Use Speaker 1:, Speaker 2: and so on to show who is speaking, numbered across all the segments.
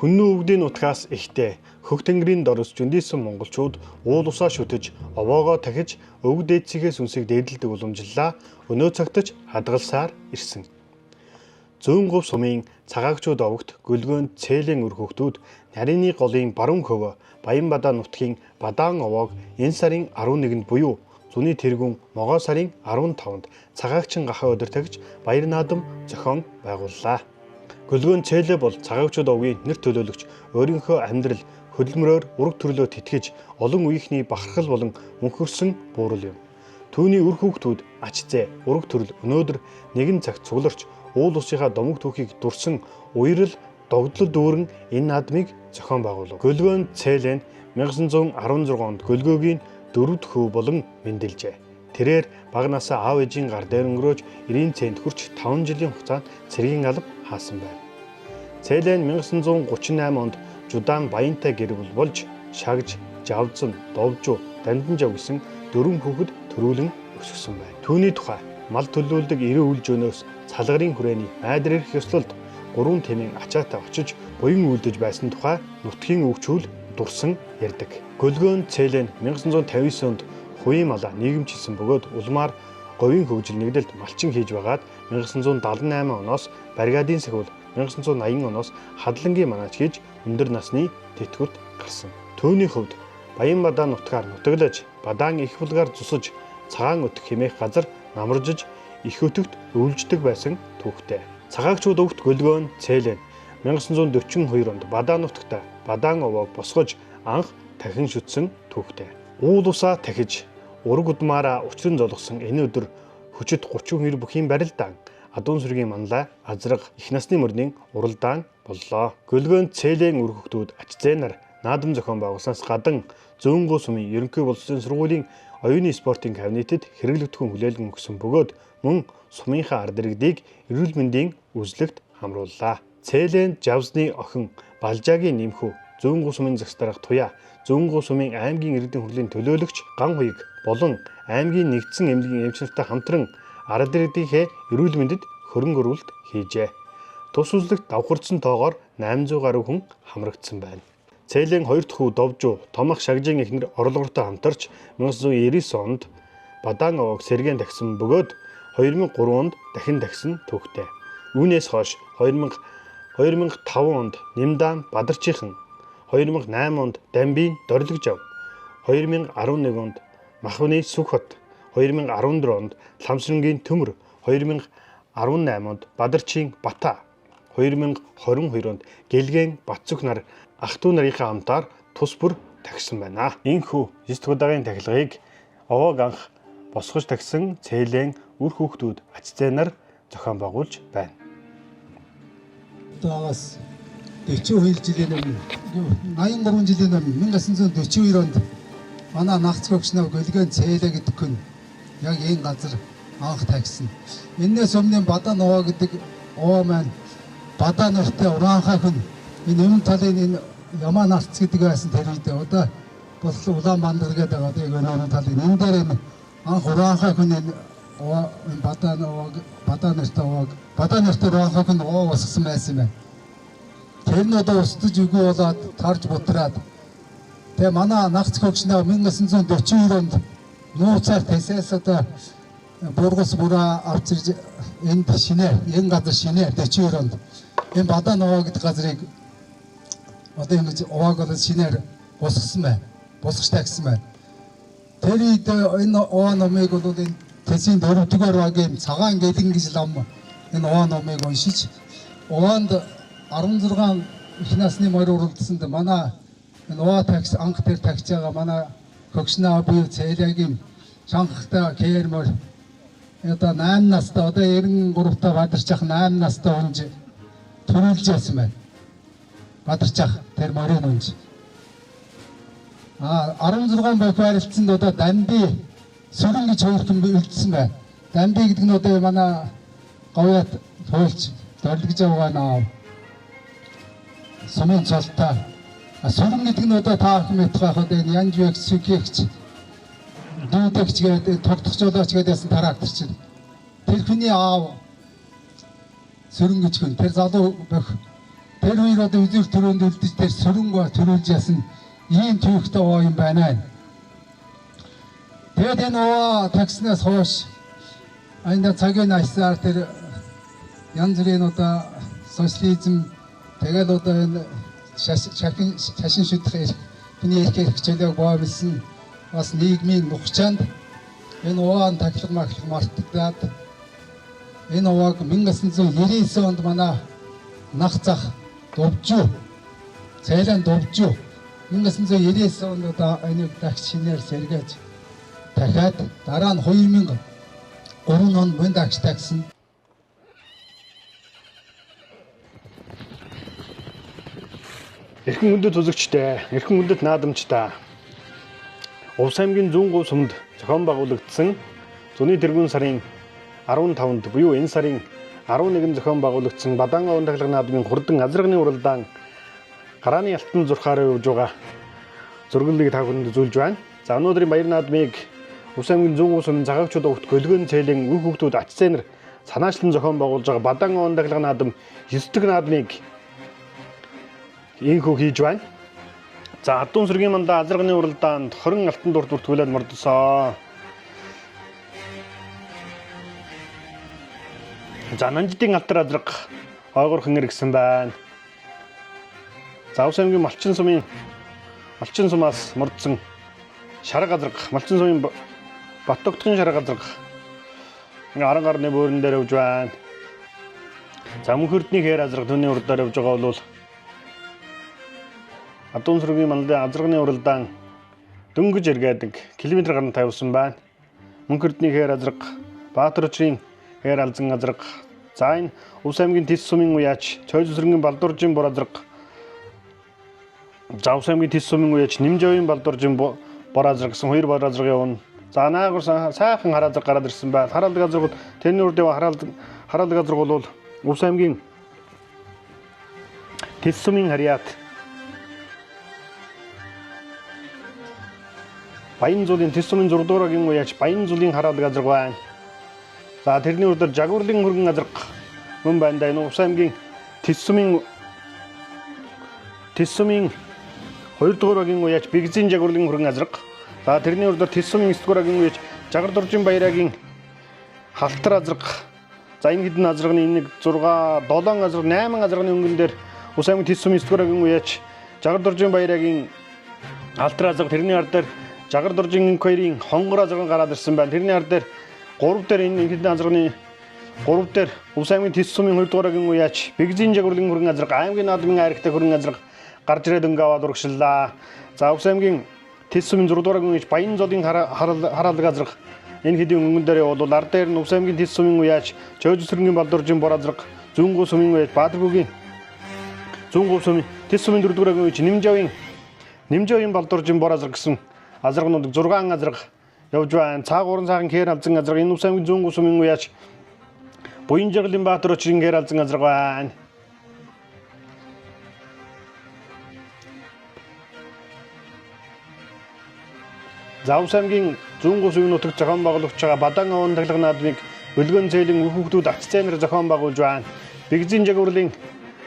Speaker 1: Хүннүү өвгдийн нутгаас ихтэй хөх тэнгэрийн дорос зөндийсэн монголчууд уул усаа шүтэж, овоогоо тахиж, өвөг дээдсийнхээс үнсийг дээдэлдэг уламжлалаа өнөө цагтч хадгалсаар ирсэн. Зүүн говь сумын цагаагчууд овогт гөлгөөнд цээлийн үр хөвгтүүд нарийн голын баруун хөвөө Баянбадаа нутгийн Бадаан овоог энэ сарын 11-нд буюу зуны тэргүүн могоо сарын 15-нд цагаагчин гахаа өдөр тагж баяр наадам зохион байгууллаа. Гөлгөөнд цээлээ бол цагаагчууд овгийн нэр төлөөлөгч өөрийнхөө амьдрал хөдөлмөрөөр ураг төрлөө тэтгэж олон үеийнхний бахархал болон өнхөрсөн буурал юм. Түүний үр хөвгтүүд ачзээ ураг төрөл өнөөдөр нэгэн цагт цугларч уул усынхаа домог түүхийг дурсан уярал догдлол дүүрэн энэ наадмыг зохион байгуулав. Гөлгөөнд цээлэн 1916 онд гөлгөөгийн 4 дэх хөв болон мэндэлжээ. Тэрээр бага насаа аав ээжийн гар дээр өнгөрөөж 90 цент хүрч 5 жилийн хугацаанд цэргийн алба хаасан байна. Цээлэн 1938 онд Жудаан Баянтай гэр бүл болж Шагж, Жавзан, Довжуу, Данданжав гэсэн 4 хүүхэд төрүүлэн өсгсөн байна. Түүний тухай мал төлөөлдөг 90 үл жөнөөс цалгарын хүрээний айдар ирэх ёслолд 3 тэмийн ачаатай очиж буян үлдэж байсан тухай нутгийн өвчүүл дурсан ярьдаг. Гөлгөөнд цээлэн 1959 онд хувийн малаа нийгэмчилсэн бөгөөд улмаар говийн хөгжил нэгдэлд малчин хийж байгаад 1978 оноос бригадын сахиул 1980 оноос хадлангийн манаач хийж өндөр насны тэтгэврт гарсан. Түүний хувьд Баянбадаа нутгаар нутаглаж, Бадаан их булгаар зусаж, цагаан өтөх хэмээх газар намаржиж, их өтөгт өвлждөг байсан түүхтэй. Цагаагчууд өвгт гөлгөөн цээлэн 1942 онд Бадаан нутагта Бадаан овоог босгож анх дахин шүтсэн түүхтэй. Уул усаа тахиж ураг удмаараа учран золгосон энэ өдөр хүчит 32 бүхийн барилдаан адуун сүргийн манлай азраг их насны мөрний уралдаан боллоо. Гөлгөөнд цээлийн үр хөвгтүүд ачзэнаар наадам зохион байгуулснаас гадна Зүүн говь сумын ерөнхий боловсролын сургуулийн оюуны спортын кабинетэд хэрэглэгдэхүүн хүлээлгэн өгсөн бөгөөд мөн сумынхаа ард иргэдийг эрүүл мэндийн үзлэгт хамрууллаа. Цээлэн Жавзны охин Балжаагийн нэмхүү Зүүн говь сумын загс дарга Туяа, Зүүн говь сумын аймгийн иргэдийн хурлын төлөөлөгч Ган Хуйг болон аймгийн нэгдсэн эмнэлгийн эмч нартай хамтран ард иргэдийнхээ эрүүл мэндэд хөрөнгө оруулалт хийжээ. Тус үзлэгт давхарцсан тоогоор 800 гаруй хүн хамрагдсан байна. Цээлийн 2 дахь хөв Довжуу, Томах Шагжийн эхнэр орлоготой хамтарч 1999 онд Бадаан овоог сэргээн тагсан бөгөөд 2003 онд дахин тагсан түүхтэй. Үүнээс хойш 2005 онд Нэмдаан Бадарчихан, 2008 онд Дамбийн Дорлогжав, 2011 онд Махвны Сүхбат, 2014 онд Ламсрангийн Төмөр, 2018 онд Бадарчин Бата, 2022 онд Гэлгэн Батцүх нар ах トゥ нарынхаа хамтаар тус бүр тагсан байна. Энэхүү 9 дахь удаагийн тахилгыг овоог анх босгож тагсан цээлэн үр хүүхдүүд ачзэнаар зохион байгуулж байна.
Speaker 2: Таас 42 жилийн өмнө 83 жилийн өмнө 1942 онд манай нагц хөгч нар Гөлгөөнд цээлээ гэдэг хүн яг энэ газар анх тагсан. Энээс өмнө Бадаан овоо гэдэг овоо маань Бадаан нартай ураанхай хүн энэ өмнө талын энэ Ямаа нарц гэдэг байсан тэр үед одоо бол Улаанбаатар гэдэг одоо яг өнөө талын энэ дээр анх ураанхай хүн энэ Бадаан нартай овоо Бадаан нартай ураанхай хүн овоо босгосон байсан байна. Тэр нь одоо устдаж үгүй болоод тарж бутраад тэгээ манай нагц хөгч нар 1942 онд нууцаар тэсээс одоо бургас бураа авчирж энэ газар шинээр 42 онд энэ Бадаан овоо гэдэг газрыг одоо ингэж овоог бол шинээр босгосон байна. Босгож тагсан байна. Тэр үед энэ овоо номыг бол энэ тэсийн 4-р багийн цагаан гэлэн гэж лам энэ овоо номыг уншиж овоонд 16 их насны морь уралдсанд манай энэ овоо такс анх тэр тагж байгаа манай хөгшнөө буюу цээлийн шанхтай кэрмөр одоо 8 настай одоо 93 та бадарчих 8 настай унж төрүүлж байсан байна. Бадарчих тэр морин унж 16 бай байрлалцанд одоо Дамби сүрэн гэж хоёр хүн үлдсэн байна. Дамби гэдэг нь одоо манай говьяат туйлж дорлогж байгаа наа. Сумын цолтой. Сүрэн гэдэг нь одоо та бүхэн мэдэх одоо энэ Янжвэг Сүкэгч дүүдэгч гэдэг тогтох жолооч гэдээсэн трактор чинь. Тэр хүний аав сүрэн гэж хүн тэр залуу бөх тэр хоёр одоо үзүүр төрөнд үлдэж тэр сөрөнгө төрүүлж ясан ийм төвхтэй оо юм байна. Тэгээд энэ оо такснаас хойш энэ цагийн айсаар тэр янз бүрийн одоо социализм тэгээд одоо энэ шашин шүтэх хүний эрх хичээлээ боомлсон бас нийгмийн нухчаанд энэ ууан таглаг мартагдаад энэ ууаг 1999 онд манай нах зах дувжуу цайлан дувжуу 1999 онд одоо энийг дахь шинээр сэргээж дахиад дараа нь 2003 онд мөн дагч тагсан.
Speaker 1: Эрхэн хүндэт үзэгчтэй, эрхэн хүндэт наадамчтай. Увс аймгийн зүүн говь сумд зохион байгуулагдсан зуны тэргүүн сарын 15-нд буюу энэ сарын 11-нд зохион байгуулагдсан Бадан овон таглаг наадмын хурдан азрагны уралдаан гарааны алтан зурхаараа явж байгаа зурглалыг та бүхэнд үзүүлж байна. За өнөөдрийн баяр наадмыг Увс аймгийн зүүн говь сумын цагаагчид огт гөлгөн цэлийн үр хүүхдүүд ач зээнэр санаачлан зохион байгуулж байгаа Бадан овон таглаг наадам 9 дахь наадмыг инхүү хийж байна. За Хадуун сүргийн мандаа азрагны уралдаанд 20 алтан дурт бүртгүүлээд мордсоо. За Нанжидын алтар азраг ойгорхон иргсэн байна. За Увс аймгийн Малчин сумаас мордсон шараг азраг, Малчин сумын Баттогтхон шараг азраг аран гарны бөөрөн дээр явж байна. За Мөнхөрдний хээр азраг түүний урдаар явж байгаа бол Хадуун сүргийн мандаа азрагны уралдаан дөнгөж эргээдэг километр гаруй тавьсан байна. Мөнхөрдний хээр азраг, Баатарчрын хээр алзан азраг, за энэ Увс аймгийн Тис сумын уяач, Цойз сүргийн Балдууржийн бор азраг, за Увс аймгийн Тис сумын уяач, Нимжовын Балдууржийн бор азраг гэсэн хоёр бор азраг явна. За наагур сайхан хар азраг гараад ирсэн байна. Харалдаг азрагууд тэрний урд ява харалдаг азраг бол Увс аймгийн Тис сумын харьяат Баян зулын Тис сумын 6 дугаар агийн уяач Баян зулын харалдаг азраг байна. За тэрний урдаар Жагуурлын хөргөн азраг мөн байна да. Энэ Увс аймгийн Тис сумын 2 дугаар агийн уяач Бигзийн Жагуурлын хөргөн азраг. За тэрний урдаар Тис сумын 9 дугаар агийн уяач Жагар дуржин баярагийн халтар азраг. За энэ хэдэн азрагны энэ 6, 7 азраг, 8 азрагны өнгөн дээр Увс аймгийн Тис сумын 9 дугаар агийн уяач Жагар дуржин баярагийн халтар азраг, тэрний ар дээр Жагар дуржин хоёрын хонгор азраг гараад ирсэн байна. Тэрний ар дээр 3 дээр энэ хэдэн азрагны 3 дээр Увс аймгийн Тис сумын 2 дугаар агийн уяач Бигзийн Жагуурлын хөргөн азраг, аймгийн наадмын айрагтай хөргөн азраг гарч ирээд өнгө аваад урагшлаа. За Увс аймгийн Тис сумын 6 дугаар агийн уяач Баян зулын харалдаг азраг энэ хэдийн өнгөн дээр бол ар дээр нь Увс аймгийн Тис сумын уяач Цойз сүргийн Балдууржийн бор азраг, зүүн говь сумын уяач Баатарбүгийн зүүн говь сумын Тис сумын 4 дугаар агийн уяач Нимжовын Балдууржийн бор азраг гэсэн азрагнууд 6 азраг явж байна. Цаагуурын цаахан хээр алзан азраг, энэ Увс аймгийн зүүн говь сумын уяач Буян жаргалын Баатарчрын хээр алзан азраг байна. За Увс аймгийн зүүн говь сумын нутагт зохион байгуулагдж байгаа Бадан овон таглаг наадмыг гөлгөн цэлийн үр хүүхдүүд ач зээнээр зохион байгуулж байна. Бигзийн Жагуурлын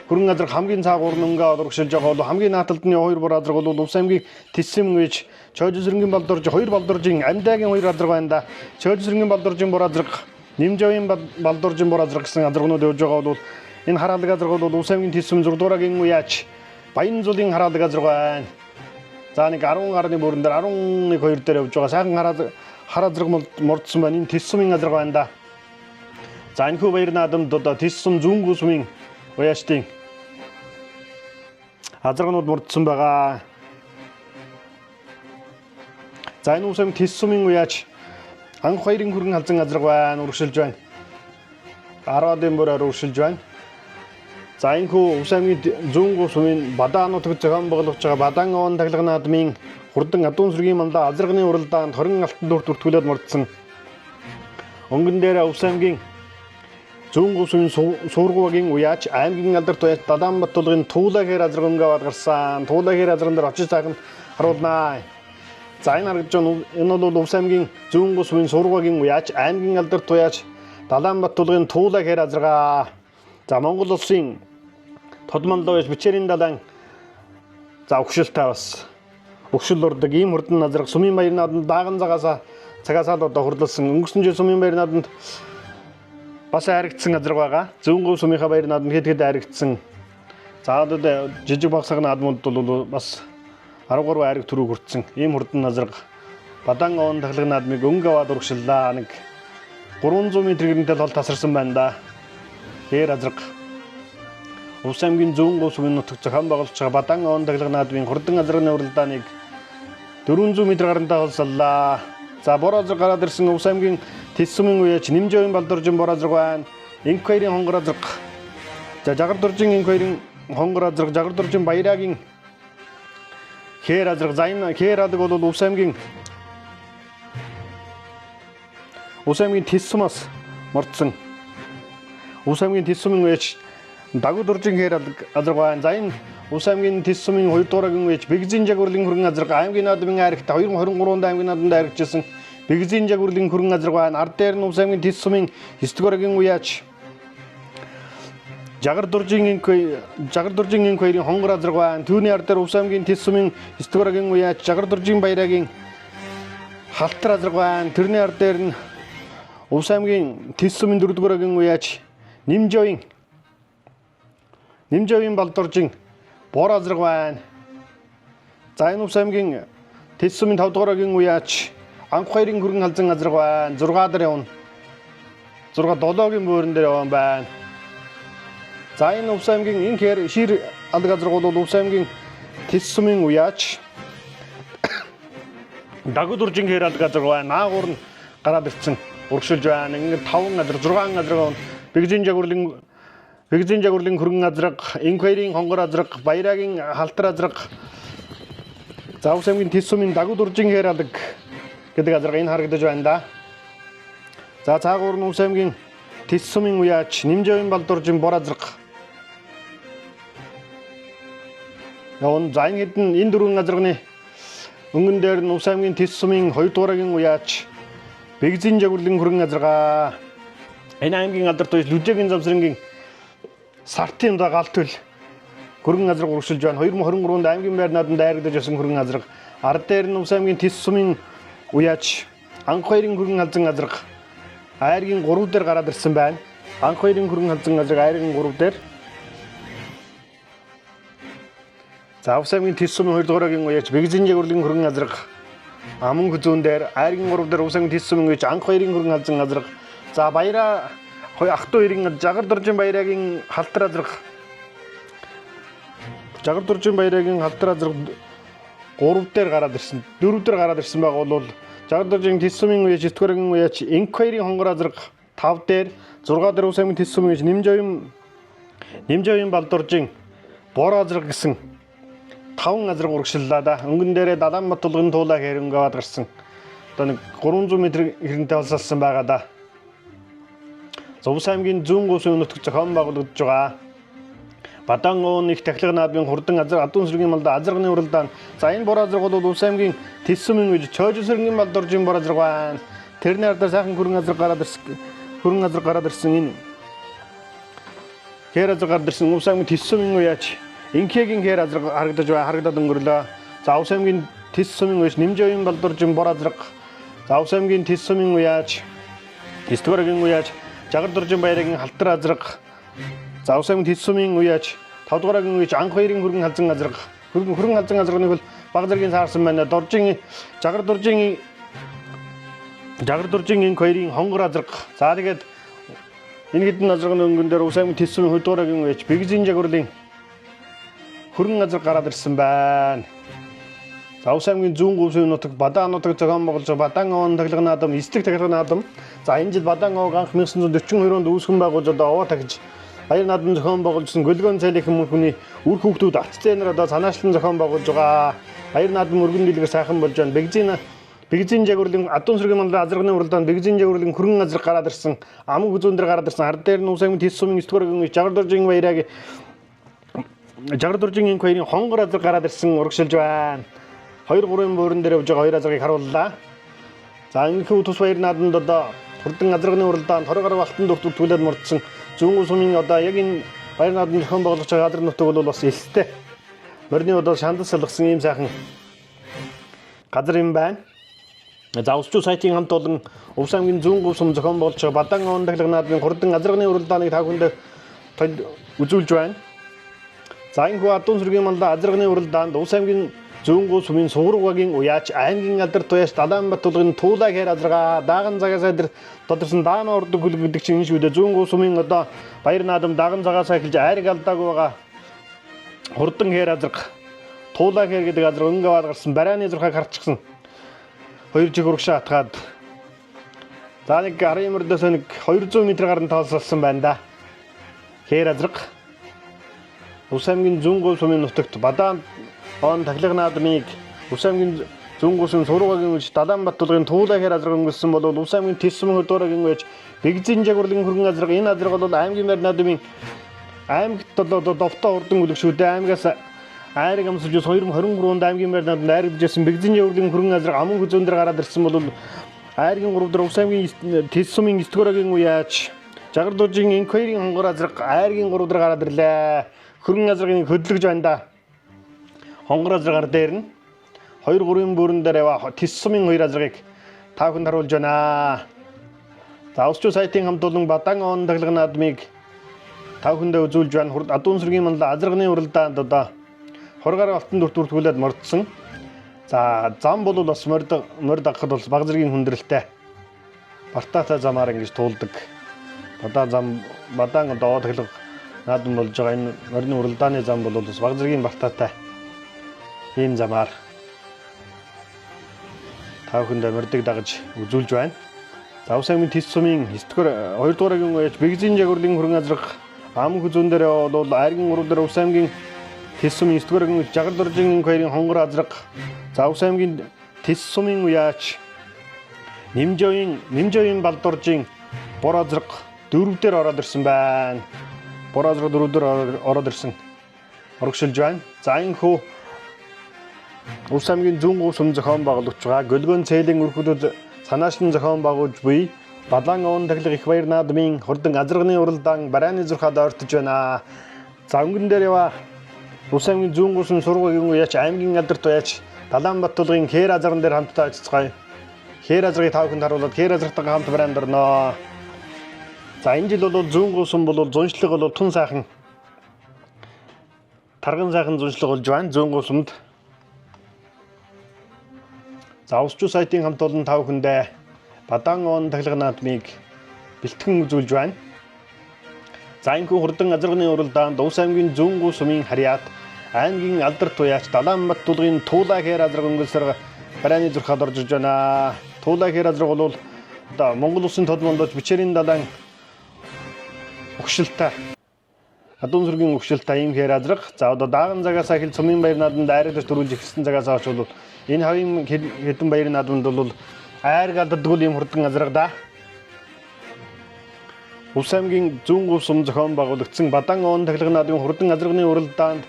Speaker 1: хөргөн азраг хамгийн цаагуур нь өнгө аваад урагшилж байгаа бол хамгийн нааталдны 2 бор азраг бол Увс аймгийн Тис сумын уяач Цойз сүргийн Балдуурж 2 Балдууржийн Амьдаагийн 2 азраг байна да. Цойз сүргийн Балдууржийн бор азраг, Нимжовын Балдууржийн бор азраг гэсэн азрагнууд явж байгаа бол энэ харалдаг азраг бол Увс аймгийн Тис сумын 6 дугаар агийн уяач Баян зулын харалдаг азраг байна. За нэг 10 гарны бүрэн дээр 11 2 дээр явж байгаа сайхан хар азраг мордсон байна. Энэ Тис сумын азраг байна да. За энэ хүү баяр наадамд одоо Тис сум зүүн говь сумын уяачдын азрагнууд мордсон байгаа. За энэ Увс аймгийн Тис сумын уяач анх хоёрын хөргөн алзан азраг байна, урагшилж байна. 10-ын бүрээр урагшилж байна. За энэ хүү Увс аймгийн зүүн говь сумын Бадан нутагт зохион байгуулагдж байгаа Бадан овон таглаг наадмын хурдан Хадуун сүргийн мандаа азрагны уралдаанд 20 алтан дурт бүртгүүлээд мордсон. Өнгөн дээр Увс аймгийн зүүн говь сумын Суургуугийн уяач аймгийн алдарт уяач Далаанбат тулгын Туулаа хээр азраг өнгө аваад гарсан. Туулаа хээр азрагн дээр очиж цаахан харуулнаа. За энэ харагдж байна. Энэ бол Увс аймгийн зүүн говь сумын Суургуугийн уяач аймгийн алдарт уяач Далаанбат тулгын Туулаа хээр азрага. За Монгол улсын Тодмонлоо байж бичээрийн далайн за өгшөлтэй бас өгшөл урдаг ийм хурдан назрах сумын баяр нааданд дааган цагаасаа л одоо хурлалсан өнгөрсөн жил сумын баяр нааданд бас хайрагдсан газар байгаа. Зүүн говь сумынхаа баяр нааданд хэд хайрагдсан. За одоо жижиг багсаг наадмууд бол бас 13 хайраг төрөг хүртсэн. Ийм хурдан назраг Бадан оон тахлаг наадмыг өнгө аваад урагшлаа. Нэг 300 м гэрэнтэй тол тасарсан байна да. Хээр азраг Увс аймгийн зүүн говь сумын нутагт зохион байгуулж байгаа Бадан оон тахлаг наадмын хурдан азрагны уралдааныг 400 м гарантай холсоллоо. За бор азраг гараад ирсэн Увс аймгийн Тэс сумын үеч Нэмжөөгийн Балдуржин бор азраг байна. Инх хоёрын хонгор азраг. За Жагардуржин инх хоёрын хонгор азраг Жагардуржин Баярагийн хээр азраг. За энэ хээр адаг бол Увс аймгийн Тэс сумаас мордсон. Увс аймгийн Тэс сумын үеч Дагуудуржин хээр азраг байна. За энэ Увс аймгийн Тэс сумын 2 дуурайгийн үеч Бэгзийн Жагварлын хүрэн азраг аймгийн наадмын хайрагт 2023 онд аймгийн наадманд хайрагчсан Бэгзийн Жагварлын хүрэн азраг байна. Ард дээр нь Увс аймгийн Тэс сумын 9 дуурайгийн үеч Жагардуржин инх хоёрын хонгор азраг байна. Түүний ард дээр Увс аймгийн Тэс сумын 9 дуурайгийн үеч Жагардуржин Баярагийн халтар азраг байна. Тэрний ард дээр нь Увс аймгийн Тэс сумын 4 дуурайгийн үеч Нэмжөөгийн Балдуржин бор азраг байна. За энэ Увс аймгийн Тэс сумын 5 дуурайгийн үеч Анх хоёрын хүрэн халзан азраг байна. 6 дээр явна. 7-гийн буурин дээр явна байна. За энэ Увс аймгийн энэ хээр шир алга азраг бол Увс аймгийн Тэс сумын үеч Дагуудуржин хээр алга азраг байна. Наагуур нь гараад ирсэн. Урагшилж байна. Ингээд 5 азраг 6 азраг Бэгзийн Жагварлын хүрэн азраг, инх хоёрын хонгор азраг, Баярагийн халтар азраг. За Увс аймгийн Тэс сумын Дагуудуржин хээр алга гэдэг азраг энэ харагдаж байна да. За цаагуур нь Увс аймгийн Тэс сумын үеч Нэмжөөгийн Балдуржин бор азраг. Явна. За энэ хэдэн энэ дөрвөн азрагны өнгөн дээр нь Увс аймгийн Тэс сумын 2 дуурайгийн үеч Бэгзийн Жагварлын хүрэн азрага. Энэ аймгийн алдарт байж Лүжээгийн Замсрынгийн Сартын галт хөл хүрэн азраг урагшилж байна. 2023 онд аймгийн байр нааданд дайрагдаж байсан хүрэн азраг. Ард дээр нь Увс аймгийн Тэс сумын үеч Анх хоёрын хүрэн халзан азраг айргийн 3 дээр гараад ирсэн байна. Анх хоёрын хүрэн халзан азраг айргийн 3 дээр. За Увс аймгийн Тэс сумын 2 дуурайгийн үеч Бэгзийн Жагварлын хүрэн азраг Аман зүүн дээр айргийн 3 дээр Увс аймгийн Тэс сумын үеч Анх хоёрын хүрэн халзан азраг. За Баяра ах 2 хоёрын Жагардуржин Баярагийн халтар азраг. Жагардуржин Баярагийн халтар азраг 3 дээр гараад ирсэн. 4 дээр гараад ирсэн байгаа бол Жагардуржин Тэс сумын үеч 9 дуурайгийн үеч инх хоёрын хонгор азраг 5 дээр 6 дээр Увс аймгийн Тэс сумын үеч Нэмжөөгийн Балдуржин бор азраг гэсэн 5 азраг урагшлалаа да. Өнгөн дээрээ Далаанбат тулгын туулаа хэрэг аваад гарсан. Одоо нэг 300 м хэрэнтэй холсолсон байгаа да. Увс аймгийн зүүн говь сумын нутагт зохион байгуулагдж байгаа Бадан оон их тахлаг наадмын хурдан адуун сэргийн малда азрагны уралдаан. За энэ бор азраг бол Увс аймгийн Тэс сумын үеч Чойжин сэргийн Балдуржин бор азраг байна. Тэрний ардаар сайхан хүрэн азраг гараад ирсэн энэ хээр азраг гараад ирсэн Увс аймгийн Тэс сумын үеч Инхээгийн хээр азраг харагдаад өнгөрлөө. За Увс аймгийн Тэс сумын үеч Нэмжөөгийн Балдуржин бор азраг. За Увс аймгийн Тэс сумын үеч 9 дуурайгийн үеч Жагардуржин Баярагийн халтар азраг. За Увс аймгийн Тэс сумын үеч 5 дуурайгийн үеч Анх хоёрын хүрэн халзан азраг. Хүрэн халзан азрагныг бол баг зэргийн саарсан байна. Жагардуржин инх хоёрын хонгор азраг. За тэгээд энэ хэдэн азрагны өнгөн дээр Увс аймгийн Тэс сумын 2 дуурайгийн үеч Бэгзийн Жагварлын хүрэн азраг гараад ирсэн байна. За Увс аймгийн зүүн говь сумын нутаг Бадан нутаг зохион байгуулж Бадан оон тахлаг наадам, эсдэг тахлаг наадам. За энэ жил Бадан оог анх 1942 онд үүсгэн байгуулж одоо овоо тахиж баяр наадам зохион байгуулжсэн Гөлгөөн цайлын хүний үр хүүхдүүд атцтай нар одоо санаачлан зохион байгуулж байгаа. Баяр наадам өргөн дийлгэр сайхан болж байна. Бэгзийн Жагварлын адуун сэргийн малда азрагны уралдаанд Бэгзийн Жагварлын хүрэн азраг гараад ирсэн. Аман зүүн дээр гараад ирсэн. Ард дээр нь Увс аймгийн Тэс сумын 9 дуурайгийн үеч Жагардуржин инх хоёрын хонгор азраг гараад ирсэн урагшилж байна. 2-3 буурин дээр явж байгаа 2 азрагыг харууллаа. За энэхүү тус баяр нааданд одоо хурдан азрагны уралдаанд 20 гаруй алтан дөхтөд түлээд мордсон зүүн говь сумын одоо яг энэ Баяр наадам зохион байгуулагч газар нутаг бол бас элстэй. Морины удаа шандал салгасан ийм сайхан газар юм байна. За усчуу сайтын хамт олон Увс аймгийн зүүн говь сум зохион байгуулж байгаа Бадан ондаглаг наадмын хурдан азарганы уралдааныг та бүхэнд үзүүлж байна. За энэ хүү адуун сүргийн мандаа азарганы уралдаанд Увс аймгийн зүүн говь сумын Суграг багийн уяач аймгийн алдар туяач Далаанбат тулгын Туулаа хэр азаргаа дааган цагаасаа дээр тодорсон даана урдаг хүлэг гэдэг чинь энэ шүү дээ. Зүүн говь сумын одоо баяр наадам дааган цагаасаа эхэлж айраг алдаагүй байгаа хурдан хэр азарга Туулаа хэр гэдэг азар өнгө аваад гарсан барааны зурхаг харчихсан. Хоёр жиг урагшаа атгаад за нэг арын мөрдөөс нэг 200 м гарсан тоолсон байна да. Хэр азарга Увс аймгийн зүүн говь сумын нутагт Бадан он таглаг наадмыг Увс аймгийн зүүн говь сумын Сургагийн үеч Далаанбат тулгын Туулаа хэр азарга өнгөрсөн бол Увс аймгийн Тэс сумын хөдөөгийн үеч Бэгзийн жагварлын хөргөн азарга энэ азарга бол аймгийн байр наадмын аймагт довтоо урдан үлэг шүү дээ. Аймгаас айраг амсаж 2023 онд аймгийн байр наадманд айрагдажсэн Бэгзийн жагварлын хөргөн азарга амун хүзүүн дээр гараад ирсэн бол айргийн 3 дээр Увс аймгийн Тэс сумын 9 дугаагийн үеач Жагар дужийн инквайрийн хонгор азарга айргийн 3 дээр гараад ирлээ. Хөргөн азаргыг хөдлөж байна да. Хонгор азаргаар дээр нь 2-3 бүрэн дээр ява Тэс сумын 2 азаргыг та бүхэнд харуулж байна. За усчуу сайтын хамт олон Бадан ондаглаг наадмыг та бүхэндээ үзүүлж байна. Адуун сүргийн мандаа азарганы уралдаанд одоо хоргаар алтан дүртгүүлээд мордсон. За зам бол бас морд агахад бол баг зэргийн хүндрэлтэй. Бартаатай замаар ингэж туулдаг. Бадан одоо таглаг наадам болж байгаа энэ морины уралдааны зам бол бас баг зэргийн бартаатай ийм замаар та бүхэндээ мордыг дагаж үзүүлж байна. За Увс аймгийн Тэс сумын 2 дугаагийн үеч Бэгзийн жагварлын хөргөн азарга ам хүзүүн дээр бол айргийн 3 дээр Увс аймгийн Тэс сумын 9 дугаагийн үеч Жагар дуржийн инквайрийн хонгор азарга. За Увс аймгийн Тэс сумын уяач Нимжогийн балдуржийн бур азарга 4 дээр ороод ирсэн байна. Бур азарга 4 дээр ороод ирсэн. Орогшилж байна. За энэ хүү Увс аймгийн зүүн говь сум зохион байгуулагч байгаа Гөлгөөн цээлийн өрхөдөд санаачны зохион байгуулж буй Бадан ондаглаг их баяр наадмын хурдан азарганы уралдаан барааны зурхад ойртож байна. За өнгөн дээр ява Увс аймгийн зүүн говь сум Сургагийн уяач аймгийн алдар туяач Далаанбат тулгын хэр азарган дээр хамтдаа ажиллацгаая. Хэр азаргыг та бүхэнд харуулад хэр азартайгаа хамт бараанд орно. За энэ жил бол зүүн говь сум бол зуншлаг бол тун сайхан тарган сайхан зуншлаг болж байна зүүн говь сумд. За усчуу сайтын хамт олон та бүхэндээ Бадан ондаглаг наадмыг бэлтгэн үзүүлж байна. За энэ хурдан азарганы уралдаанд Увс аймгийн зүүн говь сумын харьяат аймгийн алдар туяач Далаанбат тулгын Туулаа хэр азарга өнгөлсөр барааны зурхад орж ирж байна. Туулаа хэр азарга бол одоо Монгол улсын тод мондооч Бичээрийн далайн өгшилтэй адуун сүргийн өгшилтэй ийм хэр азарга. За одоо дааган цагаасаа эхэл сумын баяр наадамд айрагдаж төрүүлж ихсэн цагаас хойш бол энэ хавийн хэдэн баяр наадамд бол айраг алддаггүй ийм хурдан азарга да. Увс аймгийн зүүн говь сум зохион байгуулагдсан Бадан ондаглаг наадмын хурдан азарганы уралдаанд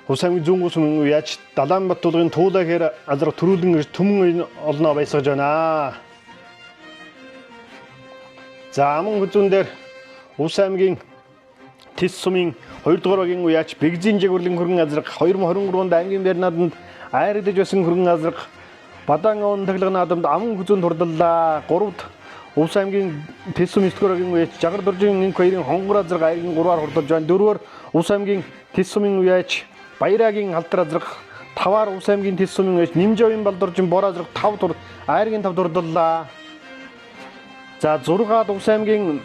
Speaker 1: Увс аймгийн зүүн говь сумын уяач Далаанбат тулгын Туулаа хэр азарга төрүүлэн ирж түмэн олноо баясгаж байна. За аман хүзүүн дээр Увс аймгийн Тэс сумын 2 дугаар багийн уяач Бэгзийн жагварлын хөргөн азарга 2023 онд аймгийн байр наадамд айрагдаж байсан хөргөн азарга Бадан ондаглаг наадамд аман хүзүүнд хурдлаа. 3-д Увс аймгийн Тэс сум 9 дугаар багийн уяач Жагар дуржийн инквайрийн хонгор азарга айргийн 3-аар хурдалж байна. 4-оор Увс аймгийн Тэс сумын уяач Баяраагийн алдар азарга 5-аар Увс аймгийн Тэс сумын уяач Нимжогийн балдуржийн бор азарга 5 тур айргийн 5 хурдаллаа. За 6-аад Увс аймгийн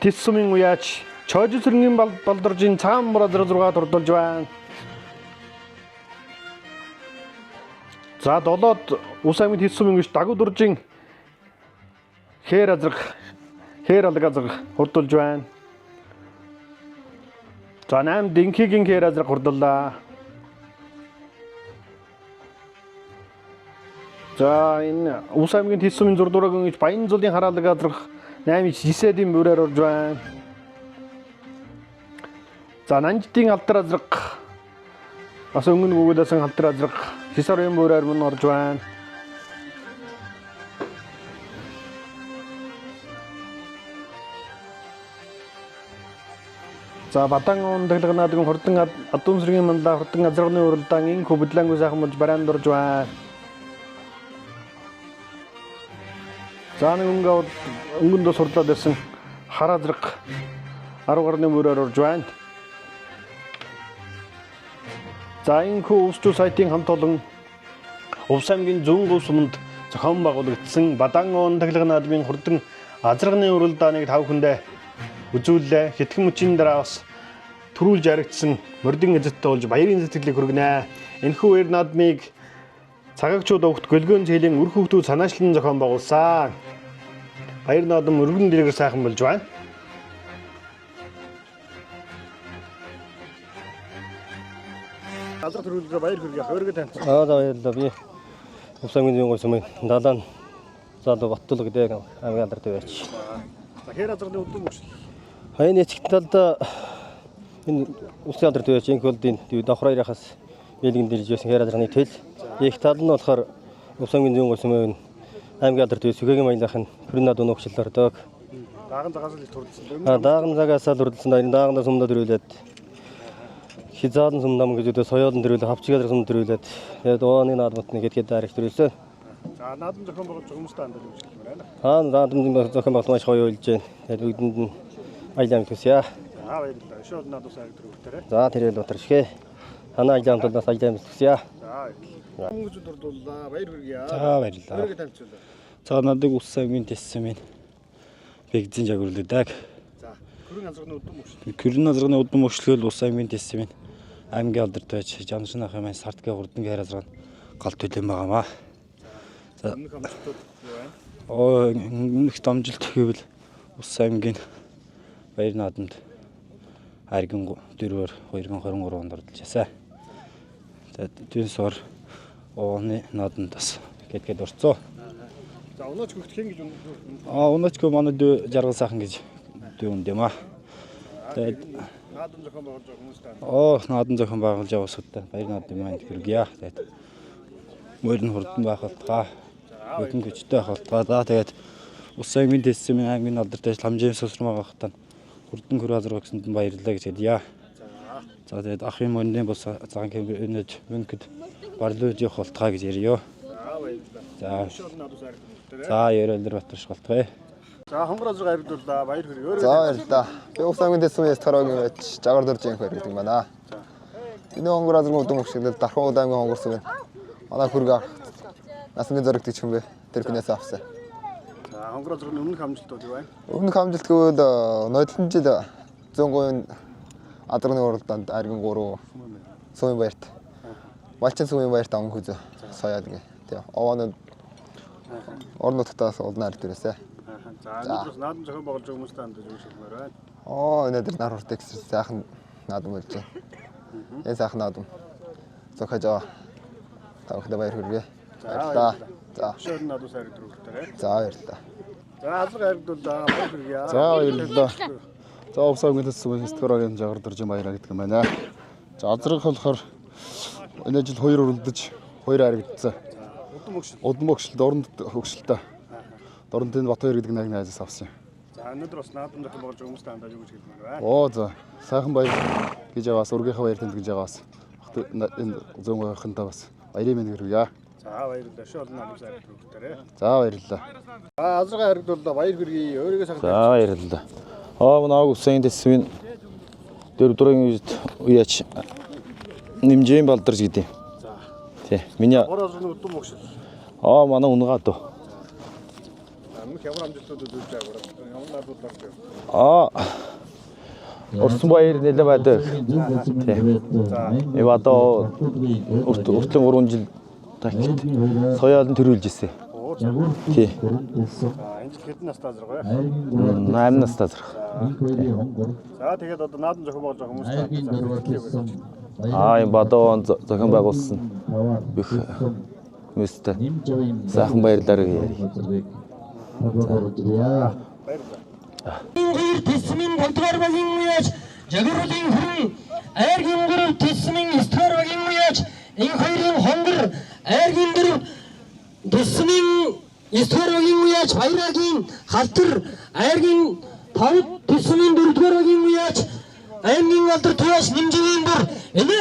Speaker 1: Тэс сумын уяач Чойжсэргийн балдуржийн цагаан бор азарга 6 хурдалж байна. За 7-д Увс аймгийн Тэс сумын уяач Дагуу дуржийн хэр алга азарга хурдалж байна. За 8 Динхигийн хэр азарга хурдаллаа. За энэ Увс аймгийн Тэс сумын 6 дугаагийн үеч Баян зулын хараалаг азарга 8-9-ийн бүрээр орж байна. За Нанжидын алдар азарга бас өнгөн гүгэлсэн алдар азарга 9-ийн бүрээр мөн орж байна. За Бадан ондагланаадгийн хурдан Адуумсргийн манлаа хурдан азарганы уралдаан инхүү бүдлэнгүү сайхан болж бараанд орж байна. За нэг өнгөндөө сурлаад ирсэн хар азраг 10 гаруй мөрөөр орж байна. За инхүү өвсчүү сайтын хамт олон Увс аймгийн зүүн говь суманд зохион байгуулагдсан Бадан ондагланаадгийн хурдан азарганы уралдааныг тав хүндээ үзүүллээ. Хэдхэн мөчийн дараа бас төрүүлж яригдсан мордын эзэттэй болж баярын сэтгэлийг хүргэнэ. Энэхүү баяр наадмыг цагаагчууд огт гөлгөөн цэлийн үр хөвгтүүд санаачлан зохион байгуулсан. Баяр наадам өргөн дэлгэр сайхан болж байна. Азар төрүүлгээ баяр хүргэе. Хөргө тань.
Speaker 3: За баярлалаа. Би Увс аймгийн зүүн говь сумын далаан залуу Баттул гэдэг аймгийн алдарт байж.
Speaker 1: За хэр азрын өдөм мөш.
Speaker 3: Хаяны эцэгт талд энэ Увсын алдарт байж инхөлдийн давхраарахаас бэлгэн дэрж байсан хэр азрын тэл. Их тал нь болохоор Увс аймгийн зүүн говь сумын аймгийн алдарт байж Сүгэгийн маялахын Хүрнад өнөөгчл ордог.
Speaker 1: Дааган загаас л төрүүлсэн.
Speaker 3: Дааган загаас л үрдэлсэн дарын даагнаас сумдад төрүүлээд хизаалан сумдам гэж үдэ соёолон төрүүлээ хавчгаар сум төрүүлээд тэгээд ооны наадматны гэдгээд дарих төрүүлсэн.
Speaker 1: За наадам зохион байгуулж хүмүүстэй хандаад юм шиг байна.
Speaker 3: Наадам зохион байгуулалт маш гоё үйлж байна. Тэгээд бүгдэнд нь баярлалаа хүсье.
Speaker 1: За баярлалаа. Шууд наадам сайг төрүүлтээрээ.
Speaker 3: За тэрэл дотор шгэ. Танаа ажлын хамтдаас баярлалаа хүсье.
Speaker 1: За хүмүүжүүд дурдууллаа. Баяр хүргэе.
Speaker 4: За баярлалаа.
Speaker 1: Хөргө танилцуулаа.
Speaker 4: За надад Увс аймгийн дэссэн минь бэгзэн жагварлаадаг.
Speaker 1: За хөргөн азрын өдөм мөш.
Speaker 4: Көрн азрын удам өчлөөл Увс аймгийн дэссэн минь аймгийн алдарт байж Жаншин ахын маань сартгээ хурдан хайр азрын галт төлөм байгаамаа. За
Speaker 1: Өмнөх амжилтууд юу байна?
Speaker 4: өмнөх амжилт гэвэл Увс аймгийн баяр наадамд хайргийн 4-өр 2023 онд оролцсон. Тэгээд дэнсор ооны наадамд бас гэдгээд орцоо.
Speaker 1: За унаач хөгт хэн гэж
Speaker 4: Унаачгүй манай дүү жаргал сайхан гэж дүү үнд юм аа. Тэгээд
Speaker 1: наадам зохион байгуулж байгаа хүмүүстэй хандаад.
Speaker 4: наадам зохион байгуулж байгаа усудаа баяр наадам маань хүргье. Тэгээд мөрн хурдан байх болтугай. Өдөн хүчтэй байх болтугай. За тэгээд Увс аймгийн дэссэн минь аймгийн алдарт ажил хамжийн сосрмаа байхтаа хурдан хөр азар өгсөнд нь баярлалаа гэж хэлье. За тэгээд ахын мөрний бус цагаан кэмбэнэж мөнгөд барлуулж явах болтугай гэж ярьё.
Speaker 1: За баярлалаа.
Speaker 4: За
Speaker 1: Шууд наадам сайг төрүүлтээрээ.
Speaker 4: за ярэлдэр батарш болтугай.
Speaker 1: За хонгор азрыг хайрлууллаа. Баяр хүргэе.
Speaker 5: За баярлалаа. Би Увс аймгийн дэссэн ястгарогийн байж жагаар дөрж инх баригдаг байна. Энэ хонгор азрын удам өгшөглөл Дархан аймгийн хонгор сумын манай хүргээ насны зоригт ч юм бэ. Тэр бинээс авсан.
Speaker 1: За хонгор азрын өмнөх амжилтууд юу байна?
Speaker 5: Өмнөх амжилт гэвэл нодлон жил 100% азрын уралдаанд аргийн 3 сумын баярт Малчин сумын баярт аван хүзээ соёол гээ. Тэгээ овоонод орон нутгаас улнаар дээрээсэ.
Speaker 1: За энэ наадам зохион байгуулж байгаа хүмүүстэй хандаж юу шилмээр байна?
Speaker 5: Өнөөдөр нар хурдаг сайхан наадам болж байна. Энэ сайхан наадам зохиож байгаа. Та бүхэнд баяр хүргэе. Баярлалаа. За
Speaker 1: Шууд наадам сайг төрүүлтээрээ.
Speaker 5: за баярлалаа.
Speaker 1: За азрыг хайрлууллаа. Баяр хүргэе.
Speaker 4: За баярлалаа. За Увс аймгийн дэссэн ястгарогийн жагаар дөрж баяр гэдэг юм байна. За азрах болохоор энэ жил 2 өрөлдөж 2 харагдсан.
Speaker 1: Удам мөш.
Speaker 4: Удам өгшөлт оронд өгшөлтөө. Дорнтын Батбаяр гэдэг найз найзаас авсан.
Speaker 1: За өнөөдөр бас наадам зохион байгуулж байгаа хүмүүстэй хандаж юу гэж хэлмээр байна?
Speaker 4: Оо за сайхан баяр гэж байгаас ургийнхаа баяр тэнд гэж байгаас. Энэ зүүн гойхонтой бас баярын минь хүргье.
Speaker 1: За баярлалаа. Шууд наадам сайг төрүүлтээрээ.
Speaker 4: За баярлалаа.
Speaker 1: За азрыг хайрлууллаа. Баяр хүргэе. Өөрийгөө сайхан.
Speaker 4: За баярлалаа. Нааг Увсын дэсвэн 4 дөрөв уяач нэмжээн балдарч гэдэг.
Speaker 1: За.
Speaker 4: Тий. Миний
Speaker 1: Хонгор азрын өдөм мөш.
Speaker 4: манай унгаа дөө.
Speaker 1: Өмнөх ямар амжилтууд үзүүлж байгаа вэ? Ямар наадууд байна?
Speaker 4: Орсон баяр нэлээд байдаг. Тий. Одоо өртлөн 3 жил тагт соёолын төрүүлж ирсэн. Тий.
Speaker 1: За энэ жил хэдэн настай азраг вэ?
Speaker 4: 8 настай зэрэг.
Speaker 1: За тэгээд одоо наадам зохион байгуулж байгаа хүмүүстэй хандаж
Speaker 4: Энэ бадоо зохион байгуулсан бүх хүмүүстээ сайхан баярлалаа ярья.
Speaker 1: баярлалаа.
Speaker 6: Тэсмийн болдгоор багийн уяж жагруулын хүрэн айргийн гэрв тэсмийн стар багийн уяж энэ хоёрын хонгор айргийн гэрв тэсмийн стар багийн уяж баярагийн халтар айргийн тавд тэсмийн дөрөвдүгээр багийн уяж аймгийн алдар туяас нэмживийн бүр энэ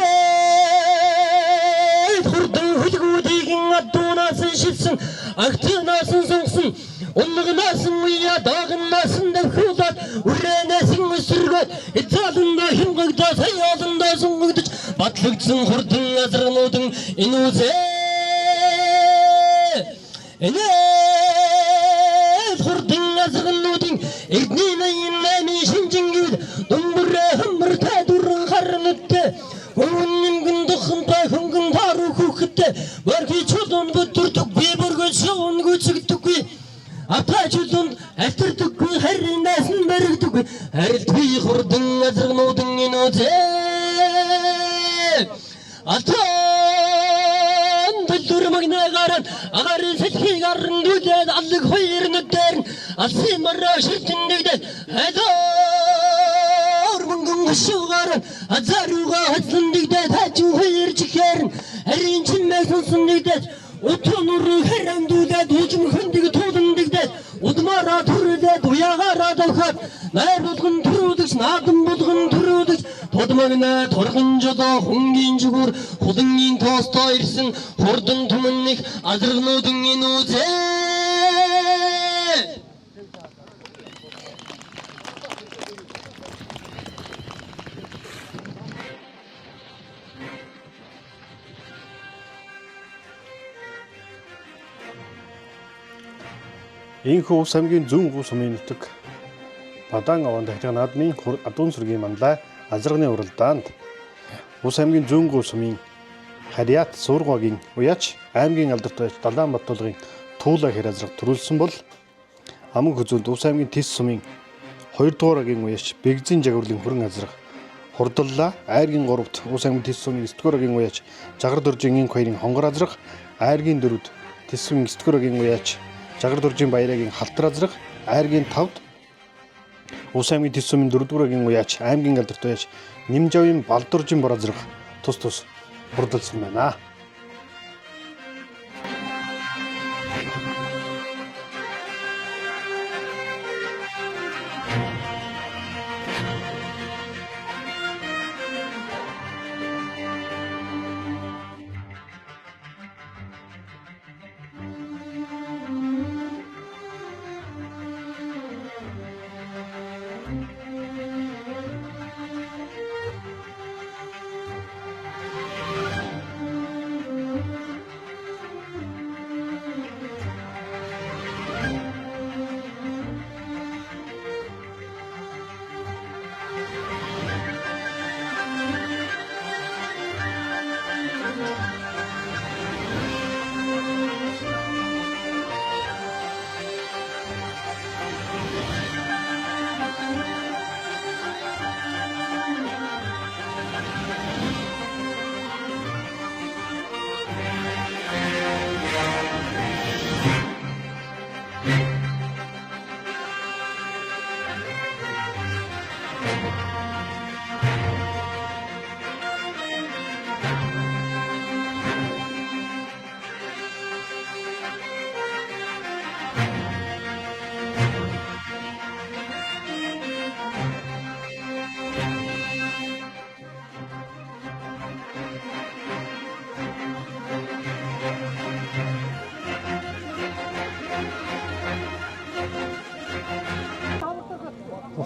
Speaker 6: хурдан хөлгүүдийн адуунаас шилсэн агтнаас сонгосон уннагнаас уя дагнаас давхуулаад үрэнээс өсөргөд эцааланда химгэгдээ саяаланда сунгагдж батлагдсан хурдан азарнуудын энэ үзээ энэ хурдан азарнуудын эдний наймын шинжингүүд думбраа хамртай дуран харнуттэй Хөнгөн гүндхэн хөнгөн таруу хүүхэдтэй бархи чулуун бүдүрдэг би бүргэн шуун гүцэгдэггүй Апачулунд альтэрдэггүй харинаас нь баригдэггүй харилтгүй хурдан азарнуудын энэ үзээ Атан дэлгүр магнагаран агарын сэлхийг аран дүүлээд аллаг хоёр нүдээр нь алсын мараа ширтэнэгдээд Мөнгөн шугаар азаруга хатсандигдээд хажуу хоёр чихээр нь харин чимээ сонсондигдээд утунуруу харандуулаад хужим хөндөг тууландигдээд удмаараа төрөлээд уягаараа давхаад найр болгон төрүүлэгч наадам болгон төрүүлэгч тодмагнаа торгон жолоо хөнгийн зүгүр хулангийн тоостоо ирсэн хурдан түмэнних азаргнуудын энэ үзээ
Speaker 1: Инхүү Ус аймгийн зүүн ус сумын нутаг Бадан аван дахин наадмын адуун сүргийн манлай азарганы уралдаанд Ус аймгийн зүүн ус сумын Харьяат Суургагийн уяач аймгийн алдартай Далайн Баттуулгын Туулаа хэр азраг төрүүлсэн бол аман хүзүүнд Ус аймгийн Тис сумын 2 дугаар агийн уяач Бэгзийн жагварлын хүрэн азраг хурдлаа айргийн 3-т Ус аймгийн Тис сумын 9 дугаар агийн уяач Жагар дуржийн инх хоёрын хонгор азраг айргийн 4-т Тис сумын 9 дугаар агийн уяач Жагар дуржийн баярагийн халтар азраг айргийн 5-д Ус аймгийн Тис сумын 4 дугаар агийн уяач аймгийн алдартай уяач Нимжавын Балдуржийн бор азраг тус тус хурдалсан байна.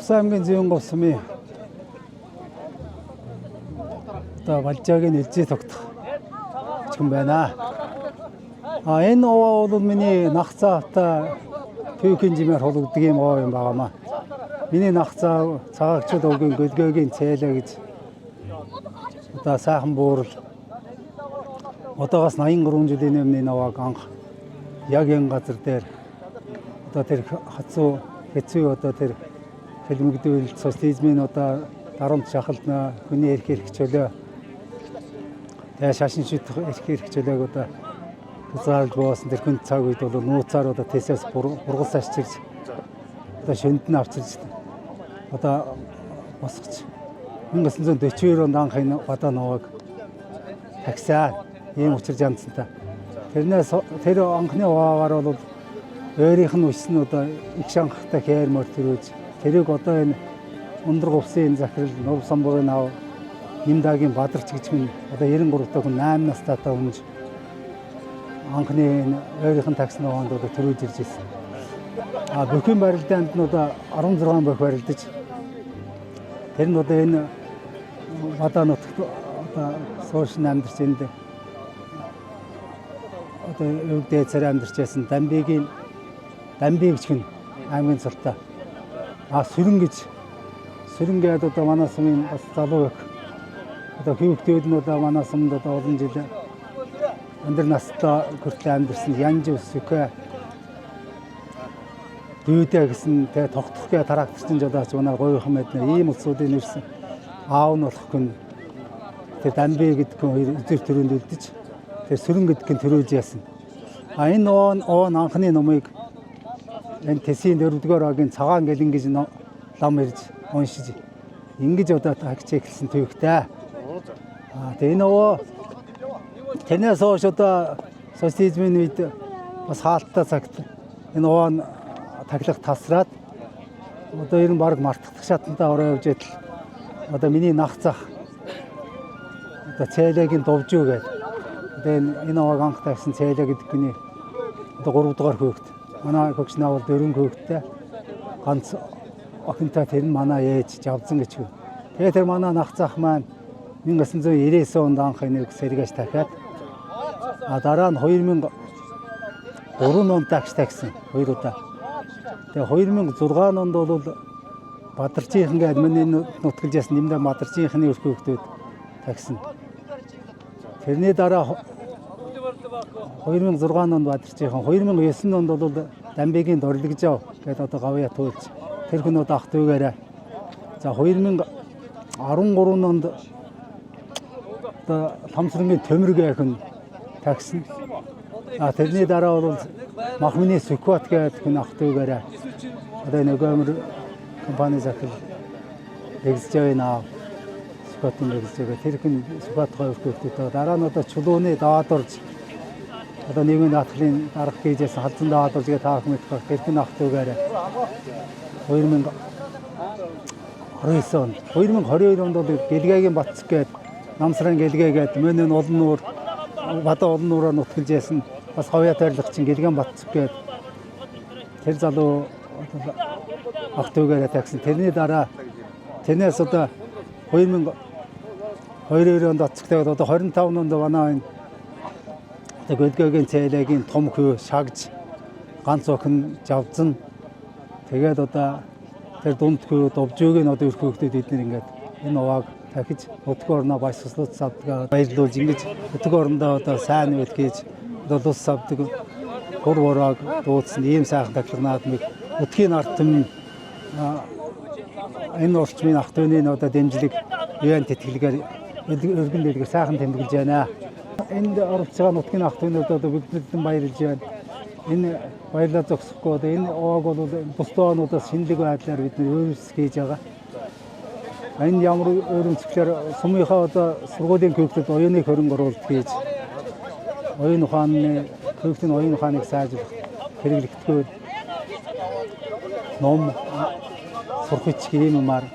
Speaker 2: Ус аймгийн зүүн ус сумын Балжаагийн элзий тогтох хүн байна. Энэ овоо бол миний нах цаавта түүхийн жимээр хулгдаг юм овоо юм байгаамаа. Миний нах цаав цагаагчд өвгийн гөлгөөгийн цээлэ гэж сайхан буурал одоогоос 83 жилийн өмнө наваг анх яг энэ газар дээр тэр хацуу хэцүү тэр хэлмэгдүүл социализмын дарамт шахална хүний эрх хэрэгчлөө шашин шийдэх эрх хэрэгчлээг заалж боосон тэр хүн цаг үед бол нууцаар тэсээс бургас ашчирч шөнд нь авчирч босгоч 1942 онд анх энэ Бадан наваг таксаа ийм учир жамцсантай. Тэрнээс тэр анхны хуваагаар бол өөрийнх нь өссөн их шанхтай хээрмөр төрүүлж тэрийг энэ Ундраг увсын захирал Нурв Самбурын аав Нимдагийн Бадарч гэж минь одоо 93 дахь 8 настайдаа өмнө анхны өөрийнх нь таксныоонд одоо төрөөж ирж ирсэн. Бүхэн барилдаанд нь одоо 16 бох барилдаж тэр нь одоо энэ Бадаа нутагт одоо сууршин амьдарч энд одоо өвдөө царай амьдарч байсан Дамбиг гэж хүн аймгийн цолтой. Сүрэн гэдэг одоо манай сумын бас залуу их. Одоо хүүхдүүд нь одоо манай сумд одоо олон жил өндөр настай хүртэл амьдарсан Янж Сүкэ дүйдэ гэсэн тэгээ тогтохгээ тракторчин жодооч манай гоёхан мэднэ ийм улсуудын нэрсэн аав нь болох хүн тэр Дамби гэдэг хүн эзэр төрөнд үлдэж тэр сүрэн гэдэг нь төрөөж яасан. Энэ оон анхны номыг энэ Тэсийн 4-р огийн цагаан гэл ингэж лам ирж уншиж ингэж одоо тагч эхэлсэн төвхтэй. Тэгээ энэ танаас хойш одоо социализмын үед бас хаалттай цагт энэ оон таглах тасраад одоо ер нь баг мартагдах шатантаа ороо явж идэл одоо миний нах зах одоо цайлагийн довжуу гэдэг. Одоо энэ оог анх тавьсан цайлаа гэдэг хүний одоо 3 дугаар хүүхэд. Манай хөгш наавал 4 хүүхэдтэй ганц охинтой тэр нь манай ээж Жавзан гэж. Тэгээ тэр манай нах зах маань 1999 онд анх энийг сэргээж дахиад дараа нь 2003 онд тагш тагсан 2 удаа. Тэгээ 2006 онд бол Бадарчийнхан гэдэг миний нутгалж ясан нэмдэ Бадарчийнхны өрх хүүхдүүд тагсан. Тэрний дараа 2006 онд Бадарчийнхан 2009 онд бол Дамбигийн Дорлогжав гэдэг одоо гавья туйлж тэр хүн одоо ах дүүгээрээ за 2013 онд одоо Тамсрангийн Төмөрг хүн тагсан. Тэрний дараа бол Махмны Сүкват гэдэг хүн ах дүүгээрээ одоо нөгөө компани захирал Рэгзжавын аав Сүкватын Рэгзжав тэр хүн Сүкватгой өрхөөлтөд дараа нь одоо чулууны даваад орж одоо нийгмийн даатгалын дарга хийжсэн халдсан даваад орж байгаа таах мэдэх тэр хүн ах дүүгээрээ 2019 онд 2022 онд бол Гэлгээгийн Батцэг гээд Намсран Гэлгээ гээд мөн энэ олон нуур Бадаа олон нуураар нутгалж яасан бас ховья тойрлагчин Гэлгэн Батцэг гээд тэр залуу ах дүүгээрээ тагсан. Тэрний дараа тэрнээс одоо 2022 онд оцогдоод одоо 25 онд манай энэ Гэлгээгийн цайлагийн том хүү шагж ганц охин Жавзан тэгээд одоо тэр дунд хүү довжөөг нь одоо өрх хүүхдүүд эдгээр ингээд энэ угааг дахиж нутаг орноо баясгалууд савдаг баярлуулж ингэж нутаг орндоо одоо сайн байд гэж одоо лус савдаг гур урааг дуудсан ийм сайхан тахлах наадмыг нутгийн ард түмэн энэ орчмын ах дүүний одоо дэмжлэг юунд тэтгэлгээр өргөн дэлгэр сайхан тэмдэглэж байна. Энд орж байгаа нутгийн ах дүүнүүд одоо бүгднэртэн баярлж байна. Энэ баярлал зогсохгүй одоо энэ оог бол бусдын оонуудаас шинэлэг байдлаар бид өөрсдөө хийж байгаа. Энэ ямар өөрөмцгөлөөр сумынхаа одоо сургуулийн хүүхдэд оюуны хөрөнгө оруулалт хийж оюун ухааны хүүхдийн оюун ухааныг сайжруулах хэрэглэгдэхгүй ном сурахч хиймээр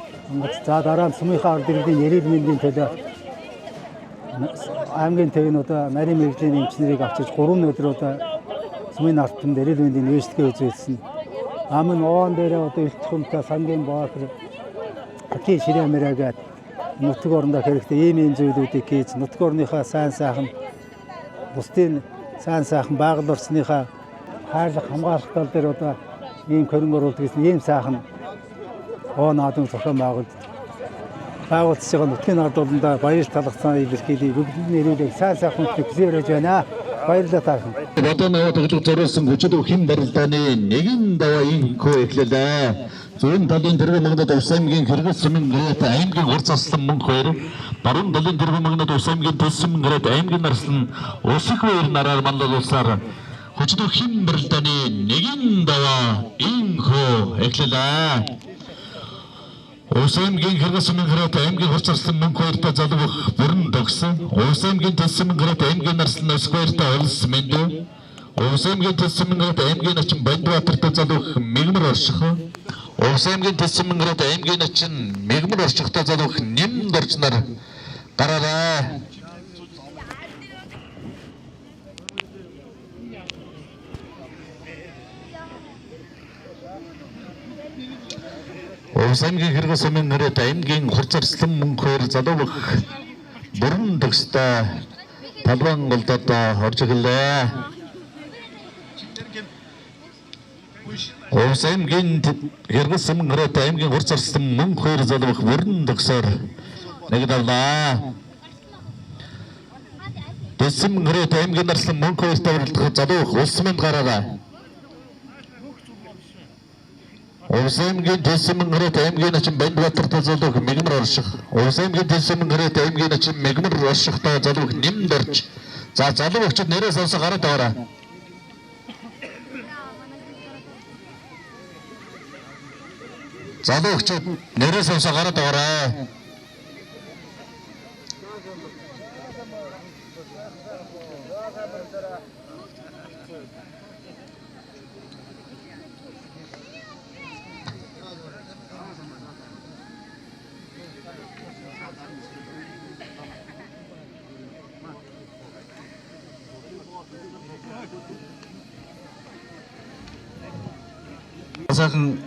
Speaker 2: за дараа нь сумынхаа ард иргэдийн эрүүл мэндийн төлөө аймгийн төвийн одоо нарийн мэргэжлийн эмчнэрийг авчирч 3 өдөр одоо сумын ард түмэнд эрүүл мэндийн нөөцлөгөө үзүүлсэн. Амын оон дээрээ одоо элтхүнтэй сангийн баахэр Аки ширэмэрэгээд нутаг орондоо хэрэгтэй ийм зүйлүүдийг хийж нутаг орныхаа сайн сайхан бусдын сайн сайхан байгаль орчныхаа хайрлах хамгаалах тал дээр одоо ийм хөрөнгө оруулалт гэсэн ийм сайхан наадмын зохион байгуулж байгаа нутгийн ард олондоо баяр талхацсан илэрхийлээ бүгдний нэрийг сайн сайхан хүлээж байна. Баярлалаа таахан.
Speaker 7: Одоо наваа тоглох зориулсан хүчит хэн барилдааны нэгэн даваа инхөө эхлэлээ. Зүүн талын тэрэг магнад Ус аймгийн Кыргыз сумын гэрээт аймгийн урт заслан мөнгө 2, баруун талын тэрэг магнад Ус аймгийн Төс сумын гэрээт аймгийн нарслан Ус их 2 нараар манлуулсаар хүчит хэн барилдааны нэгэн даваа инхөө эхлэлээ. Ус аймгийн Кыргыз сумын гэрээт аймгийн урт заслан мөнгө 2-та залгах бүрэн тогсон. Ус аймгийн Төс сумын гэрээт аймгийн нарслан Ус 2-та олс мэндүү. Ус аймгийн Төс сумын гэрээт аймгийн начин Бандбаатартай залгах мигмар орших. Улс аймгийн Тэсмэн гэрээд аймгийн начин мегмар орчигтой залуух нэм дорж нар гараарай. Улс аймгийн Хэрэг сумын гэрээд аймгийн хурцарслан мөнгө хоёр залуух бүрэн төгстэй талбан голдод орж ирлээ. Улс аймгийн Хэрэг сумын гэрээд аймгийн хурцарслан мөнгө хоёр залуух бүрэн төгсөөр нэгдавлаа. Тэсмэн гэрээд аймгийн нарслан мөнгө хоёр тавралдах залуух улс манд гараарай. Улс аймгийн Тэсмэн гэрээд аймгийн начин Бандбаатар залуух мегмар орших. Улс аймгийн Тэсмэн гэрээд аймгийн начин мегмар оршихтой залуух нэмд орж. За залуу өгчд нэрээ сонсоо гараад байгаарай. Залуу өгчд нэрээ сонсоо гараад байгаарай. Сайхан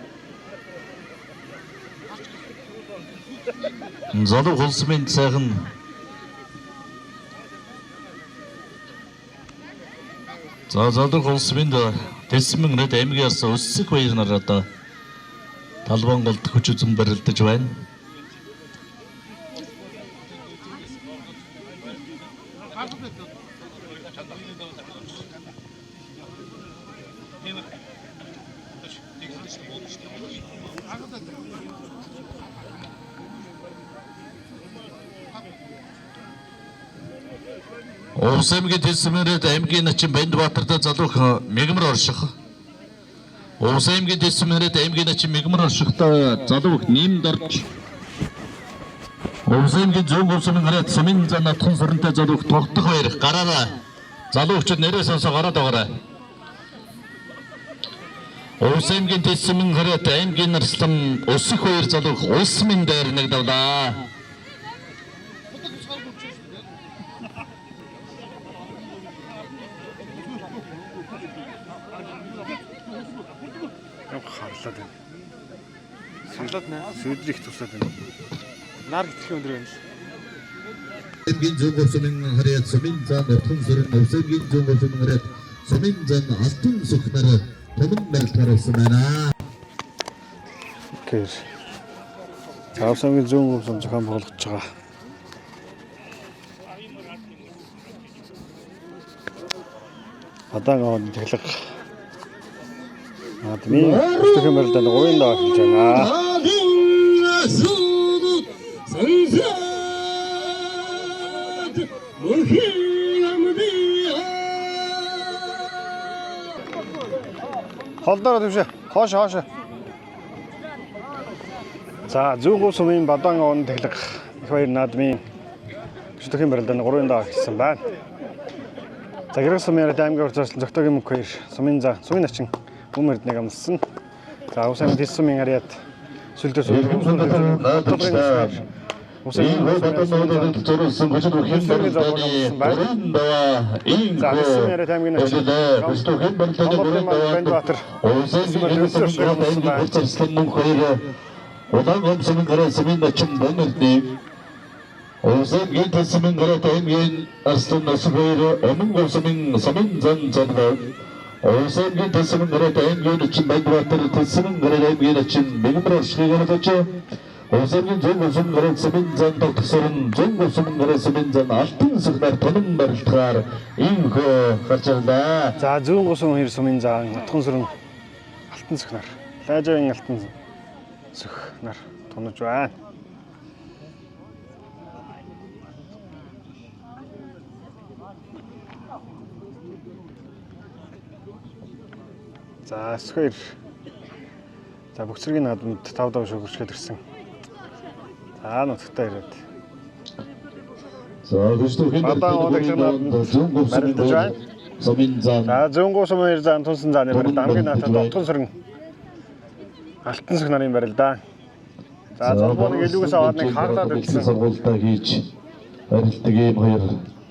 Speaker 7: залуу улсын сайхан за залуу улсын Тэсмэн гэрээд аймгаас өссөх баяр нар одоо талбан голд хүч үзэн барилдаж байна. Улс аймгийн Тэсмэн гэрээд аймгийн начин Бандбаатартай залуух мегмар орших. Улс аймгийн Тэсмэн гэрээд аймгийн начин мегмар оршихтой залуух нэмд орж. Улс аймгийн зүүн улсын гэрээд сумын зан натхан сорнтой залуух тогтох баяр гараарай. Залуу өчид нэрээ сонсоо гараад байгаарай. Улс аймгийн Тэсмэн гэрээд аймгийн нарслан өсөх баяр залуух улс минь дээр нэгдавлаа.
Speaker 1: Харлаад байна. Сүүлд нэ. Сүүдрийг тусаад байна. Нар гитхэн өндөр байна.
Speaker 7: Аймгийн зүүн улсын гэрээд сумын зан натхан сорн улс аймгийн зүүн улсын гэрээд сумын зан алтан сүхнэр томон барилгаар болсон байна.
Speaker 1: Тэгэхээр Цаавсангийн зүүн улсын зохион байгуулагдж байгаа. Адаан аваад тэглэг админ өчтөхийн барилдаанд 3 даа хэлж байна. Холдороо төвшөө. Хоош. За зүүн гов сумын Бадан он тэглэг их баяр наадмын өчтөхийн барилдаанд 3 даа хэлсэн байна. За Хэрэг сумын аймгийн хурцарслан зохиогийн мөнгө хоёр сумын начин Хүмүүрднийг амлсан. За улс аймгийн Тэсмэн гэрээд сүлдөөс
Speaker 7: Улсын Тэсмэн гэрээд аймгийн начин Бандбаатар Тэсмэн гэрээд аймгийн начин мегмар оршихыг олж улсын зүүн улсын гэрээд сумын зан тогтсорн зүүн улсын гэрээд сумын зан алтан сүхнэр томон барилдгаар ийхүү гарч ирлээ.
Speaker 1: За зүүн улсын хоёр сумын зан натхан сөрөн алтан сүхнэр лайжгийн алтан сүхнэр тунаж байна. За сквер. За бөксөргийн наадмад 5 дав шүгэрчгээд ирсэн. За нутагтаа ирээд.
Speaker 7: За гүшүүхийн
Speaker 1: За зөнгөө сумын зан тунсан зааны барилда хамгийн наатад отхон сөрөн Алтан сах нарын барил да. За золбооныг илүүгээс аваад нэг хаглаад үлдсэн.
Speaker 7: Сургуультай хийж барилдаг ийм хоёр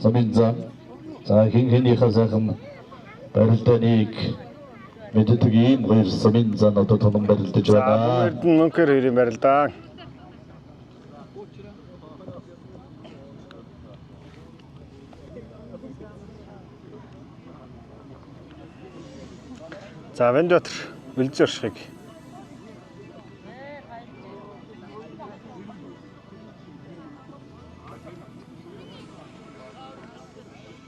Speaker 7: замын зам. За хинхэнийхээ сайхан барилдааныг мэддэг ийм хоёр замын зам одоо тунан барилдаж
Speaker 1: За
Speaker 7: байна.
Speaker 1: Эрдэнэ Мөнхөр хоёрын барил да. За Вэндбатар бэлдэж оршихыг.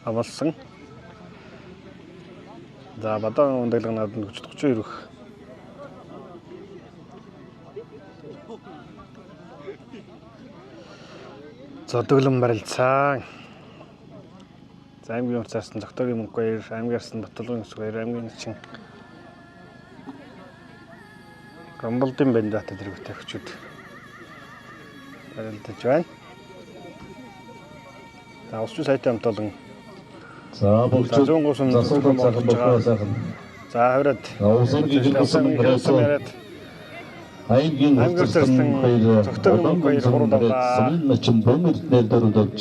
Speaker 1: Авалсан. За Бадан ундаглаг нааданд 32 өрөх. Зодоглон барилцаа. За аймгийн урцаарсан Зогтоогийн мөнгө баяр, аймгаарсан Баталгын өс баяр, аймгийн чин Гамбалдын бандат зэрэгтэй хүчүүд барилдаж байна. За усч сайтын хамтолон
Speaker 7: За бүгд
Speaker 1: зүүн
Speaker 7: засуулсан сайхан бохоо сайхан.
Speaker 1: за хавраад
Speaker 7: Уусангийн хэлсэн Аймгийн
Speaker 1: урцаарсан Зогтоогийн мөнгө баяр гурав даваа.
Speaker 7: Сумын начин бөмбөрнээр дөрөвдөж.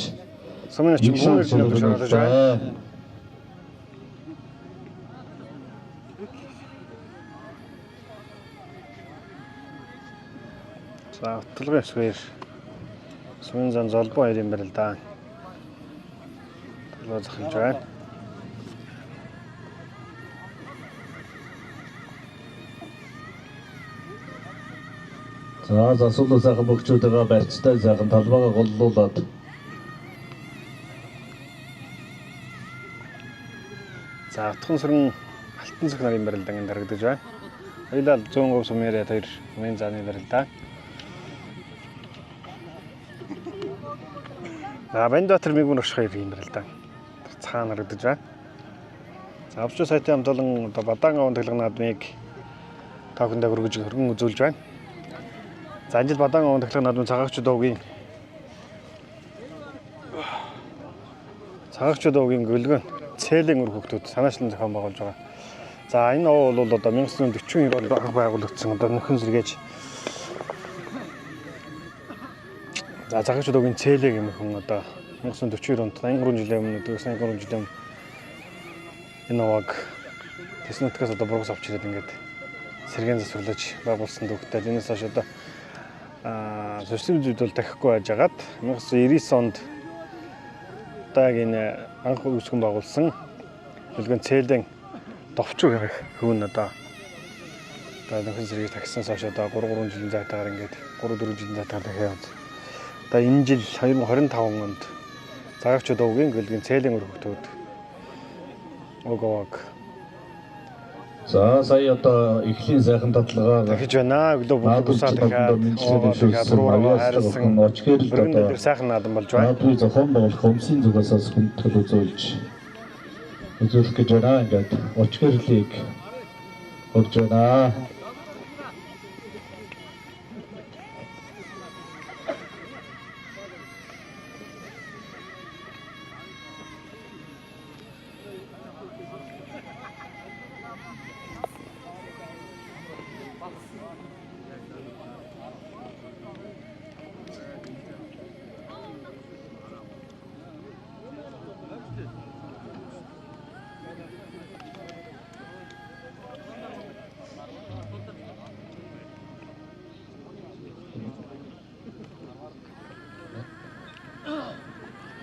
Speaker 1: Сумын начин бөмбөрнээр дөрөвдөж байна. За Баталгын өс баяр. Сумын зан золбоо хоёрын барил да. Толгой захилж байна.
Speaker 7: За засуулсан сайхан бөхчүүдээ барьцтай сайхан талбайгаа голлуулад
Speaker 1: За Утхан сүрэн Алтан сах нарын барилдаан дарагдаж байна. Хоёулаа 100% сумын хоёр сумын зааны барилдаа. За Бандбатар мигүн орших юм барилдаа. Цаана харагдаж байна. За авч сайтын хамтолон одоо Бадан ундаглаг наадмыг тавхандаа хүргэж хөргөн үзүүлж байна. За энэ жил Бадан ундаглаг наадмын цагаагчид уугийн гөлгөн цээлийн үр хөвгтүүд санаачлан зохион байгуулж байгаа. За энэ уу бол одоо 1942 онд анх байгуулагдсан одоо нөхөн сэргээж. За цагаагчид уугийн цээлэг юм хүн одоо 1942 онд 83 жилийн өмнө 83 жилийн өмнө энэ уг Тэснүткээс одоо бургас авч ирээд ингээд сэргээн засварлаж байгуулсан дүүхтэй. Энэс хойш одоо социализм зүйл бол дахихгүй байжгаад 1999 онд одоо энэ анх үүсгэн байгуулсан гөлгөн цээлийн довчуу гэх хүн одоо нөхөн сэргээж тагсан хойш одоо 3 жилийн зайтаагаар ингээд 3-4 жилийн зайтаагаар дахиад одоо энэ жил 2025 онд цагаагчид уугийн гөлгийн цээлийн үр хөвгтүүд огоог.
Speaker 7: за сая одоо эхлийн сайхан татлагаа
Speaker 1: Дахиж байна. Өглөө бүгд тусаад дахиад руу хайрлсан
Speaker 7: очгэрэл
Speaker 1: одоо сайхан наадам болж байна.
Speaker 7: наадмын зохион байгуулах комиссийн зүгээс хүндэтгэл үзүүлж үзүүлэх гэж байна. Ингээд очгэрлийг өгж байна.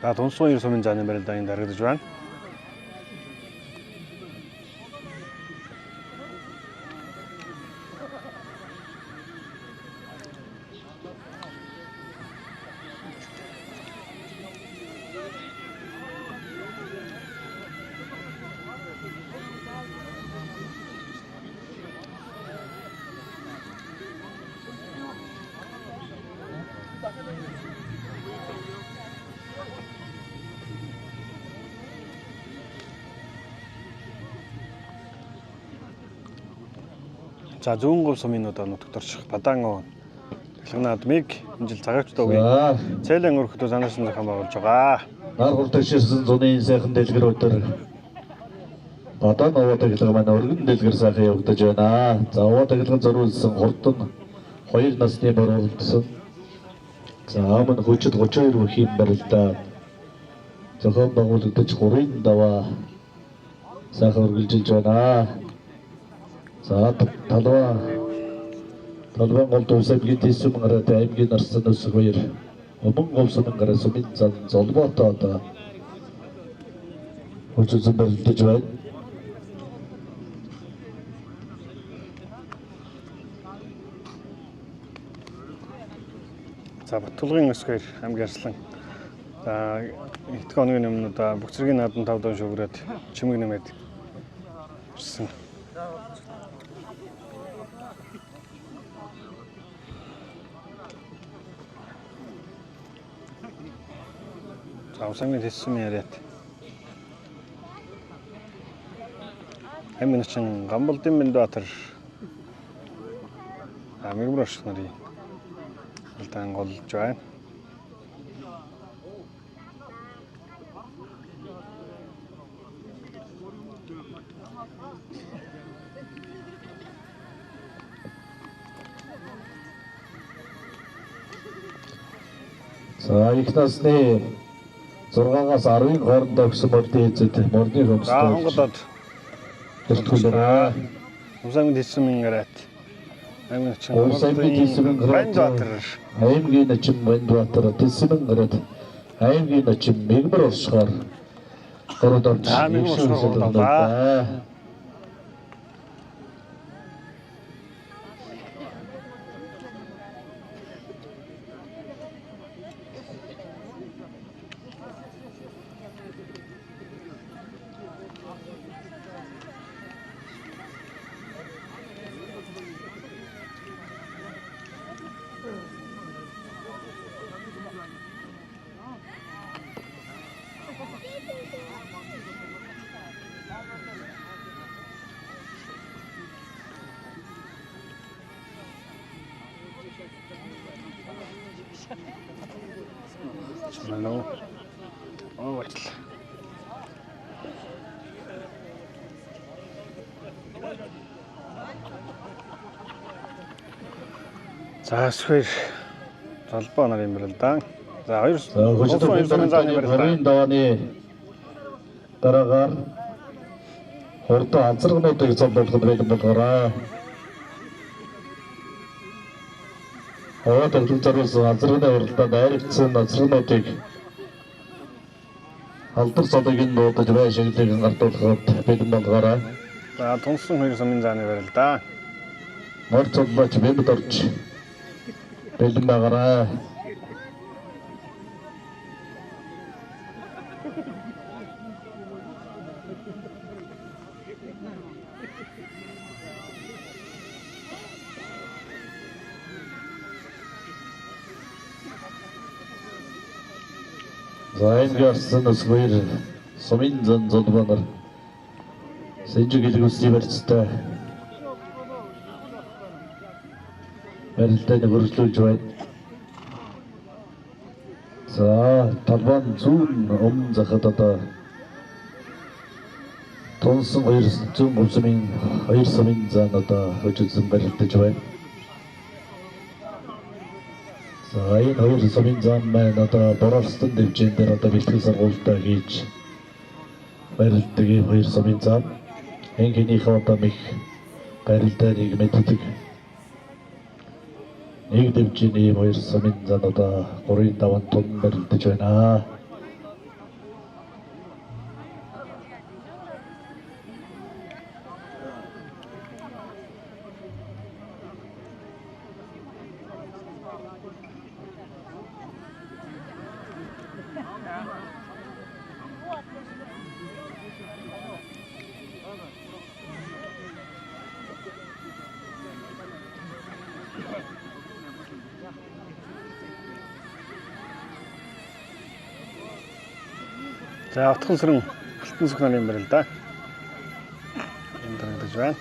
Speaker 1: За Тунсгын 9 сумын зааны барилдаан дарагдаж байна. За зүүн гол сумын одоо нутагт орших Бадан Тэглэг наадмыг энэ жил цагаагчдаа үгүй цээлийн өрхтөө санаасан зохион байгуулж байгаа.
Speaker 7: Нар хурд төшөөсөн зуны сайхан дэлгэр өдөр Одоо овоо тахилга маань өргөн дэлгэр сайхан явагдаж байна. За овоо тахилганд зориулсан хурдан 2 насны бор болдсон. За мөн хүчит 32 бүхий барилдаа зохион байгуулагдаж 3-ын даваа сайхан үргэлжилж байна. За талбайн гол төвсөгийн тэсвэн гараад аймгийн нарсан өсөх 2 Уман говсон гараас өмнө зан золбоотой одоо хүчит барилдаж байна.
Speaker 1: За Батулгын өсгөр аймгийн арслан. За ихтгэн хоногийн өмнө одоо бүх зэргийн наадам 5 дон шуграад чимэг нэмээд ирсэн. За усангийн тэсвэн яриад. Аймгийн начин Гамбалдын Бэндбаатар мэгмөр орших нарын алдаан голж байна.
Speaker 7: За их насны 6-аас 10-ын хооронд өгсөн мөрдийн эзэд мөрдийн хөмсдөг.
Speaker 1: За Монголд
Speaker 7: Тэртгүүлээ.
Speaker 1: усангийн тэсвэн гараад аймгийн начин
Speaker 7: Усангийн тэсвэн гараад
Speaker 1: Бэндбаатар
Speaker 7: аймгийн начин Бэндбаатар тэсвэн гараад аймгийн начин мэгмэр оршихоор город орж
Speaker 1: мэгмэр оршихоор боллоо. Hello. Oh, it's За схэр залбаа нар юм байна л да. За хоёр
Speaker 7: хүчит барилдааны давааны дараагаар хурдан анцаргнуудыг золбоолоход бэлэн болгоорой. Овоо тахилганд зориулсан анцарганы уралдаанд айрагдсан анцаргнуудыг алдар цолыг нуудаж байшиглыг гардуулахад бэлэн болгоорой.
Speaker 1: За тунсан хоёр сумын зааны барил да.
Speaker 7: Мор цолбооч бэмд орж бэлэн байгаарай. За энэ гэрсэн өсвөр сумын зан золбонор сэнжиг илгүүлсний барьцтай барилдааг хөрвүүлж байна. За талбайн зүүн өмнө захад одоо тунсан зүүн өвсмийн хоёр сумын зан одоо хөжөлсөн барилдаж байна. За энэ хоёр сумын зан маань одоо Боролстон дэвжин дээр одоо бэлтгэл сургуультай хийж барилдаг ийм хоёр сумын зан. Энхнийхээ одоо их барилдааг мэддэг. Нэг дэвжиний хоёр сумын зан одоо 3-5 тонн барилдаж байна.
Speaker 1: За отхон сэрэн алтан сүх нарын барил да. Энд дарагдаж байна.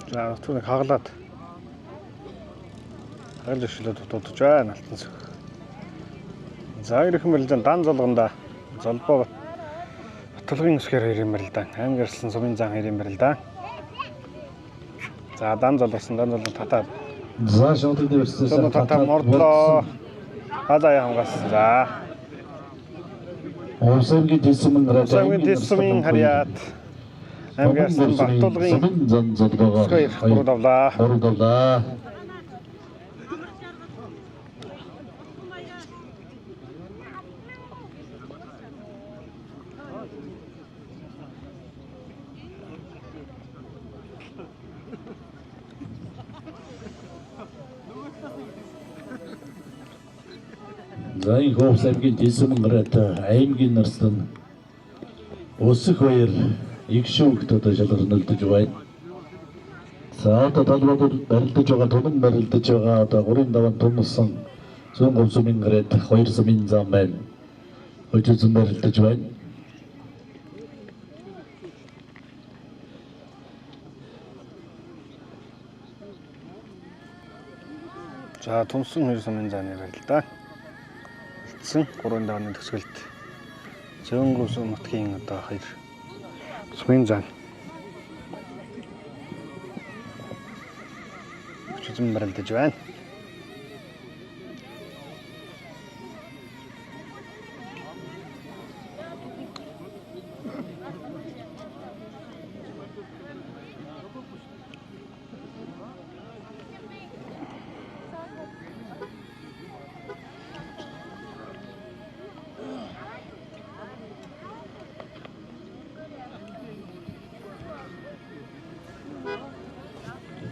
Speaker 1: За түүнийг хагалаад хагалж өшөлөд дуудаж байна алтан сүх. За ирэх мэрэлдэн дан золгонда золбоо Баталгын өсгөр хоёр юм байна л да. Аймгэрсэн сумын зан хоёр юм байна л да. За дан золгосон татаад.
Speaker 7: За шоуд дээрсэн
Speaker 1: татаа мордлоо. Хадаа хамгаалсан. За.
Speaker 7: Усангийн
Speaker 1: дэсмэн харьяат аймгэрсэн Баталгын
Speaker 7: зан золгоогоор
Speaker 1: гурдавлаа.
Speaker 7: За энэ Хувсангийн дэсмэн гараад аймгийн нарсан өсөх хоёр их шүүгт одоо шалгарнагдж байна. За одоо талбарт барилдаж байгаа тунан барилдаж байгаа одоо 3-5 тунсан зүүн говь сумын гараад 2 сумын зам байна. Өчигдөр барилдаж байна.
Speaker 1: За тунсан 2 сумын зааны барилдаа. 3 давны төсгөлд Зөнгөс нутгийн одоо 2 сумын зан өчигдөр барилдаж байна.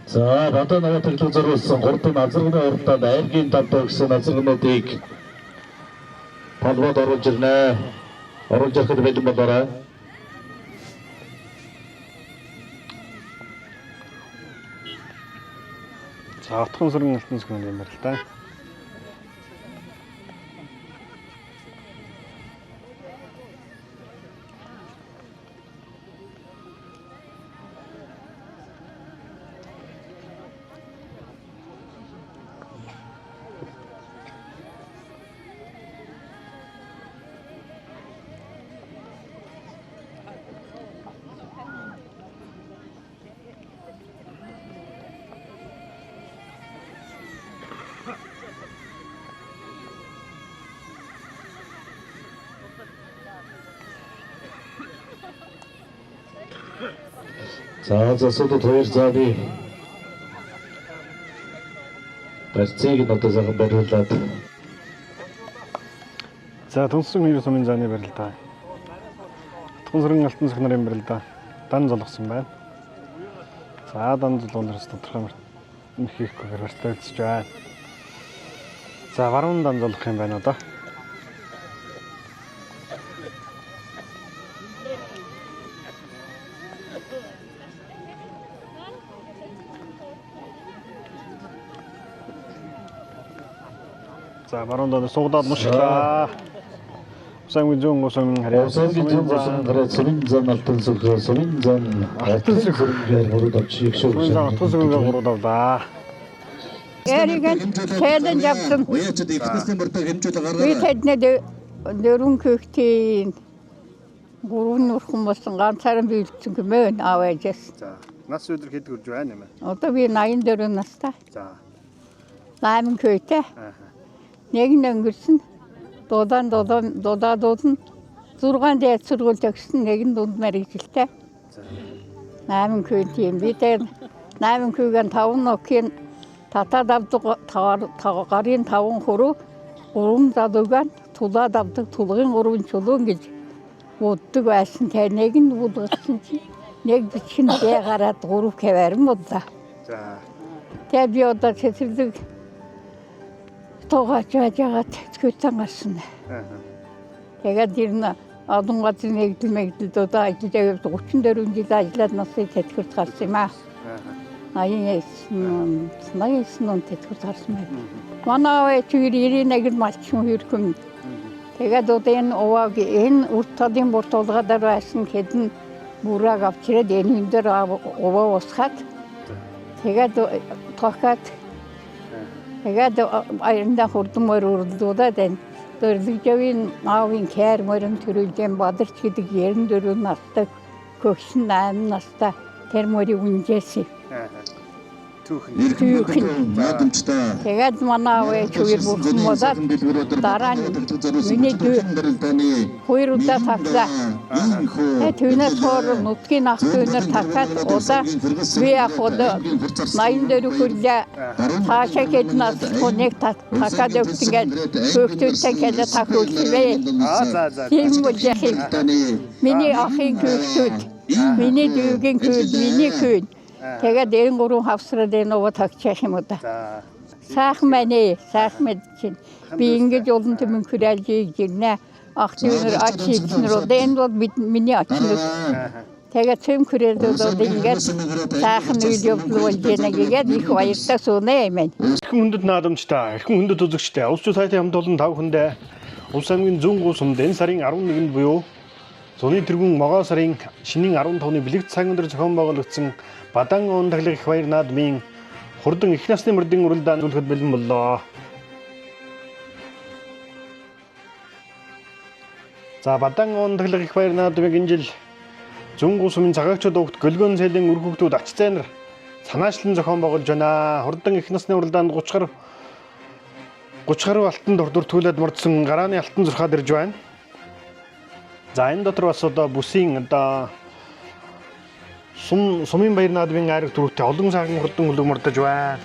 Speaker 7: За одоо наваа төрлөг зориулсан 3 азарганы уртад айргийн тавтаа гэсэн азаргнуудыг талбайд оруулж ирнэ. Оруулж ирэхэд бэлэн болоорой.
Speaker 1: За отхон сөргөн алтан сүх юм байна л да.
Speaker 7: За засуудад 2 зааны барьцыг нь одоо сайхан бариулаад
Speaker 1: За тунсан 2 сумын зааны барилдаа. Отхон сөргөн алтан сүх нарын барилдаа дан золгосон байна. За дан золгоноос тодорхой мөхийхгүйгээр барьцаалж байна. За баруун дан золгох юм байна одоо. За баруун дан сугдаад мушглаа. Усангийн зүүн гусамын харьяа.
Speaker 7: Усангийн зүүн гусамын гараад сумын зан алтан сүх сумын зан алтан сүхээр гурав чиг шүү.
Speaker 1: Алтан сүхээр гурав.
Speaker 8: Эригэн цэдэн явсан.
Speaker 7: Уяачд ихнэсний мөртөө хэмжүүлэг
Speaker 8: Би
Speaker 7: гаргаарай.
Speaker 8: тэднээ дөрвөн хүүхдийн гурван нурхан болсон ганцаараа биелсэн гэмээр аваажээс.
Speaker 1: За нас өдөр хэд хүрж байна юм бэ?
Speaker 8: Одоо би 84 настай.
Speaker 1: За.
Speaker 8: Лаймын кöyтэй. Нэг өнгөрсөн дудаад 6 дээд сургууль төгссөн нэгэн дунд мэрэгжилтэй.
Speaker 1: За.
Speaker 8: 8 кöyт юм. Би тэр 8 күйгэн 5 нокийн татаад авдаг гарын 5 хөрөө 3 задуган тулаад авдаг тулгын 3 чулуун гэж боддог байсан. Тэр нэг нь будгасан чи нэг бичин бэ гараад 3 каварн бодлаа.
Speaker 1: За.
Speaker 8: Тэр би одоо цэцэрлэг тоогооч яагаад тэтгэвчэн гарсан. Тэгээд тэр нь олон газрын нэгдэл мэгдэлд одоо ажиллаж 34 жил ажиллаад насыг тэтгэвч гарсан юм аа. Аян тэтгэвч гарсан байна. Манай чигээр 91 малчин хөрхөн. Тэгээд одоо энэ энэ урт талын бүр толгойдор байсан хэдэн бүрэг авчираад энэ дээр овоо усгаад Тэгээд тохиад тэгээд аярнда хурдмөр урдуудаад байна. Дөрвөлжийн аавын кэр мөрөн төрүүлжэн бадарч гэдэг 94 настай көгшин 8 настай тэр мөрийг үнжээсэн. Түүхэн. Тэгээд манай аваа чүгэр бүхмодад дараа нь миний хоёр удаа тавлаа. Түүнээс хор нутгийн ах түүнээр такаад удаа би аход 84 хүрлээ таашаа гэднээс хоног такаад өгтгээд хөөхтөлтэй гэдэг тахуулвэ. Тийм үгүй. Миний ахын хөөхтөл, миний дүүгийн хөл, миний хөл. Тэгээд энэ гурван хавсраад нөгөө тагчаах юм уу да. Сайхан байна. Сайхан мэдчин. Би ингэж олон төмөн хүрээлж ирнэ. Ах дүүнэр ач хийснэр энэ бол миний ач нүд. Тэгээд цэм хүрээлүүд ингэж сайхан үйл явдал болж байна гэгээд их баяртай сүнэ юм.
Speaker 1: Эрхэм хүндэт наадамчтай, эрхэм хүндэт үзэгчтэй, улс зүй сайтай хамт олон 5 хүндээ Улс аймгийн зүүн гүн сумд энэ сарын 11-нд буюу зуны тэргүүн могоо сарын шинийн 15-ны бэлэгт цаг өндөр зохион байгуулагдсан Бадан уун таглах их баяр наадмын хурдан их насны мөрдийн уралдаан зөвлөхөд бэлэн боллоо. За Бадан уун таглах их баяр наадмыг энэ жил зүүн гүн сумын цагаагчид угт гөлгөөн цэлийн үр хүүхдүүд ач зайнаар санаачлан зохион байгуулж байна. Хурдан их насны уралдаанд 30 гаруй алтан дурдвартуулаад мордсон гарааны алтан зурхаад ирж байна. За энэ дотор бас одоо бүсийн одоо сумын баяр наадмын айраг төрөвтэй олон цагаан хурдан хөлөг мордож байна.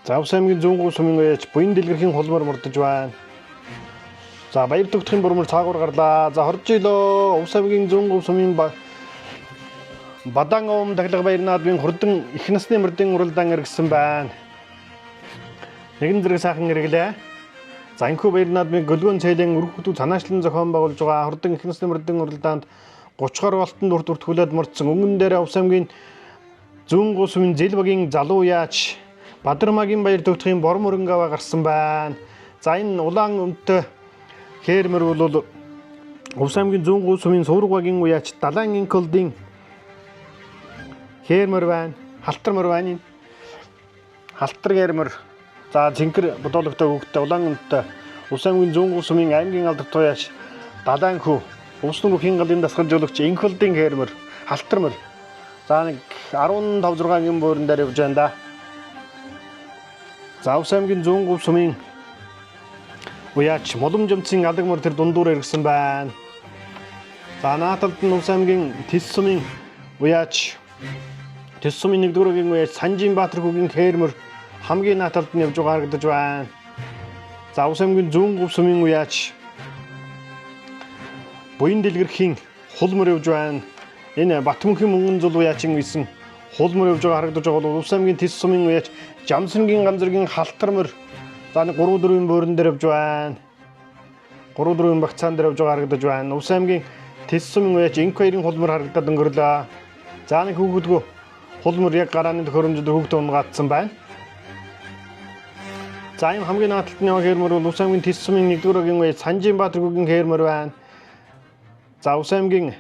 Speaker 1: За Улс аймгийн зүүн гүн сумын уяач буян дэлгэрхийн холмор мордож байна. За баяр төгтхийн бурмар цаагуур гарлаа. За хорж илөө Улс аймгийн зүүн гүн сумын Бадан уун таглах баяр наадмын хурдан их насны мөрдийн уралдаан эргэсэн байна. Нэгэн зэрэг сайхан эргэлээ. За энэхүү баяр наадмыг гөлгөөн цэлийн үр хүүхдүүд санаачлан зохион байгуулж байгаа хурдан их насны мөрдийн уралдаанд 30 гаруй алтан дурдвартуулаад мордсон өмнө дээрээ Улс аймгийн зүүн гүн сумын зэл багийн залуу яач Бадармагийн баяр төгтхийн бором өрөнгөва гарсан байна. За энэ улаан өмтө хээрмэр бол Улс аймгийн зүүн гүн сумын Сувраг багийн уяач Далайн инколдын хээрмэр байна. Халтар мөр байна. Халтар хээрмэр. За зинхэр бодоологтой хөвгтө улаан өмтө Улс аймгийн зүүн гүн сумын аймгийн алдар туяач Далайн хүү Улс нурхийн галын дасгалжуулагч инколдын хээрмэр халтар мөр. За нэг 15-6 буурин дээр явж байна да. За Улс аймгийн зүүн гүн сумын уяач Моломжимцын алаг мөр тэр дундуур иргсэн байна. За нааталд нь Улс аймгийн Тэс сумын уяач Тэс сумын 1-р уяач Санжинбаатар хүүгийн хээрмөр хамгийн нааталд нь явж байгаа харагдаж байна. За Улс аймгийн зүүн гүн сумын уяач буян дэлгэрхийн хулмөр явж байна. Энэ Батмөнхийн мөнгөн зул уяачин висэн хулмөр явж байгаа харагдаж байгаа бол Улс аймгийн Тэс сумын уяач Жамсангийн ганцэргийн халтар мөр за 3-4 буурин дээр явж байна. 3-4 багцаан дээр явж байгаа харагдаж байна. Улс аймгийн Тэс сумын уяач Инквайрын хулмөр харагдаад өнгөрлөө. За нэг хүүхдгөө хулмөр яг гарааны төхөөрөмжөд хүүхдээ унгаадсан байна. За энэ хамгийн нааталт нь яваа хээрмөр бол Улс аймгийн Тэс сумын 1-р уяач Санжинбаатар хүүгийн хээрмөр байна. За Улс аймгийн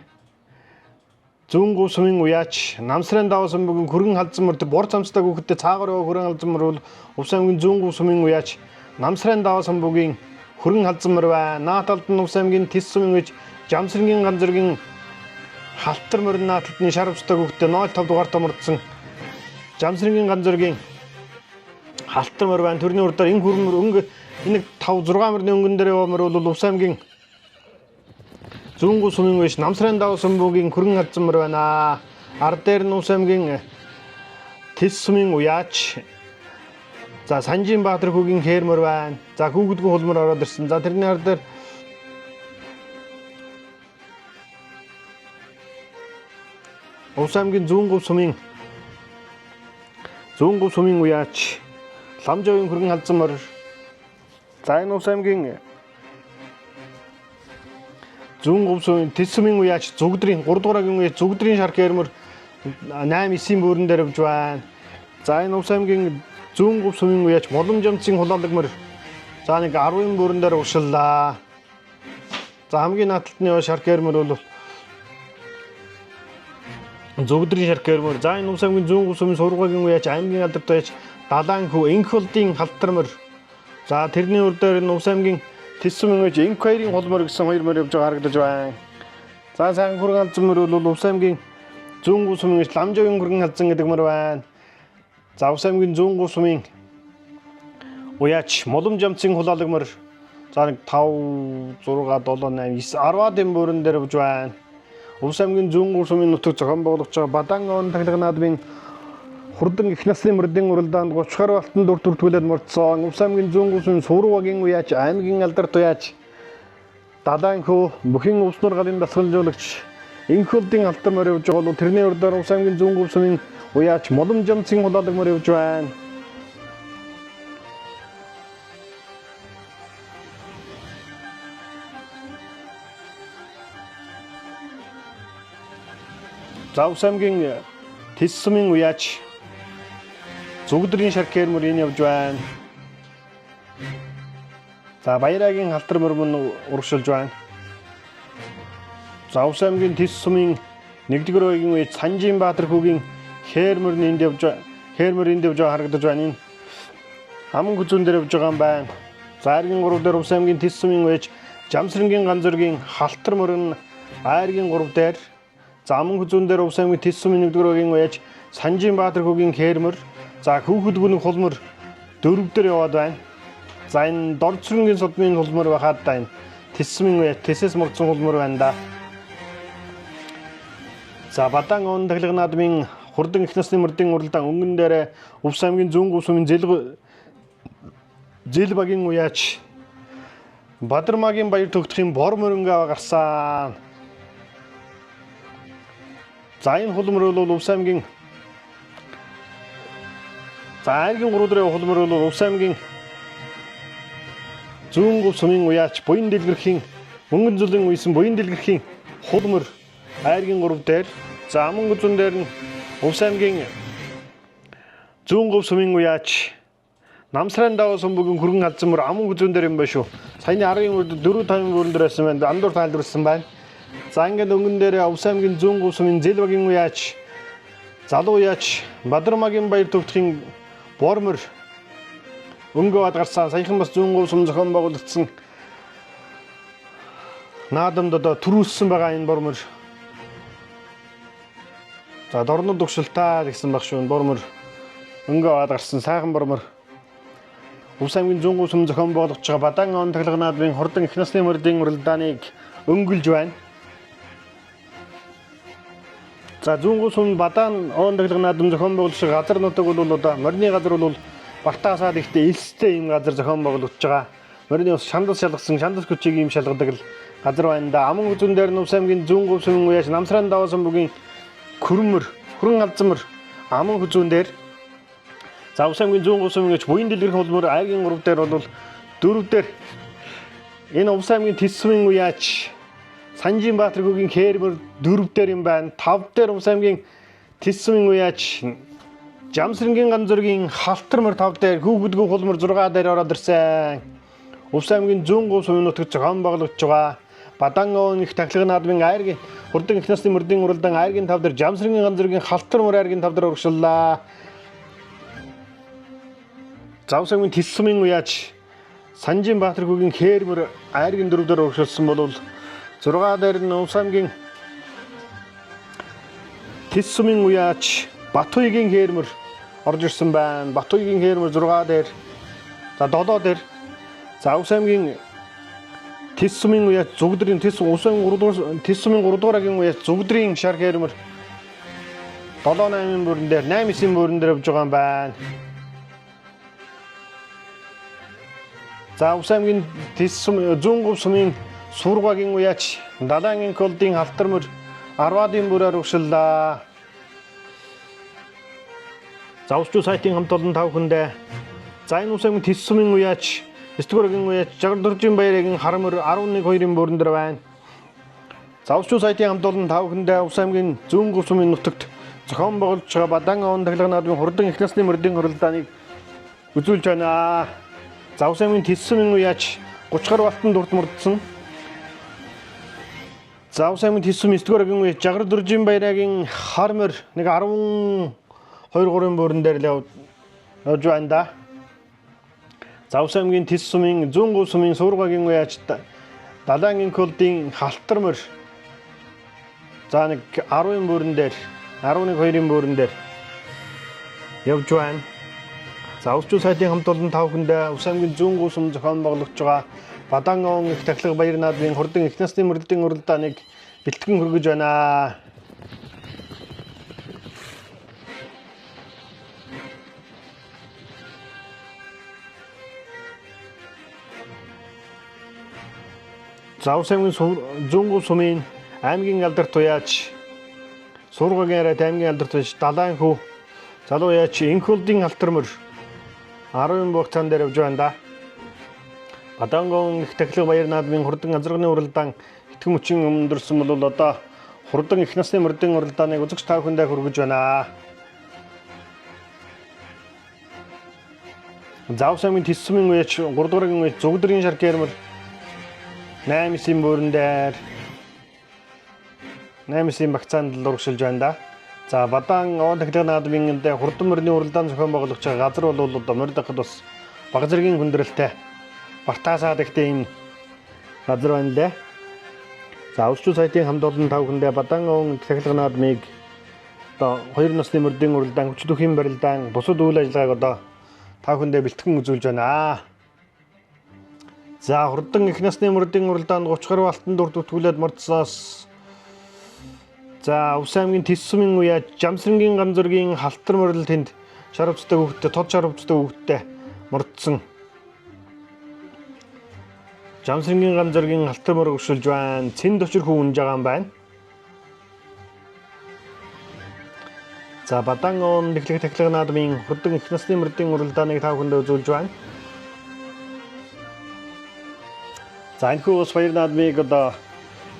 Speaker 1: зүүн гүн сумын уяач Намсрын давсан бүгэн хөргөн халдсан мөр бор цамцтай хүүхдэд цаагаар яваа хөргөн халдсан мөр бол Улс аймгийн зүүн гүн сумын уяач Намсрын давсан бүгэн хөргөн халдсан мөр байна. Нааталд нь Улс аймгийн Тэс сумын уяач Жамсрангийн ганцэргийн халтар мөрн нааталтны шаравчтай хүүхдэд 0.5 дугаартай мордсон Жамсрангийн ганцэргийн халтар мөр байна. Төрний урдаар энэ хөрмөр өнгө энэ 5-6 мөрний өнгөн дээр яваа мөр бол Улс аймгийн зүүн гүн сумын уяач Намсрын давсан бүгэн хөргөн халдсан мөр байна. Ар дээр нь Улс аймгийн Тэс сумын уяач за Санжинбаатар хүүгийн хээрмөр байна. За хүүхдгөө хулмөр ороод ирсэн. За тэрний ар дээр Улс аймгийн зүүн гүн сумын уяач Ламжавын хөргөн халдсан мөр. За энэ Улс аймгийн зүүн гүн сумын Тэс сумын уяач Зүгдрийн 3-р уяач Зүгдрийн шар хээрмөр 8-9 буурин дээр явж байна. За энэ Улс аймгийн зүүн гүн сумын уяач Моломжимцын хулаалаг мөр за нэг 10 буурин дээр уршиллаа. За хамгийн нааталт нь яваа шар хээрмөр бол Зүгдрийн шарх гэрмөр за энэ Увс аймгийн зүүн гүсмийн сургуулийн үеч аймгийн алдарт байж Далаанхүү Инхолдын халтармөр за тэрний урдээр энэ Увс аймгийн Тэс сумын үеч Инх хоёрын холмор гэсэн хоёр мөр явж байгаа харагдаж байна. За сайн хүргэн алзан мөр бол Увс аймгийн зүүн гүсмийн үеч Ламжавын хүргэн алзан гэдэг мөр байна. За Увс аймгийн зүүн гүсмийн уяач Молом жамцын хулаалаг мөр за 5 6 7 8 9 10-ийн бүрэн дээр явж байна. Увс аймгийн зүүн гүсмийн нутаг зохион байгуулагч Бадан он тахилга наадмын хурдан их насны мөрдийн уралдаанд 30 гаруй алтан дүр төртгүүлээд мордсон. Увс аймгийн зүүн гүсмийн Сүрвагийн уяач аймгийн алдарт уяач Далаанхүү бүхэн увс нур галын дасгалжуулагч Инхолдын алтар мөр явж байгаа бол тэрний урдаар Увс аймгийн зүүн гүсмийн уяач Молом жамцын хулаалаг мөр явж байна. За Увс аймгийн Тэс сумын уяач Зүгдрийн шарх гэрмөр энэ явж байна. За Баяраагийн халтар мөр мөн урагшилж байна. За Увс аймгийн Тэс сумын 1-р үеийн үеч Санжинбаатар хүүгийн хээрмөр энд явж байгаа харагдаж байна. Энэ аман хүзүүн дээр явж байгаа юм байна. За айргийн 3 дээр Увс аймгийн Тэс сумын үеч Жамсрангийн ганцзөргийн халтар мөр нь айргийн 3 дээр за аман хүзүүн дээр Увс аймгийн Тэс сумын 1-р үеийн үеч Санжинбаатар хүүгийн хээрмөр за хүүхэдгүүний холмор 4 дээр яваад байна. За энэ Дорцрынгийн содмын холмор байхад да энэ Тэс сумын үеч Тэсэс мордсон холмор байна да. За Бадан он тахилга наадмын хурдан их насны мөрдийн уралдаан өнгөн дээр Увс аймгийн зүүн гүсмийн Зэл багийн уяач Бадармаагийн баяр тогтохын бор мөрөнгө гарсан. За энэ холмор бол Увс аймгийн за айргийн 3 дөрөв холмор бол Увс аймгийн зүүн гүсмийн уяач буян дэлгэрхийн мөнгөн зүлийн үйсэн буян дэлгэрхийн холмор айргийн 3 дээр за аман гүзүүн дээр нь Увс аймгийн зүүн гүсмийн уяач Намсран даваа сумбгийн хүргэн алзан мөр аман гүзүүн дээр юм байна шүү. Саяны 10-ын үрд 4-5 бүрэн дээр байсан байна. Андуур тайлбарласан байна. За ингээд өнгөн дээр Увс аймгийн зүүн гүсмийн Зэл багийн уяач залуу уяач Бадармаагийн баяр тогтохын бормор өнгөөд гарсан. Саяхан бас зүүн гүсм зохион байгуулагдсан наадамд одоо төрүүлсэн байгаа энэ бормор. За дорнод өгшөлтаа гэсэн баг шүү. Бормор өнгөөд гарсан сайхан бормор. Увс аймгийн зүүн гүсм зохион байгуулагч Бадан он тахилга наадмын хурдан их насны мөрдийн уралдааныг өнгөлж байна. За зүүн гүсм Бадан он тахилга наадмын зохион байгуулагч газар нутаг бол одоо морины газар бол Бартаасаад ихтэй элстэй юм газар зохион байгуулагдж байгаа. Морины ус шандас шалгасан шандас күчийг юм шалгадаг л газар байна да. Аман гүзүүн дээр нь Увс аймгийн зүүн гүсмийн уяач Намсран даваа сумбгийн хүрэн алзан мөр аман гүзүүн дээр за Увс аймгийн зүүн гүсмийн уяач буян дэлгэрэх холмор айргийн 3 дээр бол 4 дээр энэ Увс аймгийн Тэс сумын уяач Санжинбаатар хүүгийн хээрмөр 4 дээр юм байна. 5 дээр Увс аймгийн Тэс сумын уяач Жамсрангийн ганцзөргийн халтар мөр 5 дээр хүүхэдгүү холмор 6 дээр ороод ирсэн. Увс аймгийн зүүн гүсмийн нутаг зохион байгуулагдж байгаа Бадан он их тахилга наадмын айргийн хурдан их насны мөрдийн уралдаан айргийн 5 дээр Жамсрангийн ганцзөргийн халтар мөр айргийн 5 дээр урагшлаа. За Увс аймгийн Тэс сумын уяач Санжинбаатар хүүгийн хээрмөр айргийн 4 дээр урагшилсан бол 6 дээр нь Увс аймгийн Тэс сумын уяач Батуйгийн хээрмөр орж ирсэн байна. Батуйгийн хээрмөр 6 дээр за 7 дээр за Увс аймгийн Тэс сумын уяач Зүгдрийн Увс аймгийн Тэс сумын 3 дугаар агийн уяач Зүгдрийн шарх хээрмөр 7-8 бүрэн дээр 8-9 бүрэн дээр явж байгаа юм байна. За Увс аймгийн Тэс сумын зүүн гүсмийн Сүрвагийн уяач Далайн Инхолдын халтар мөр 10-ийн бүрээр урагшиллаа. За Увсчуу сайтын хамт олон 5 хүндээ за энэ Увс аймгийн Тэс сумын уяач 9-р агийн уяач Жагардуржийн баярын харамөр 11-2-ын бүрэн дээр байна. За Увсчуу сайтын хамт олон 5 хүндээ Увс аймгийн зүүн гүсмийн нутагт зохион байгуулж байгаа Бадан он тахилга наадмын хурдан их насны мөрдийн уралдааныг үзүүлж байна. За Увс аймгийн Тэс сумын уяач 30 гаруй алтан дүрт мөрдсөн. За Ус аймгийн Тэсвэн 9-р агийн үе Жагар Дөржин Баярагийн хармор нэг 12-3 бүрэн дээр л явж байна да. За Ус аймгийн Тэсвэн 103 сумын Суургагийн үеч Далайн колдын халтармор за нэг 10 бүрэн дээр 11-2 бүрэн дээр явж байна. За Усчуу сайтын хамт олон тав хүндээ Ус аймгийн 103 сум зохион байгуулагч байгаа Бадан их тахлах баяр наадмын хурдан их насны мөрөлдийн уралдааныг бэлтгэн хүргэж байна. За Ус аймгийн 103 сумын аймгийн алдарт туяач Суургагийн арайт аймгийн алдарт туяач Далайн хүү залуу яач Инхулдын алтармөр 10 бугтаан дээр явж байна да. Бадангон их тахлах баяр наадмын хурдан азарганы уралдаан итгэм хүчин өндөрсөн бол одоо хурдан их насны мөрдийн уралдааныг үзэгч та бүхэндээ хүргэж байна. За Ус аймгийн Тэсвэн үеч 3 дугаар агийн үеч Зүгдрийн шар гэрмэр 8-9 бүрэн дээр 8-9 багцаанд л урагшилж байна да. За Бадан овон тахлах наадмын хурдан мөрний уралдаан зохион байгуулагч газар бол одоо морь дахад бас бага зэргийн хүндрэлтэй Бартаасаад ихтэй энэ газар байна лээ. За Усчуу сайтын хамт олон тав хүндээ Бадан овон тахлах наадмыг одоо 2 насны мөрдийн уралдаан хүч төхийн барилдаан бусад үйл ажиллагааг одоо тав хүндээ бэлтгэн үзүүлж байна. За хурдан их насны мөрдийн уралдаанд 30 гаруй алтан дур төвтгүүлээд мордсоос за Ус аймгийн Тэсвэн үе Жамсрангийн Ганзөргийн халтар морил тэнд шаравцтай хүүхдтэй тод шаравцтай хүүхдтэй мордсон. Жамсрангийн Ганзөргийн халтар морил өгшүүлж байна. Цэнд очир хүү унж байгаа юм байна. За Бадан он нэхлэх тахлах наадмын хурдан их насны мөрдийн уралдааныг тав хүндээ үзүүлж байна. За энэ хүү ус баяр наадмыг одоо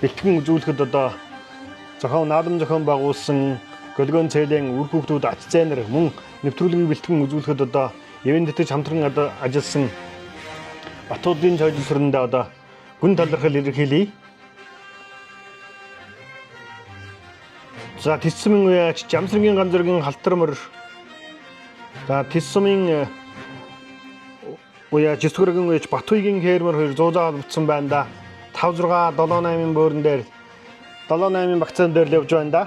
Speaker 1: бэлтгэн үзүүлэхэд одоо зохион наадам зохион байгуулсан Гөлгөн цэлийн үр хүүхдүүд ач зээнэр мөн нэвтрүүлгийг бэлтгэн үзүүлэхэд одоо евэн дэтгэж хамтран одоо ажилласан Батуудын цойлсорнод одоо гүн талархал илэрхийлье. За Тэсвэн үеч Жамсрангийн Ганзөргийн халтар мөр за Тэсвэн үеч 9-р үеч Батуйгийн хээрмөр 200 бүтсэн байна да. 5 6 7 8 бүрэн дээр 7-8 багцаан дээр л явж байна да.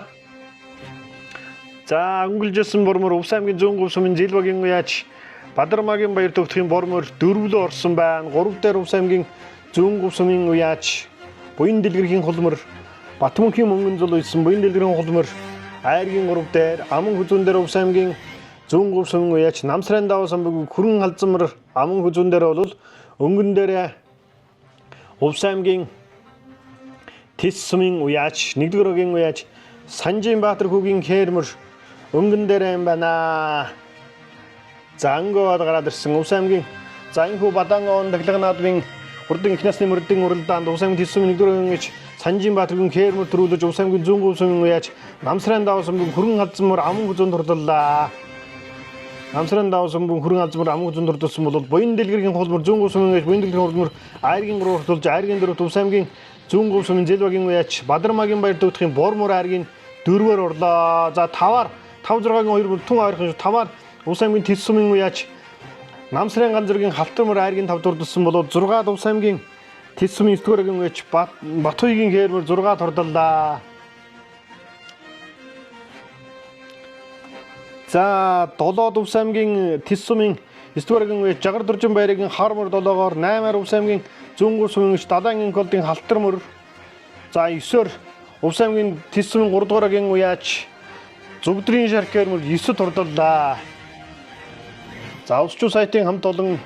Speaker 1: За өнгөлжсэн бормор Ус аймгийн 103 сумын Зилбагийн үеч Бадармагийн баяр төвтгийн бормор 4-лөө орсон байна. 3 дээр Ус аймгийн 103 сумын үеч буян дэлгэрхийн хулмөр Батмөнхийн мөнгөн зул үйсэн буян дэлгэрхийн хулмөр айргийн 3 дээр аман хүзүүн дээр Ус аймгийн 103 сумын үеч Намсрын даваа самбаг хүрэн халзамар аман хүзүүн дээр бол өнгөн дээр Ус аймгийн Тэсвэн үеч 1-р агийн үеч Санжинбаатар хүүгийн хээрмөр өнгөн дээр юм байна. За ангоод гараад ирсэн Ус аймгийн за энэ хүү Бадан он тахлах наадмын хурдан их насны мөрдийн уралдаанд Ус аймгийн Тэсвэн 1-р агийн үеч Санжинбаатар хүүгийн хээрмөр төрүүлж Ус аймгийн 103 сумын үеч Намсрын даваа самбаг хүрэн халзамар аман хүзүүн турдаллаа. Намсрын даваа самбаг хүрэн халзамар аман хүзүүн турдсан бол буян дэлгэрхийн хулмөр 103 сумын үеч буян дэлгэрхийн хулмөр айргийн 3 хурдулж айргийн 4 Ус аймгийн 103 сумын Зилбагийн үеч Бадармагийн баяр төвтгийн бормор айргийн 4-өр орлоо. За 5-аар 5-6-гийн 2 бүр тун айрхан 5-аар Ус аймгийн Тэсвэн үеч Намсрын Ганзөргийн халтар мөр айргийн 5 турдсан бол 6-аад Ус аймгийн Тэсвэн 9-р агийн үеч Батуйгийн хээрмөр 6 турдаллаа. За 7-аад Ус аймгийн Тэсвэн 9-р агийн үеч Жагар Дөржин Баярагийн хармор 7-оор 8-аар Ус аймгийн 103 сумын үеч Далайн колдын халтар мөр за 9-оор Ус аймгийн Тэсвэн 3-р агийн үеч Зүгдрийн шар гэрмөр 9 турдаллаа. За Усчуу сайтын хамт олон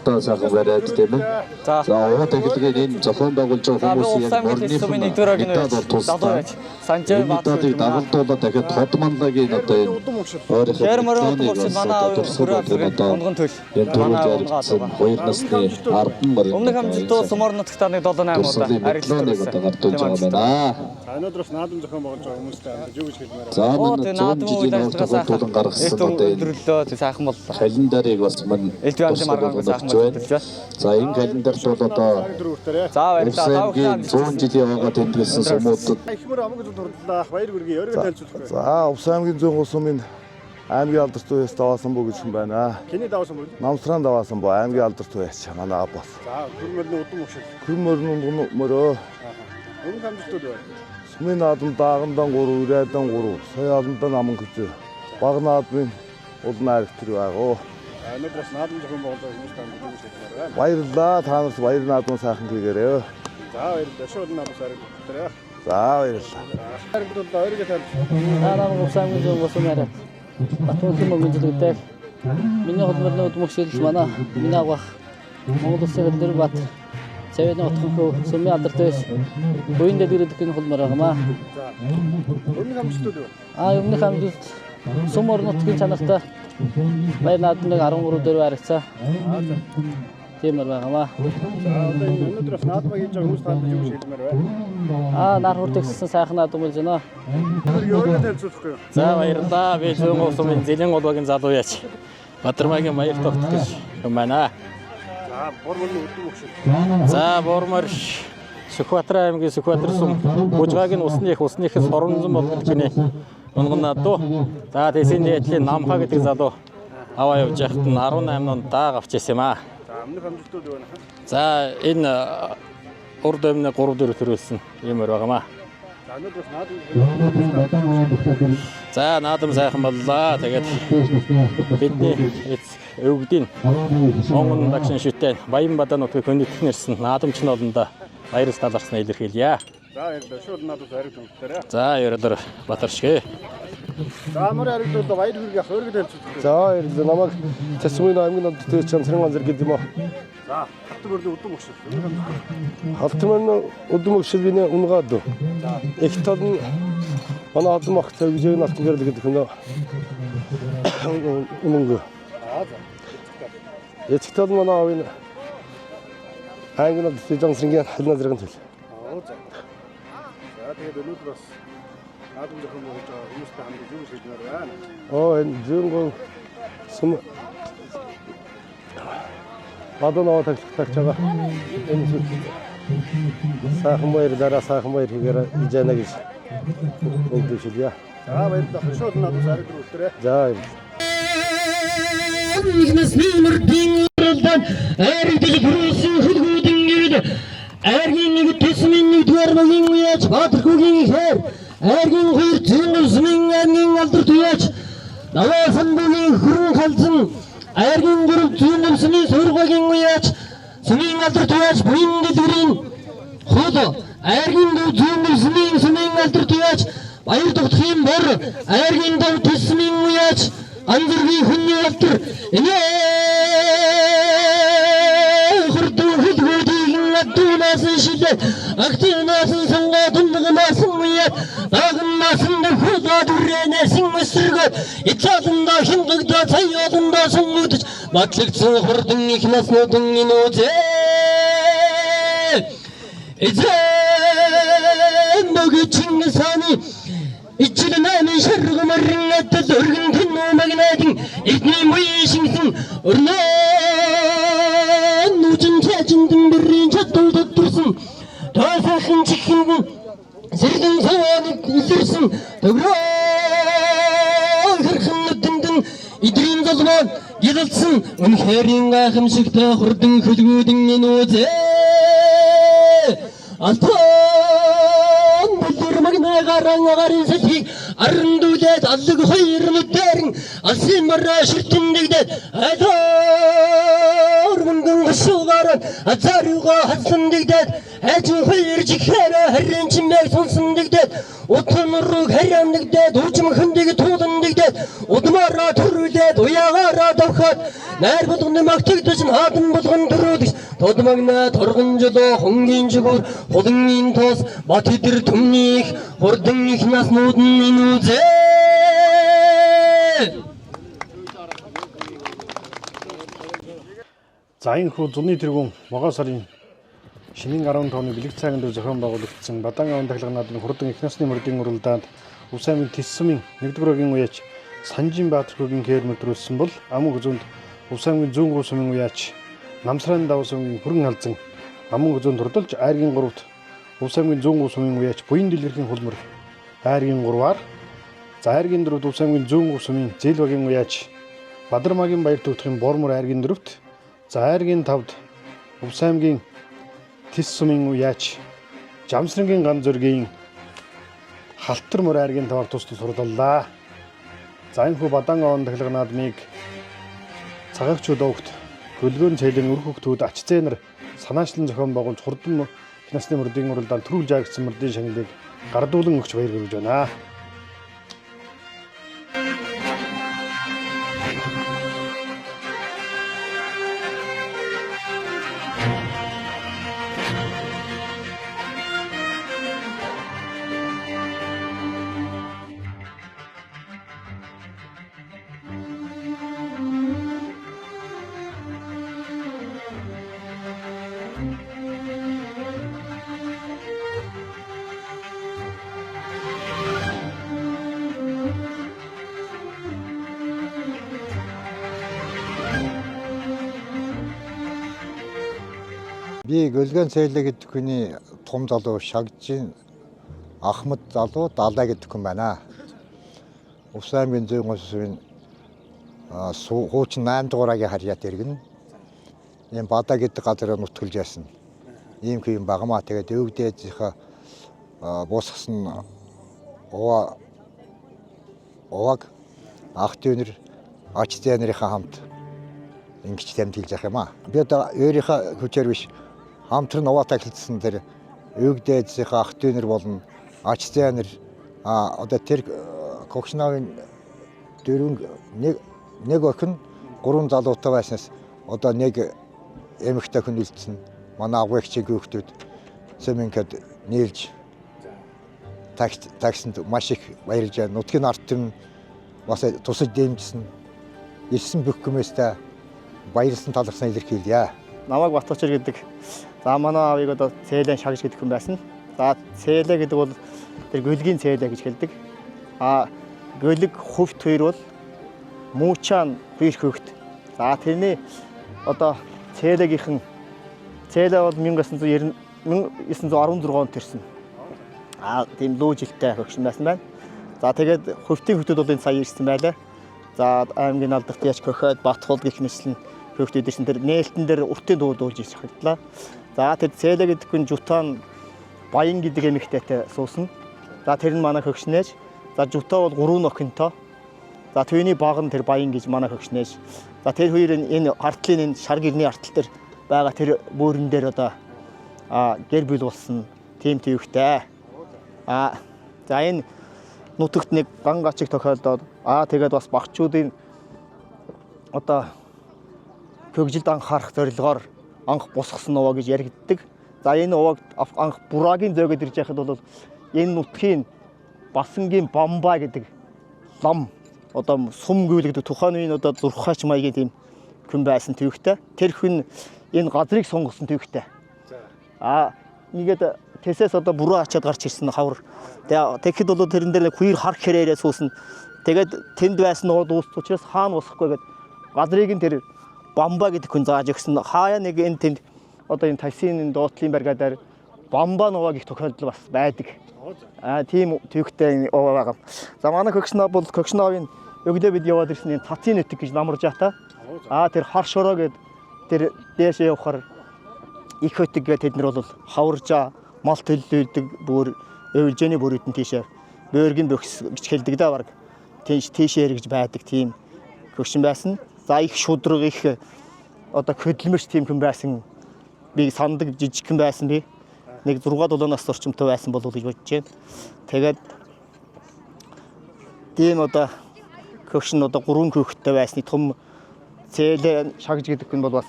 Speaker 7: Тоо сайхан бариад тийм үү. За овоо тахилгын энэ зохион байгуулж байгаа хүмүүсийн яг орны
Speaker 9: Тэсвэн 1-р агийн үеч залуу яач
Speaker 4: Санжаа
Speaker 7: Баатарыг дагалдуулаад дахиад Хотманлагийн одоо энэ өөрийнхөө
Speaker 4: онгон төл.
Speaker 7: энэ төрөж яригдсан 2 насны 10 мөр.
Speaker 4: Өмнөх амжилттай Сумор нутагтаа 7-8 удаа
Speaker 7: харилцааг одоо гартуулж байгаа байна.
Speaker 1: За өнөөдөр бас наадам зохион байгуулж байгаа хүмүүстэй хамт юу гэж хэлмээр байна.
Speaker 7: За манай 100 жилийн уртулан гаргасан одоо энэ
Speaker 4: өдрөлөө сайхан боллоо.
Speaker 7: календарыг бас мань
Speaker 4: Элдв амжи маргаан сайхан боллоо.
Speaker 7: За энэ календарт бол одоо
Speaker 4: За баярлалаа.
Speaker 7: 100 жилийн аваад тэмдэглэсэн сумуудад
Speaker 1: Ихмэр амаг зүйл хурлаа. Баяр хүргэе. Өөрийгөө танилцуулах.
Speaker 9: За Увс аймгийн 103 сумын аймгийн алдарт туяас даваасан буу гэж хүн байна.
Speaker 1: Хэний давсан бол?
Speaker 9: Намсран даваасан буу аймгийн алдарт туяас манай аббас.
Speaker 1: За хөрмөрний удам өгшөл.
Speaker 9: Күмөрнүн мөрөө
Speaker 1: Өмнө амжилтууд байна.
Speaker 9: сумын наадам даагамдан 3, ирээдэн 3, соёолондан аман хүчээ. Баг наадмын улан ариг төр байгаа.
Speaker 1: Өнөөдөр бас наадам зохион байгуулж байгаа хүмүүстэй хамт юу гэж хэлмээр байна.
Speaker 9: Баярлалаа. Та нарт баяр наадмын сайхан хийгээрэй.
Speaker 1: За баярлалаа. Шууд наадам сарыг бүгдээрээ.
Speaker 9: За баярлалаа.
Speaker 1: Харагдвал өөрийгөө танилцуулах.
Speaker 10: Намайг Усамгийн зөв босмаар. Батуугийн мөнгөжлөгтэй. Миний хөдөлмөрний удмөгшил манай миний агах Монгол Улсын хөдөлмөр бат. Цэвэн отхонхоо сумын алдартай буйн дэдгэрдэх хөдөлмөр агамаа.
Speaker 1: За. Өмнөх амжилтууд байна.
Speaker 10: Өмнөх амжилт сум орнотгийн чанартай баяр наадмыг 13 дөрөв харагцаа. Тиймэр байгамаа.
Speaker 1: За одоо өнөөдөр бас наадмыг хийж байгаа хүмүүс танд юу гэж хэлмээр байна.
Speaker 10: Нар хүртэгсэн сайхан наадам болж байна.
Speaker 1: Өөрийгөө танилцуулахгүй.
Speaker 11: За баярлалаа. Би Зүүн сумын Зэлэн голбогийн залуу яач. Бадармагийн Баяр тогт гэж юм байна.
Speaker 1: За Борморны удам өгшөл.
Speaker 11: За Бормор Сүхбаатар аймгийн Сүхбаатар сум Бужгагийн усныхээс хоромзон болгож гинэ. Унгана доо. За тэсийн дээдлийн Намха гэдэг залуу аваа явж байхад нь 18 он дааг авч ирсэн юм аа.
Speaker 1: За өмнөх амжилтууд байна.
Speaker 11: За энэ урд өмнө 3-4 төрүүлсэн юм байгаамаа.
Speaker 1: За өнөөдөр бас наадам.
Speaker 11: За наадам сайхан боллоо. Тэгээд бидний өвгдийн Монгол дагшин шүтэн Баян Бадан нутгийн хүндэтгэн ирсэн наадамч нь олондоо баяр талархснаа илэрхийлье.
Speaker 1: За баярлалаа. Шууд наадам сарыг бүгдээрээ.
Speaker 11: За ерөөдөр Батаршгэ.
Speaker 1: За мөр харагдвал баяр хүргэе. Өөрийгөө танилцуулах.
Speaker 9: За баярлалаа. Намайг Цэсмийн аймгийн алдарт Чамсрын анзар гэдэг юм аа.
Speaker 1: За Халтмөрний удам өгшөл.
Speaker 9: Халтмөрний удам өгшөл биний унгаад. Их тал нь манай одон мах цэвжээ налтан гэрэл гэдэг юм аа. Мөнгө. Эцэг тал манай авийн аймгийн алдарт Чамсрын халина зэрэг төл.
Speaker 1: За тэгээд өнөөдөр бас наадам зохион байгуулж байгаа хүмүүстэй хамт юу гэж хэлмээр байна.
Speaker 9: Энэ зүүн сум Бадоноо таглаж байгаа. Энэ сайхан баяр хийгээр ижана гэж өгдөшөлье.
Speaker 1: За баярлалаа. Шууд наадам сарыг бүгдээрээ.
Speaker 9: За баярлалаа.
Speaker 6: Нэгнээс нэмэрдийн уралдан айрдэл бүрсэн хөлгүүдэн гээд айргийн нэг төсмийн нэгдүгээр багийн уяач Баатархүүгийн ихэр айргийн хоёр зүүнсмийн айргийн алдар туяач Наваасан бүгийн хөрөн халзан айргийн гурав зүүнсмийн сургагийн уяач сумын алдар туяач буйн дэдгэрийн хол айргийн дов зүүнсмийн алдар туяач баяр тогтхийн бор айргийн дов төсмийн уяач Анзэргийн хүний алдар энэ хурдан хөлгүүдийн надуунаас шилээ активнаас сангаа тундагнаас муяд дагнаас нөхөд дүрэнэсэн өсргөд ицааданда хингэгдэ цаяданда сонгодож батлагдсан хурдан их наснуудын инүүзээ мөгөчин сани Ичилнаны шаргамарын атал өргөн тэнмэгнэдин эдний муйшинсэн өрнөө нүжин чачиндэн бэрийн чатал доторсон тасахын чихэн сэргэн саваныг илэрсэн төгрөө хэрхэн нүдэндэн идрийн залмаа гидэлсэн үнхэрийн гайхамшигтай хурдан хөлгүүдэн инүүзээ Гарангарин сэтгийг арандуулээд аллаг хоёр нүдэрэн алсын мараа ширтэндэгдээд айдаар мөнгөн гашуугараад азаругаа хасандэгдээд хайжин хоёр жихээрэ харин чимээг сонсондэгдээд утан руу харяндэгдээд уужим хөндөг туудандэгдээд удмаараа төрүүлээд уяагаараа давх хөхөд найр болгоны магтагдсан хадан болгон төрөөдс тодмагна торгон жолоо хонгийн жигүүр хулангийн тоос бат хэдэр төмнийх хурдан их наснууд нь үзээ.
Speaker 1: За энэ хүү зуны тэргүүн могоо сарын шинийн 15 оны бэлэг цайгийн дөр зохион байгуулагдсан Бадан аван тахилга наадмын хурдан их насны мөрдийн уралдаанд Увс аймгийн Тэс сумын 1-р огийн уяач Санжин Баатархүүгийн хээр мэдрүүлсэн бол аман үзүүнд Увс аймгийн зүүн гурав сумын уяач Намсран Даваа сумын хүрэн халзан аман үзүүнд турдалж айргийн 3-т Увс аймгийн зүүн гурав сумын уяач Буян дэлгэрхийн хулмар айргийн 3-аар за айргийн 4-т Увс аймгийн зүүн гурав сумын Зээл багийн уяач Бадармагийн баяр төвтгийн Бормор айргийн 4-т за айргийн 5-д Увс аймгийн Тэс сумын уяач Жамсрангийн ган зөргийн Халтар мөр айргийн 5-аар тусдал сурлаллаа. За энэ хүү Бадан аван тахилга наадмыг цагаагчид огт хөлгөөн цэлийн үр хөвгтүүд ач зээнэр санаачлан зохион байгуулж хурдан их насны мөрдийн уралдаанд төрүүлж агцсан мөрдийн шагналыг гардуулан өгч баяр хүргэж байна.
Speaker 12: Би Гөлгөн Цэйлэ гэдэг хүний том залуу Шагжин Ахмад залуу Далай гэдэг хүн байна. Увс аймгийн зүүн гурав сумын хуучин 8 дугаарагийн харьяат иргэн. Ийм Бада гэдэг газар нутгалж яасан. Ийм хүн багмаа тэгээд өвгдээжийнхаа буусгасан оваг ах дүүнэр ач зээнэрийнхаа хамт ингэж тэмдэглэж явах юм аа. Би одоо өөрийнхөө хүчээр биш хамтран оваатай хэлсэн тэр өвгдээжийнхаа ах дүүнэр болон ач зээнэр одоо тэр Кокшнагийн нэг охин 3 залуутай байснаас одоо нэг эмэгтэй хүн үлдсэн. Манай агуйчиг хүүхдүүд Семенкад нийлж таксинд маш их баярлж байна. Нутгийн ард түмэн бас тусаж дэмжсэн. Ирсэн бүх хүмүүстээ баярлсан талархсан илэрхийлье.
Speaker 3: Намайг Батбачир гэдэг. За манай аавыг одоо Цээлэн Шагж гэдэг хүн байсан. За Цээлэ гэдэг бол тэр гөлгийн Цээлэ гэж хэлдэг. Гөлөг хөвт хоёр бол муучаан хоёр хөвгт. За тэрний одоо Цээлэгийнхэн Цээлэ бол 1916 онд төрсэн. Тийм луу жилтэй хөгшин байсан байна. За тэгээд хөвтийн хөтөд бол энэ сая ирсэн байлаа. За аймгийн алдарт яж көхөд Батхул гэх мэтлэн хөвгтүүд ирсэн тэр нээлтэн дээр уртын дуулж ирж хаглаа. За тэр Цээлэ гэдэг хүн Жутаан Баян гэдэг эмэгтэйтэй суусан. За тэр нь манай хөгшнээж. За Жутаа бол 3 охинтой. За түүний баг нь тэр Баян гэж манай хөгшнээж. За тэр хоёр энэ артлын энэ шар гэрний артал дээр байгаа тэр бөөрөн дээр одоо гэр бүл болсон тийм төвхтэй. За энэ нутагт нэг ган гачиг тохиолдоод тэгээд бас багчуудын одоо хөгжилд анхаарах зорилгоор анх босгосон овоо гэж яригддаг. За энэ овоог анх Бурагийн зөөгөд ирж байхад бол энэ нутгийн Басангийн Бамбай гэдэг лам одоо сум гүйлгдэг тухайн үеийн одоо зурхаач маягийн тийм хүн байсан төвхтэй. Тэр хүн энэ газрыг сонгосон төвхтэй. Ингээд тэсээс одоо буруу ачаад гарч ирсэн хавар. Тэгэхэд бол тэрэн дээр хоёр хар хэрээрээ суусан. Тэгээд тэнд байсан уу дуусч учраас хаана босхгүй гэдэг газрыг нь тэр Бамба гэдэг хүн зааж өгсөн. Хаяа нэг энэ тэнд одоо энэ Тасийн дуутлын баригадаар Бамба нуваа гэх тохиолдол бас байдаг. Тийм төвхтэй овоо байгаа. За манай Кокшнаа бол Кокшнаавын өглөө бид яваад ирсэн энэ цацын нутаг гэж намарж ята. Тэр хар шороо гэд тэр дээшээ явахаар их хөтөг гэдэг тэд нар бол хаваржаа мал төлөвлөдөг бүр өвлжэний бүрүүдэн тийшээ бөөргөн бөхс гэж хэлдэг да баг. Тийшээ гэж байдаг тийм хөгшин байсан. За их шудраг их одоо хөдөлмөрч тийм хүн байсан. Би сандаг жижиг хүн байсан би. Нэг 6-7 нас орчимтой байсан болов уу гэж бодож байна. Тэгээд тийм одоо хөгшин одоо 3 хүүхэдтэй байсны том
Speaker 5: Цээлэн шагж гэдэг нь бол бас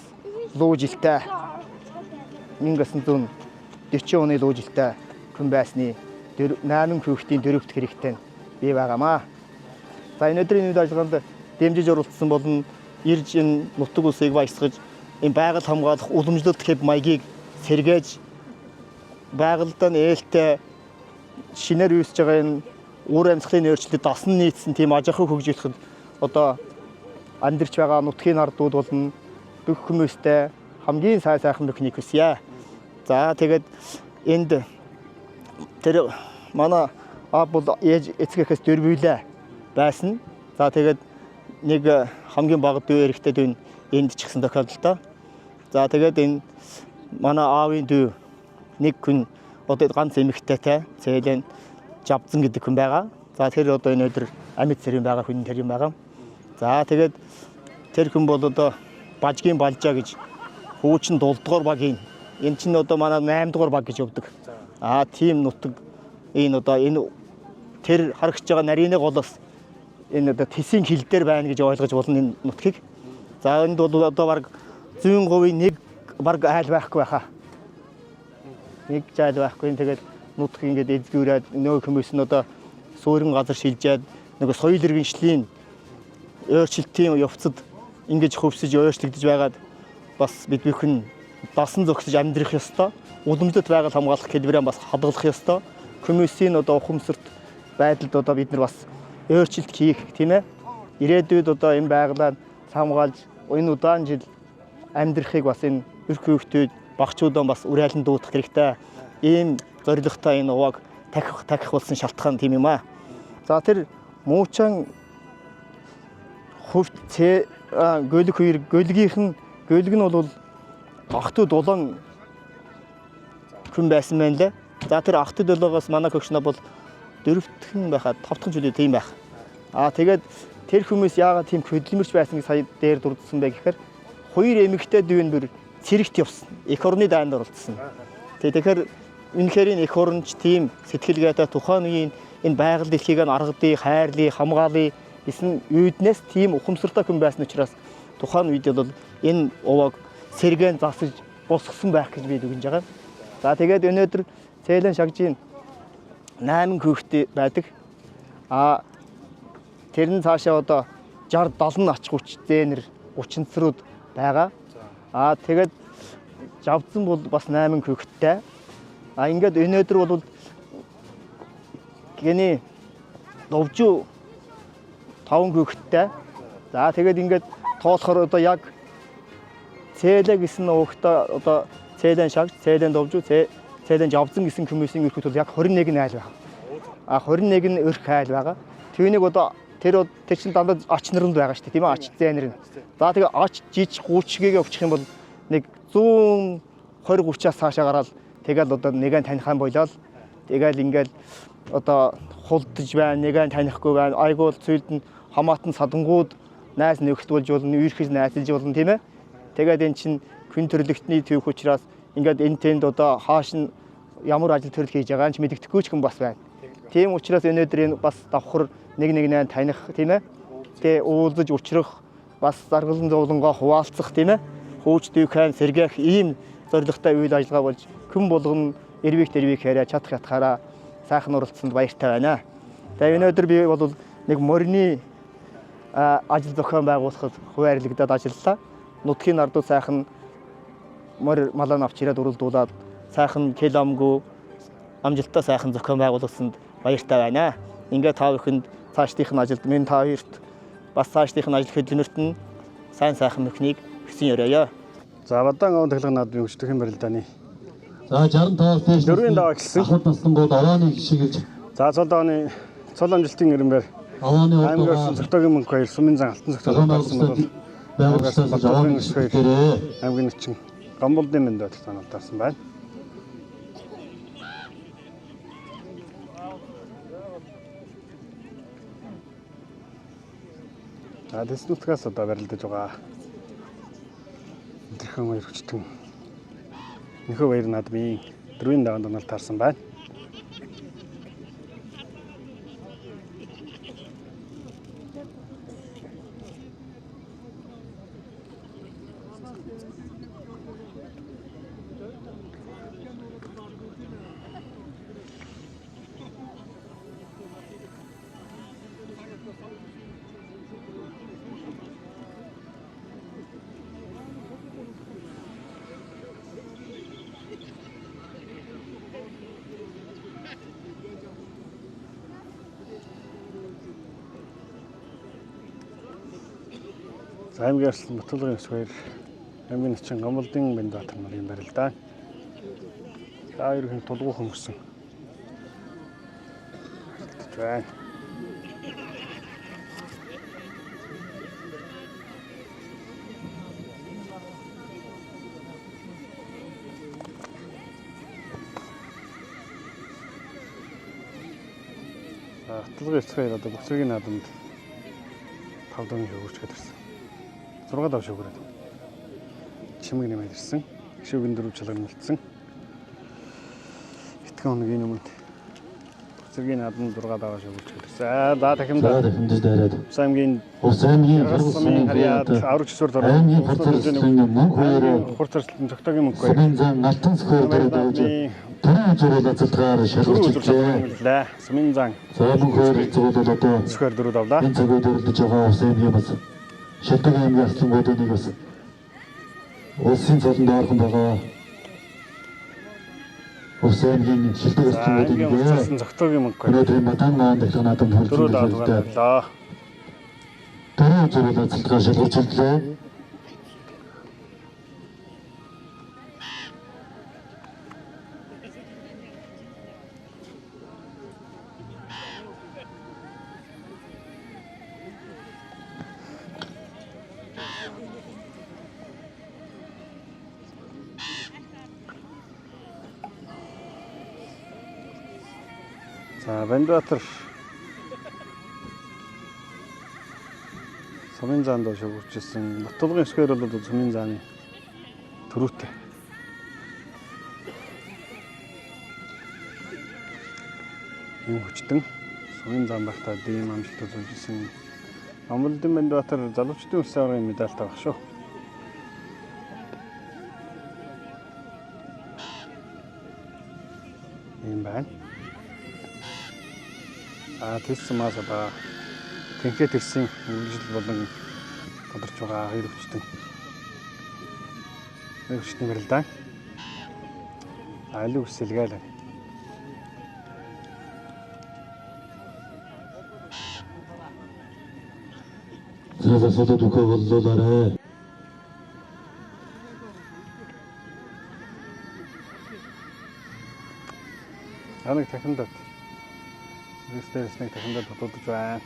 Speaker 5: луу жилтэй 1940 оны луу жилтэй хүн байсны 8 хүүхдийн дөрөвт хэрэгтэй бий байгаамаа. За энэ өдрийн үйл ажиллагаанд дэмжиж оролцсон болон ирж энэ нутаг улсыг баясгаж энэ байгаль хамгаалах уламжлалт хэв маягийг сэргээж байгальдаа нээлттэй шинээр үүсэж байгаа энэ уур амьсгалын өөрчлөлтөд дасан нийцсэн тийм аж ахуй хөгжүүлэхэд одоо амьдарч байгаа нутгийн ардууд болон бүх хүмүүстэй хамгийн сайхан бүхнийг хүсье. За тэгээд энд тэр манай бол ээж эцгийнхээс дөрвөлээ байсан. За тэгээд нэг хамгийн бага дүү эрэхтэй дүү энд ч гэсэн тохиолдолтой. За тэгээд энэ манай аавын дүү нэг хүн одоо ганц эмэгтэйтэй Цээлэн Жавзан гэдэг хүн байгаа. За тэр одоо энэ өдөр амьд цэрэн байгаа хүн тэр юм байгаа. За тэгээд тэр хүн бол одоо бажгийн балжаа гэж хуучин дулдгоор багийн энэ чинь одоо манай 8 дугаар баг гэж явдаг. Тийм нутаг энэ одоо энэ тэр харагч байгаа нарийн голоос энэ одоо тэсийн хил дээр байна гэж ойлгож болно энэ нутгийг. За энд бол одоо баг 100% нэг баг айл байхгүй байхаа. Нэг жайл байхгүй. Тэгээд нутаг ингээд эзгүүрээд нөө хүмүүс нь одоо суурин газар шилжээд нөгөө соёл иргэншлийн өөрчлөлтийн явцад ингэж хөвсөж өөрчлөгдөж байгаад бас бид бүхэн дасан зогсож амьдрах ёстой. Уламжлалт байгаль хамгаалах хэлбэрээ бас хадгалах ёстой. Хүмүүсийн одоо ухамсарт байдалд одоо бид нар бас өөрчлөлт хийх тийм ээ. Ирээдүйд одоо энэ байгалаа хамгаалж энэ удаан жил амьдрахыг бас энэ өрх хүүхдүүд багчуудаа бас үрээлэн дуудах хэрэгтэй. Ийм зорилготой энэ увааг тахих болсон шалтгаан тийм юм аа. За тэр муучаан хөвт гөлөг хоёр гөлгийнх нь бол ах トゥ дулаан хүн байсан байна лээ. За тэр ах トゥ дулаагаас манай хөгшнөө бол 4-тхэн байхад 5-тхэн жилийн тийм байх. Тэгээд тэр хүмүүс яагаад тийм хөдөлмөрч байсан гэж сая дээр дурдсан бэ гэхээр хоёр эмэгтэй дүү нь бүр цэрэгт явсан. Эх орны дайнд оролцсон. Тэгэхээр үнэхээр энэ эх оронч тийм сэтгэлгээтэй тухайн үеийн энэ байгаль дэлхийг аргадыг, хайрлыг, хамгаалыг гэсэн үйднээс тийм ухамсартай хүн байсан учраас тухайн үед бол энэ увааг сэргэн засаж босгосон байх гэж би дүгнэж байгаа. За тэгээд өнөөдөр Цээлэн шагжийн 8 хүүхдээ байдаг. Тэр нь цаашаа одоо 60 70 ач хүч зээнэр учинцрууд байгаа. Тэгээд Жавзан бол бас 8 хүүхэдтэй. Ингээд өнөөдөр бол гинэ довжуу 5 хүүхэдтэй. За тэгээд ингээд тоолохоор одоо яг Цээлэ гэсэн уухта одоо Цээлэн шагж, Цээлэн довжуу, Цээлэн Жавзан гэсэн хүмүүсийн өрхөд бол яг 21 айл байна. 21 нь өрх айл байгаа. Түүнийг одоо тэр чинь дандаа ач наранд байгаа шүү дээ, тийм ээ, ач зээнэр нь. За тэгээ ач жиж гүчгээгээ өвчих юм бол нэг 120-30-аас цаашаа гараад тэгэл одоо нэгэн танихаан болоод тэгэл ингээл одоо хулдаж байна, нэгэн танихгүй байна. Айгуул цүлд нь хамаатан садангууд найз нөхд болж болно, үйрхэж найзалж болно, тийм ээ. Тэгээд эн чинь хүн төрлөختний төвх учраас ингээд энэ тэнд одоо хааш нь ямар ажил төрөл хийж байгаа нь ч мэддэхгүй ч хүн бас байна. Тийм учраас өнөөдөр энэ бас давхар нэг таних, тийм ээ. Тэгээ уулзаж учрах, бас заргалан зовлонгоо хуваалцах, тийм ээ. Хууч дүүхэн сэргээх ийм зорилготой үйл ажиллагаа болж хүн болгон эрвийг хэрэг чадах ятгаараа сайхан оролцсонд баяртай байна. Тэгээ өнөөдөр би бол нэг морины ажил зохион байгуулахад хуваарлагдаад ажиллалаа. Нутгийн ардууд сайхан мор малан авч ирээд уралдуулаад сайхан киламгүй амжилттай сайхан зохион байгуулагдсанд баяртай байна. Ингээд та бүхэнд цаашдынх нь ажилд минь та хоёрт бас цаашдынх нь ажил хөдөлмөрт нь сайхан мөхнийг хүсэн өрөөё.
Speaker 1: За бадан аван таглаг наад би өчтөх юм барилдааны.
Speaker 7: За 65 дээш
Speaker 1: дөрвийн даваа гэсэн.
Speaker 7: Ахад таслангууд авааны гişгэж.
Speaker 1: За цол давааны цол амжилтын ирэмбэр.
Speaker 7: Авааны
Speaker 1: аймгийн цогтойгийн мөнх баяр сумын зан алтан цогтой болсон бол
Speaker 7: байгууллагаас авааны гişгээрээ
Speaker 1: аймгийн нэгчин Гамболдын мэнд таалсан байна. За дэснутгаас одоо барилдаж байгаа. Тэрхэн хоёр хүчтэн нөхөө баяр наадмын дөрвийн даваанд онол таарсан байна. аймгийн арслан Батулгын ус хоёр аймгийн начин Гомболдын Бандбаатар нарын барил да. За ерөнхий тулгуур хөнгөсөн. байна. Батулгын эцгээр одоо бүсгийн наадамд 5 дон хөвгөрчгээд ирсэн. 6 дав шөвгөрөөд. Чимэг нэмээд ирсэн. Шөвгөн 4 чалган мэлдсэн. Итгэн хоногийн өмнө бүсгийн наадамд 6 дав шөвгөрчгээд ирсэн. За дахин
Speaker 7: дараад.
Speaker 1: Самгийн
Speaker 7: Усаймгийн
Speaker 1: харьяад аврагч сүр дор.
Speaker 7: аймгийн хурцлын мөнх хоёр
Speaker 1: хурцлын цогтойгийн мөнх хоёр.
Speaker 7: Сумын зан алтан цохоор дөрөж түрүү зураг цацалтгаар шалгуулжээ.
Speaker 1: Сумын зан.
Speaker 7: За мөнх хоёр зураг одоо
Speaker 1: цохоор дөрөв давлаа.
Speaker 7: энэ цагт дөрөлдөж байгаа Усаймгийн бас Шилдэг аймгийн аслангуудыг бас улсын цолонд орхон байгаа. Усаймгийн Шилдэг аслангуудыг
Speaker 1: цогтойгийн мөнх хоёр.
Speaker 7: өнөөдрийн Мадан маан дахин наадамд
Speaker 1: хөрөлдөж
Speaker 7: Түрүү зураг цацалтгаар шалгуулжээ.
Speaker 1: За Бандбаатар Сумын заанд шөвгөрчсэн. Батулгын эсгээр бол Сумын зааны төрүүтэй. Ийм хүчтэн Сумын заан багтаа дэм амжилт үзүүлсэн. Гомболдын Бандбаатар залуучдын улсын аваргын медальтай баг шүү. Ийм байна. Тэссэн маас одоо тэнхээ тэрсэн үйлжил болон тодорч байгаа хоёр хүчтэн. Хоёр хүчтэн барилдаа. Алуу үсэлгээл.
Speaker 7: Засалд үхэ боллоолаарэ.
Speaker 1: Анаг тахиндад. Ресторан тахиндад дутуудаж байна.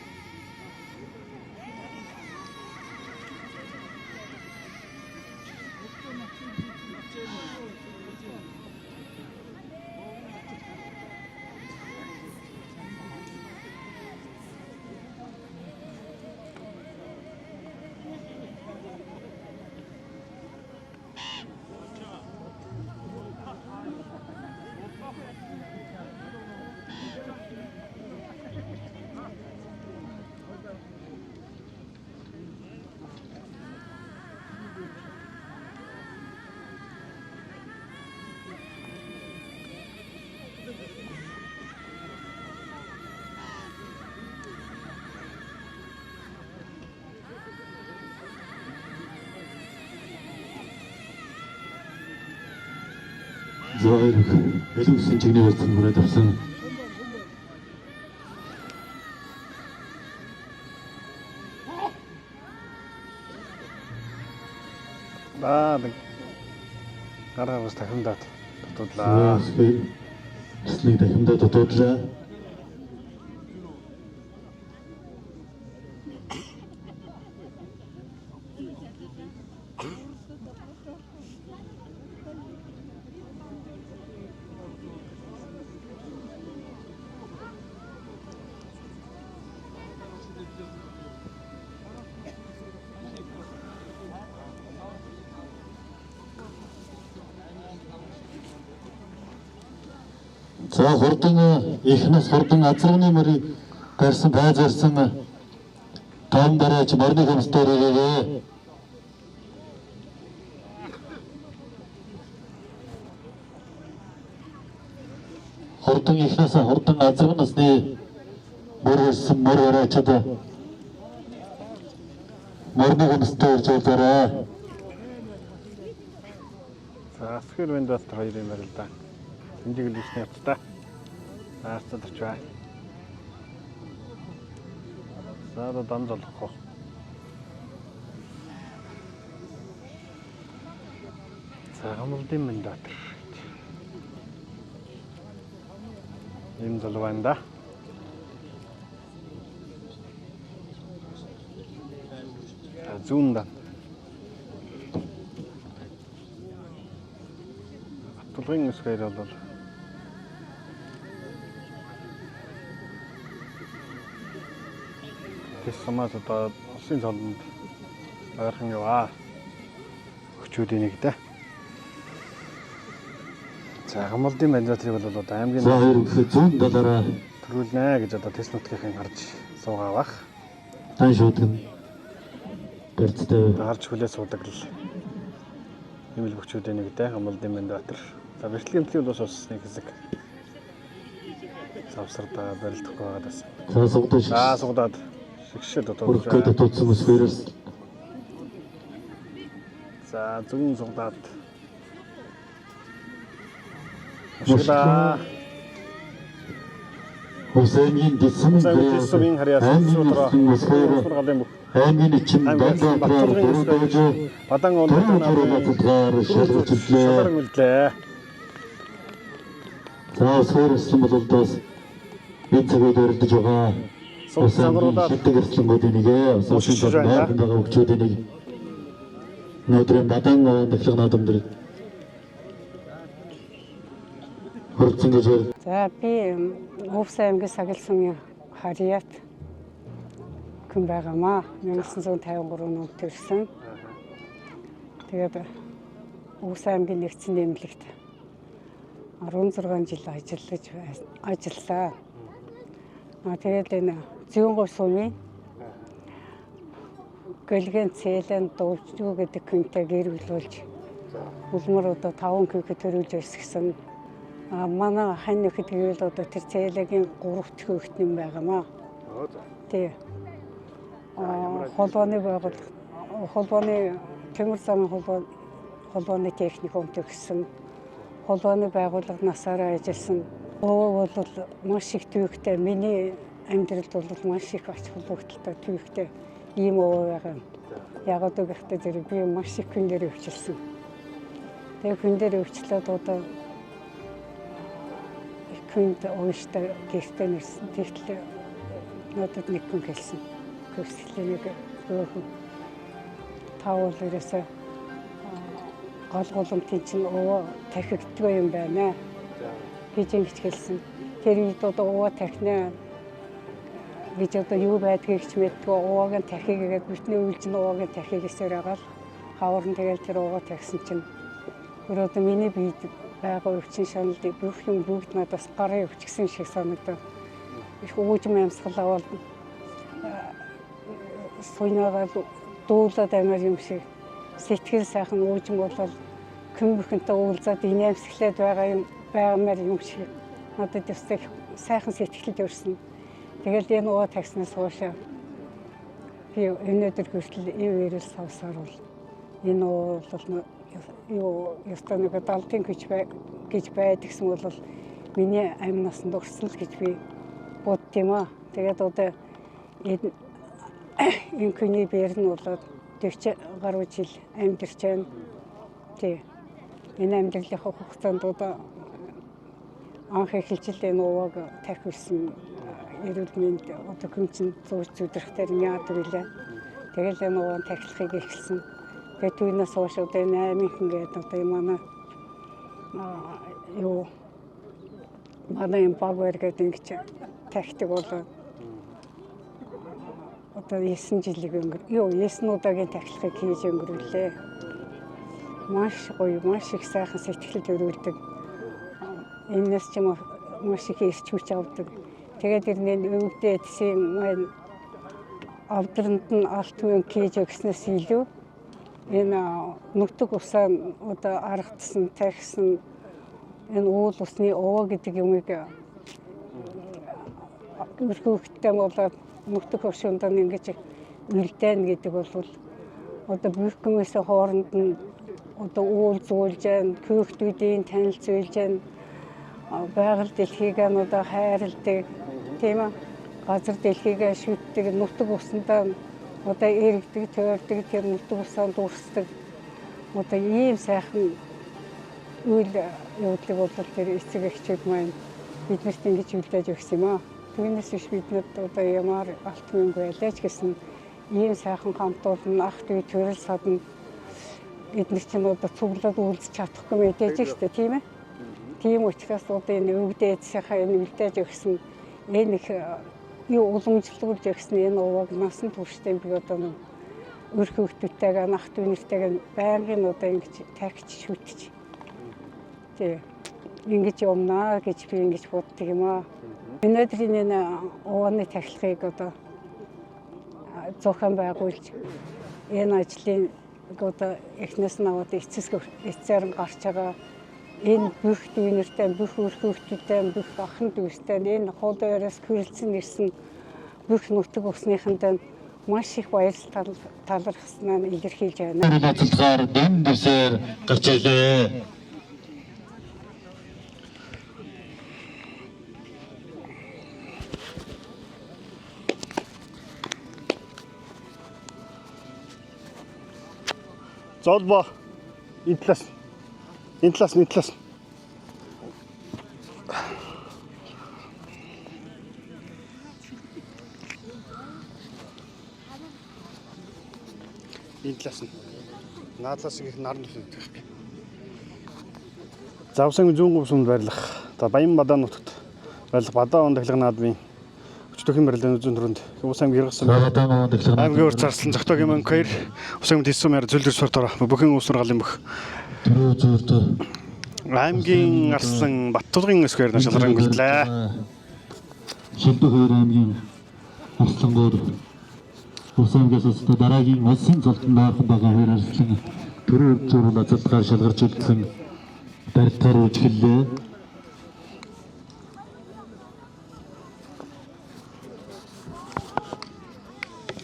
Speaker 7: Зөөр элүүсэн чигний болсон хүрээд авсан.
Speaker 1: Гараа бас тахиндаад дутуудлаа.
Speaker 7: Эслийг тахиндаад дутуудлаа. За хурдан ихнээс хурдан азрагны мөрийг барьсан байз барьсан том барайч морны хөмстөр ирээ. Хурдан ихнээс хурдан азрагнасны мөр барьсан мөр барайчд морны хөмстөр жуулаарай.
Speaker 1: За асгэр Бандбаатар хоёрын барилдаа. Тэмдэг лүсний явцтай. Аарцад орч байна. За одоо дам золгох. Цагамлын Мандатар. Ийм зал байна да. Зүүн да. Тулгын үсгээр бол тэс самаас одоо улсын цолонд ойрхон яваа. Өчүүдийн нэг да. Цагамлын Мандатрыг бол одоо аймгийн
Speaker 7: За ерөнхий зүүн талаараа
Speaker 1: төрүүлнэ гэж одоо тэс нутгийн гарч суугаа бах.
Speaker 7: дан шуудаг нь барьцтай
Speaker 1: Гарч хүлээ суудаг л юм л өчүүдийн нэг да. Хамлын Мандатар. За бэртлэгэмтлийн бол уусны хэсэг. Савсардаа барилдахгүй байгаа даа.
Speaker 7: За сугдаж.
Speaker 1: За сугдаад шигшэл одоо
Speaker 7: Өргөд тутсан өсвөрөөс
Speaker 1: за зүүн сугдаад Шила
Speaker 7: Хусейнийн
Speaker 1: Дэсмийн харьяасан суутраа
Speaker 7: аймгийн чин
Speaker 1: Бадан онцгой шалгар мэлдлээ.
Speaker 7: За сөрөсөн бололдоос бид цагт өрдөж байгаа.
Speaker 1: Савруудаа
Speaker 7: шилдэг эрсдлэнгүүдийн нэгэ сошиал байранд байгаа хөгжүүдийн нэг өнөөдрийн бадан дэвшлэг наадамд хөрцөн гэж байна.
Speaker 8: За би Увс аймгийн Сагилсумын Харьяат хүн байгаамаа. 1953 онд төрсөн. Тэгээд Увс аймгийн нэгдсэн нэмлэгт 16 жил ажилласан. Тэгээд энэ зүүн сумын гэлгэн цэлэн дуулжгүй гэдэг хүнтэй гэр бүлүүлж улмар одоо 5 кг төрүүлж өсгсөн. Манай хань нөхөд гэвэл одоо тэр цэлэгийн 3 дахь хүүхэд юм байгаамаа. Тий. Холбооны байгууллага холбооны төмөр замын холбооны техникум төгссөн. Холбооны байгууллагаасаараа ажилласан. Оо бол маш их төвөгтэй. Миний амьдралд бол маш их ач холбогдолтой төвөгтэй ийм оо байгаа. Ягаад гэвэл тэр би маш их хүн дээр өвчлсөн. Тэгээ хүн дээр өвчлөөд одоо хүнд ууштай гэртээ нэрсэн. Тэгтэл надад нэг хүн хэлсэн. Көсөлийн нэг өөхөн таавал ерөөсөө голголомтын чинь оо тахигддаг юм байна гэж ингэж хэлсэн. Тэр үед одоо уу тахнаа гэж одоо юу байдгийг ч мэдгүй ууг нь тахиг гэдэг бүтний үйлж нь ууг нь тахиг гэсээр байгаа л хавар нь тэгэл тэр ууг тахсан чинь өөрөө миний биед байгаа өвчин шанал бүх юм бүгд надаас гарын өвчгсөн шиг санагдав. Их уужим амьсгал авал сойноор дуулаад амар юм шиг сэтгэл сайхан уужим болол хүн бүхэнтэй уулзаад инээмсэглээд байгамаар юм шиг надад өстэй сайхан сэтгэлд өрсөн. Тэгэл энэ уу такснаас хоошоо би өнөөдөр хүртэл ивэрэл савсаар бол энэ уу бол юу ёстой нэг далдын гэж байдаг гэсэн бол миний амь насанд өрсөн л гэж би бодд юм аа. Тэгээд одоо энэ хүний биер нь болоод 40 гаруй жил амьдарч байна. Тий. Энэ амьдралынхаа хугацаанд одоо анх эхэлж энэ ууг тахилсан эрүүл мэнд одоо хүнчин зүүж зүдрэхтэр яадаг билээ. Тэгэл энэ ууг тахилахыг эхэлсэн. Тэгээд түүнээс хойш одоо энэ аймийнхан гэдэг одоо манай манай багвар гэдэг ингэж тахдаг болоо одоо 9 жилиг өнгөр 9 удаагийн тахилгыг хийж өнгөрүүлээ. Маш гоё, маш их сайхан сэтгэлд өрүүлдэг. Энэс ч маш их ирч хүч авдаг. Тэгээд ирнэ өвгдөө эдсэн маань авдранд нь алт үн хийж өгснөөс илүү энэ нүтг усаа одоо аргадсан, тахсан энэ уул усны овоо гэдэг юмыг өрхөвгтэй болоод нүтг хөшөндөө ингэж үлдээн гэдэг бол одоо бүх хүмүүсийн хооронд нь одоо уул зүүлж जैन хүүхдүүдийн танилцуулж जैन байгаль дэлхийг нь одоо хайрладаг тийм ээ газар дэлхийг шүтдэг нүтг усандаа одоо эргдэг, тойрдог тэр нүтг усаа дурсдаг одоо ийм сайхан үйл явдлыг бол тэр эцэг эхчүүд маань биднэрт ингэж үлдээж өгсөн юм аа. Түүнээс биш биднэрт одоо ямар алтмынгүй байлаач гэсэн ийм сайхан хамтуулна ах дүү төрөл садна эдгээр чинь одоо цуглаад үйлдэж чадахгүй мэдээж штэ тийм ээ. Тийм учраас одоо энэ өвдөөдсийнхаа энэ үлдээж өгсөн энэ их юу уламжлуулж өгсөн энэ ууг насан туршдаа би одоо нэг өр хөвгтүүдтэйгээ ах дүү нэртэйгээ байнгын одоо ингэж тархич шүтж тий ингэж юмнаа гэж би ингэж боддог юм аа. Өнөөдрийн энэ ууны тахилгыг одоо зохион байгуулж энэ ажлын одоо эхнээс нь аваад эцсээр нь гарч байгаа энэ бүх дүүнэртэй бүх өр хөвгтүүдтэй бүх ахын дүүстэй энэ хуудаараас хүрэлцэн ирсэн бүх нутаг усныхантай маш их баярлал талархснаа илэрхийлж байна.
Speaker 7: Ноцолгоор дэм дэвсээр гарч ирлээ.
Speaker 1: Золбо энэ талаас нь наадлаас их наран төсөлдөг. Завсан зүүн говьсунд байрлах. За Баян Бадаа нутагт байрлах Бадаа он тахилга наадмын өчтөхийн барилгын зүүн төрөнд Ус аймгийн Иргэсэн аймгийн урт зарслан Зохтогийн мөнх 2 Ус аймгийн Тэс сумаар зөвлөр суртаар бүхэн ус нургалын мөх аймгийн Арслан Баттулгын өсгөр нашилран гэлээ.
Speaker 7: Шилдэг 2 аймгийн Арслангууд Ус аймгаас өсөлтөд дараагийн улсын цолтон даархан байгаа 2 Арслан төрөө зурвал азадгаар шалгарч үлдсэн барилгаар үйлчлээ.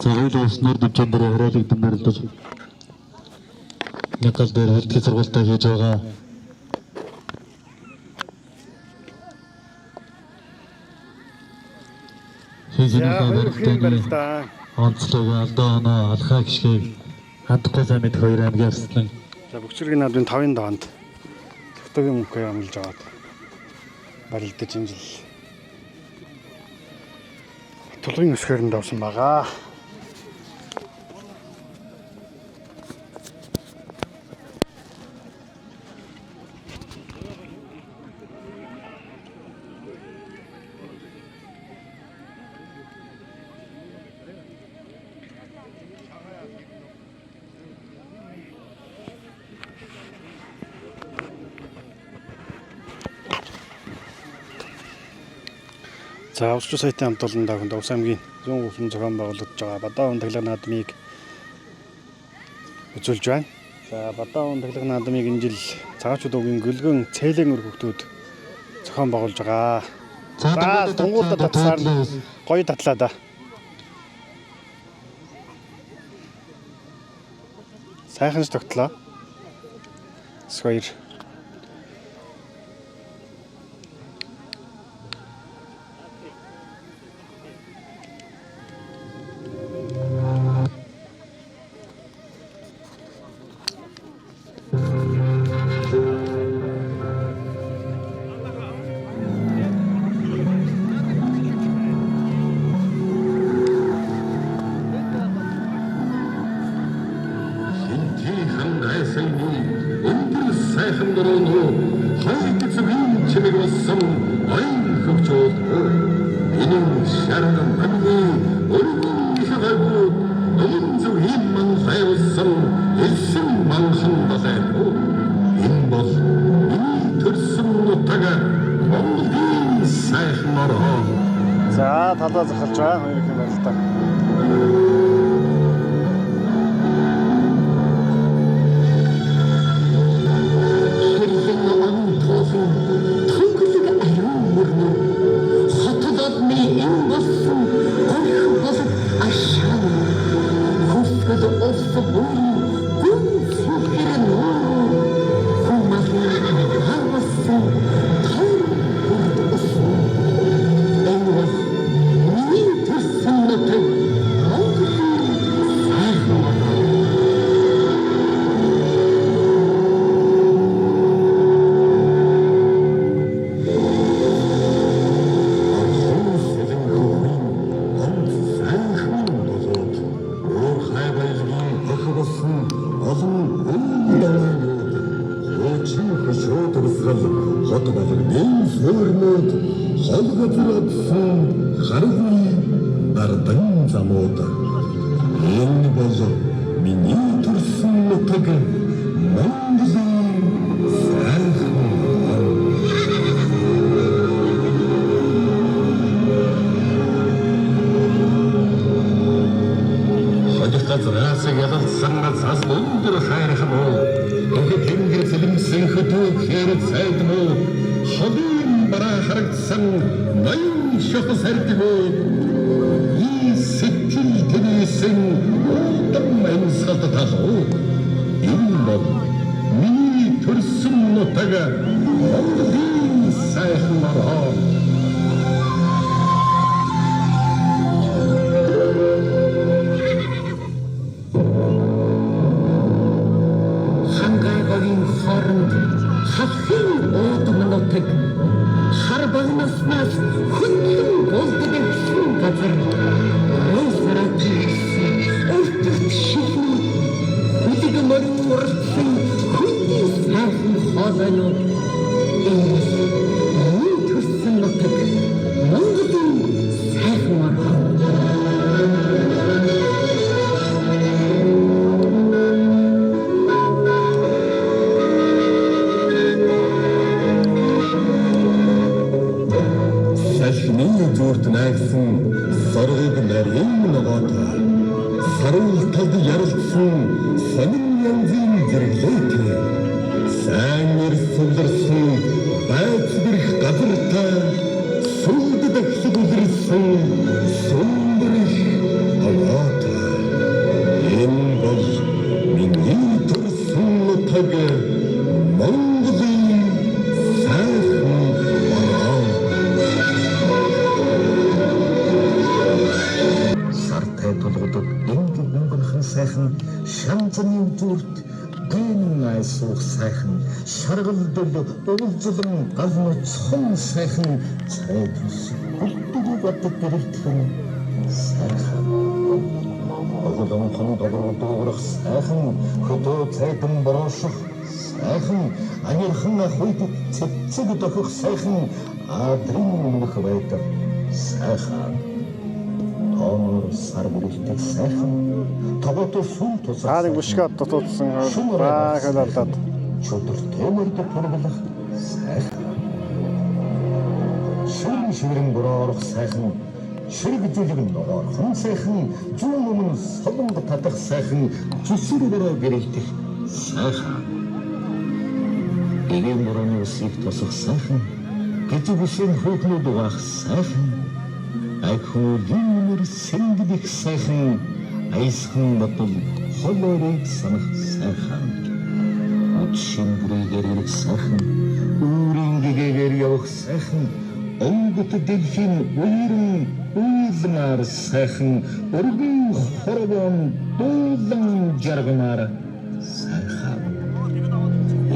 Speaker 7: Цагаал уснаар дэвжэн дээр хороологдсон барилдаж Някал дээр хэлтгий сургуультай хийж байгаа.
Speaker 1: Барилтаа
Speaker 7: онцлог алдаа оноо алхаа гişгийг хандахгүй сайн мэд 2 аймгийн Арслан.
Speaker 1: За Бөкчөргийн наадмын 5-ын даваанд Зохтогийн мөнхөө амлж аваад барилдаж энэ жил Тулгын өсгөрөнд давсан байгаа. За Усч сайтын хамт олон давханд Ус аймгийн зүүн өвсөн зохион байгуулагдж байгаа Бадаа он тахилга наадмыг үзүүлж байна. За Бадаа он тахилга наадмыг энэ жил цагаачууд өвгийн гөлгөн цээлэн өр хөвгтүүд зохион байгуулж байгаа. За тунгуудад татсаар гоё татлаа да. Сайхан тогтлоо. Сойр За талаа захалж байгаа хоёрын барилтаа.
Speaker 7: гаргүй дардан замууд энэ бол миний төрсөн нутаг Монголын сайхан газраас ялалсан цас өндөр хайрах муу Тэгэхэд тэнгэр сэлэмсэн хөдөөг хэрэг сайд муу Холын бараа харагдсан ноён шох сард муу И сэтгэл тэнэсэн удам амьсгалд талуу Энэ бол миний төрсөн нутаг Монголын сайхан мараа хар багнаснаас хүнлэн болдог гэсэн газар росрат өвтөлт шихний үдэг мөрөн урсан хүний сайхан хоолойнууд энэ төрсөн нутаг Монголын сайхан мараа Зүрт найгсан соргыг нарийн ногоотой саруултад ярилцсан сонин янзын зэрэглээтэй сайн нэрсэлэрсэн байц бэрх газартай сүлд дахлыг үлэрсэн сүмбэрх аваатай энэ бол миний төрсөн нутаг Монголын сайхан мараа Тулгуудад энгийн өнгөнхөн сайхан шамцны зүрт гэн айсуух сайхан шаргалдал уулзлан галнуцхан сайхан цайдус бүддэг баттад дэрэлтхэн сайхан оголон хондог дуурах сайхан хөдөө цайдан борооших сайхан анирхан ахуйд цэцэг дохих сайхан адрын мөх байдаг сайхан сар бүрэлдэг сайхан тогоотой сум тусах
Speaker 1: Хааны гүшгат дутуудсан баагалалаад
Speaker 7: чөдөр тэмэрдэ пургалах сайхан шүрэн борох сайхан ширэг зүйлэг ногоорхон сайхан зүүн өмнө солонг татах сайхан зүсэр бороо гэрэлтэх сайхан эвэн борооны усыг тусах сайхан гэжиг үсэн хөднүүд угаах сайхан Айхуулын сэнгдэх сайхан айсхан батал холорыг санах сайхан Утшин бүрийгээр ирэх сайхан Үүрийн гэгээр явах сайхан Онгот дэлхийн уйрын уйлмаар сайхан Өргөн хорвон дуулан жаргамаар сайхан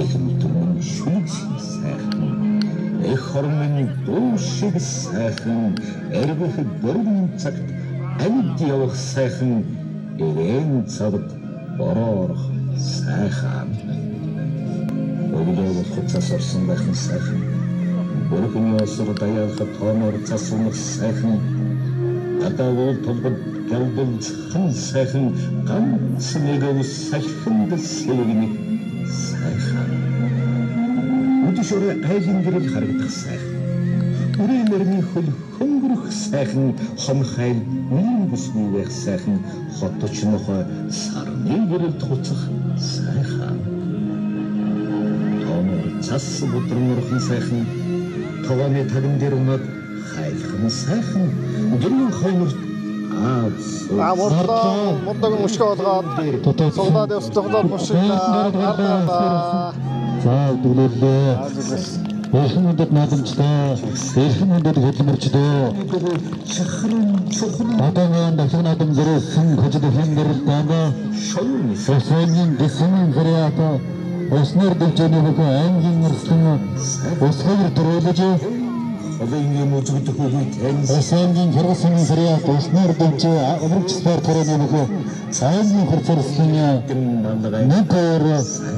Speaker 7: Эхмэтэн шүлж сайхан Эх хормын дуушиг сайхан эргэх дөрвөн цагт амьд явах сайхан эрээн цагт бороорох сайхан Өглөө хуцас орсон байхын сайхан Бүрхэн осор даяалахад тооноор цас унах сайхан Гадаавал толгод галбалцхан сайхан ганц нэг ус сайхан дэсэлгний сайхан Өдөшөөрэ айлын гэрэл харагдах сайхан Үрийн мөрний хөл хөнгөрөх сайхан хонхайл нэн бүсгүй байх сайхан хотч нохой сарны гэрэл туцах сайхан Тооноор цас бүдрэмөрхэн сайхан Тогооны таган дээр унаад хайлхан сайхан гэрийн хойнорт
Speaker 1: мундаг мөшгөө олгоод суулаад явсдаглаар бушилаа
Speaker 7: За дүлэлээ. Эхнүүдэд наадамчлаа. Эхнүүдэд хөдөлмөрчлөө. Батангийн дахин наадам зэрэгсэн хөдөлгөөн хэмнэрэлтэндээ Шосойн дэсэн зэрэгата Оснор дэвчэний хөө ангийн нэрсэн усхайр төрөлж Олонгийн мужигдох үед Осонгийн хэрэгсэн зэрэг Оснор дэвчэ аврагч спорт төрөний хөө сайнгийн хурцэрсэн нэгээр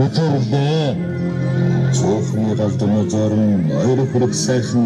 Speaker 7: үтэрлээ Цоохны галдны зорн ойр хүрэх сайхан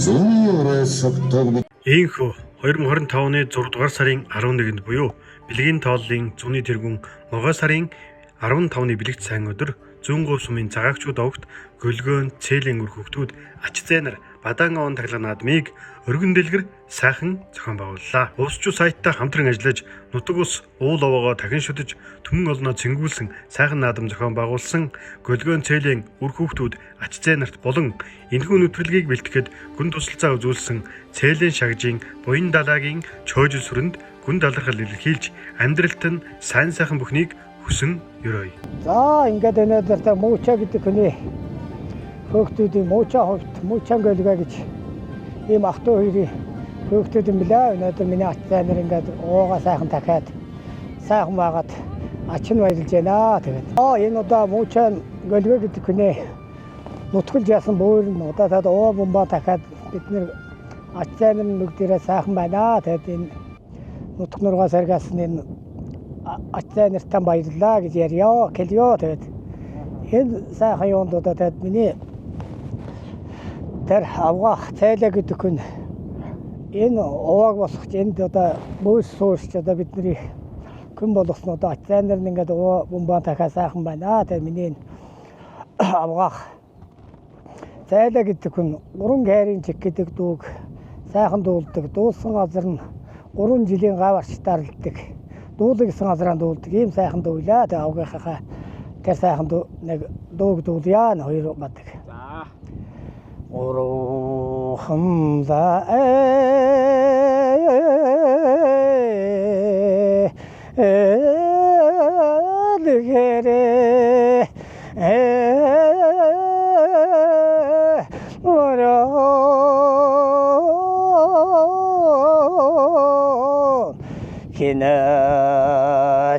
Speaker 7: зүүн өрөө согтог
Speaker 1: Ийхүү 2025 оны 6 дугаар сарын 11-нд буюу бэлгийн тооллын зуны тэргүүн могой сарын 15-ны бэлэгт сайн өдөр зүүн говь сумын цагаагчид огт гөлгөөн цээлийн үр хөвгтүүд ач зээнэр бадаан овон таглан наадмыг өргөн дэлгэр сайхан зохион байгууллаа. Уусчуу сайттай хамтран ажиллаж нутаг ус уул овоогоо дахин шүтэж түмэн олноо цэнгүүлсэн сайхан наадам зохион байгуулсан гөлгөөн цээлийн үр хөвгтүүд ач зээнэрт болон энэхүү нэвтрүүлгийг бэлтгэхэд гүн тусалцаа үзүүлсэн цээлийн шагжийн буян далаагийн чойжил сүрэнд гүн талархал илэрхийлж амьдралт нь сайн сайхан бүхнийг хүсэн өрөөе.
Speaker 13: За ингээд өнөөдөр мууча гэдэг хүний хөөгтүүдийн мууча ховт муучаан гөлгөө гэж ийм ах トゥ хоёрын хөөгтүүд юм билээ. Өнөөдөр миний ач зээнэр ингээд уугаа сайхан дахиад сайхан байгаад ач нь баярлж байна. Тэгээд энэ удаа муучаан гөлгөө гэдэг хүний нутгалж яасан бөөр нь удаа уу бомба дахиад бид нэр ач зээнэр нүгдэрээ сайхан байна. Тэгээд энэ нутг нургаа саргасан энэ ач зээнэртээ баярлаа гэж ярьё. Хэлё. Тэгээд энэ сайхан юунд удаа тэгээд миний тэр авгаах цайлаа гэдэг хүн энэ увааг босгож энд одоо бөөс суурч одоо бидний хүн болгосноо одоо ач зээнэр нь ингээд уу бомба дахиад сайхан байна. Тэгээд миний авгаах цайлаа гэдэг хүн 3 гайрын чиг гэдэг дууг сайхан дуулдаг. Дуулсан газар нь 3 жилийн гав арч дарладаг. Дуулаг гэсэн газараа дуулдаг. Ийм сайхан дуулаа. Тэгээд авгийнхаа тэр сайхан нэг дууг дуулъя. Хоёр гадаг. За. Урухамда лгэре Kina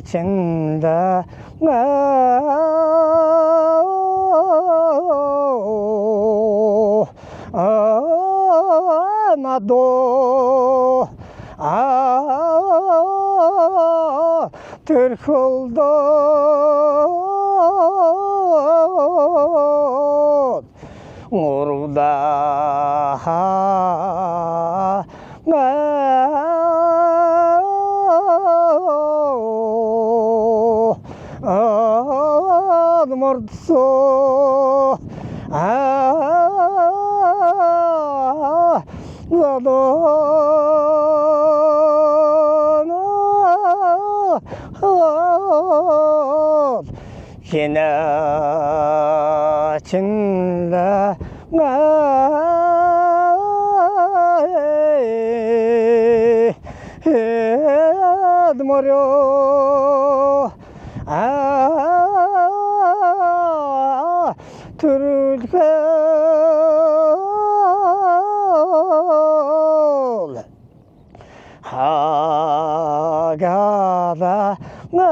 Speaker 13: chinda nga nado terholdo ngurda morso Kina chinda nga moryo turulkol hagada nga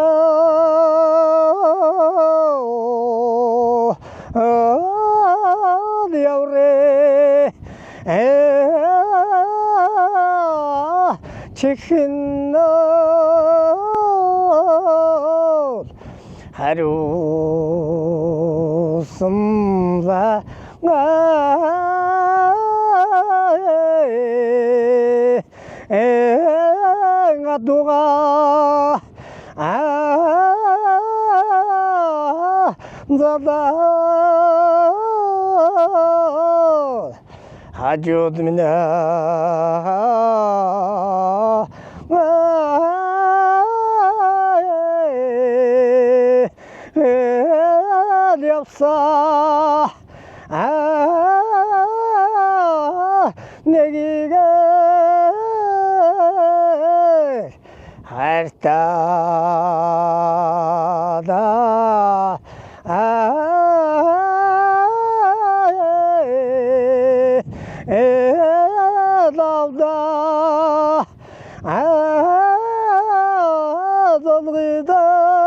Speaker 13: diaure chikhino haru sumla nga ngaduga zada hajud mina yapsa negiga hartada davda zalgıda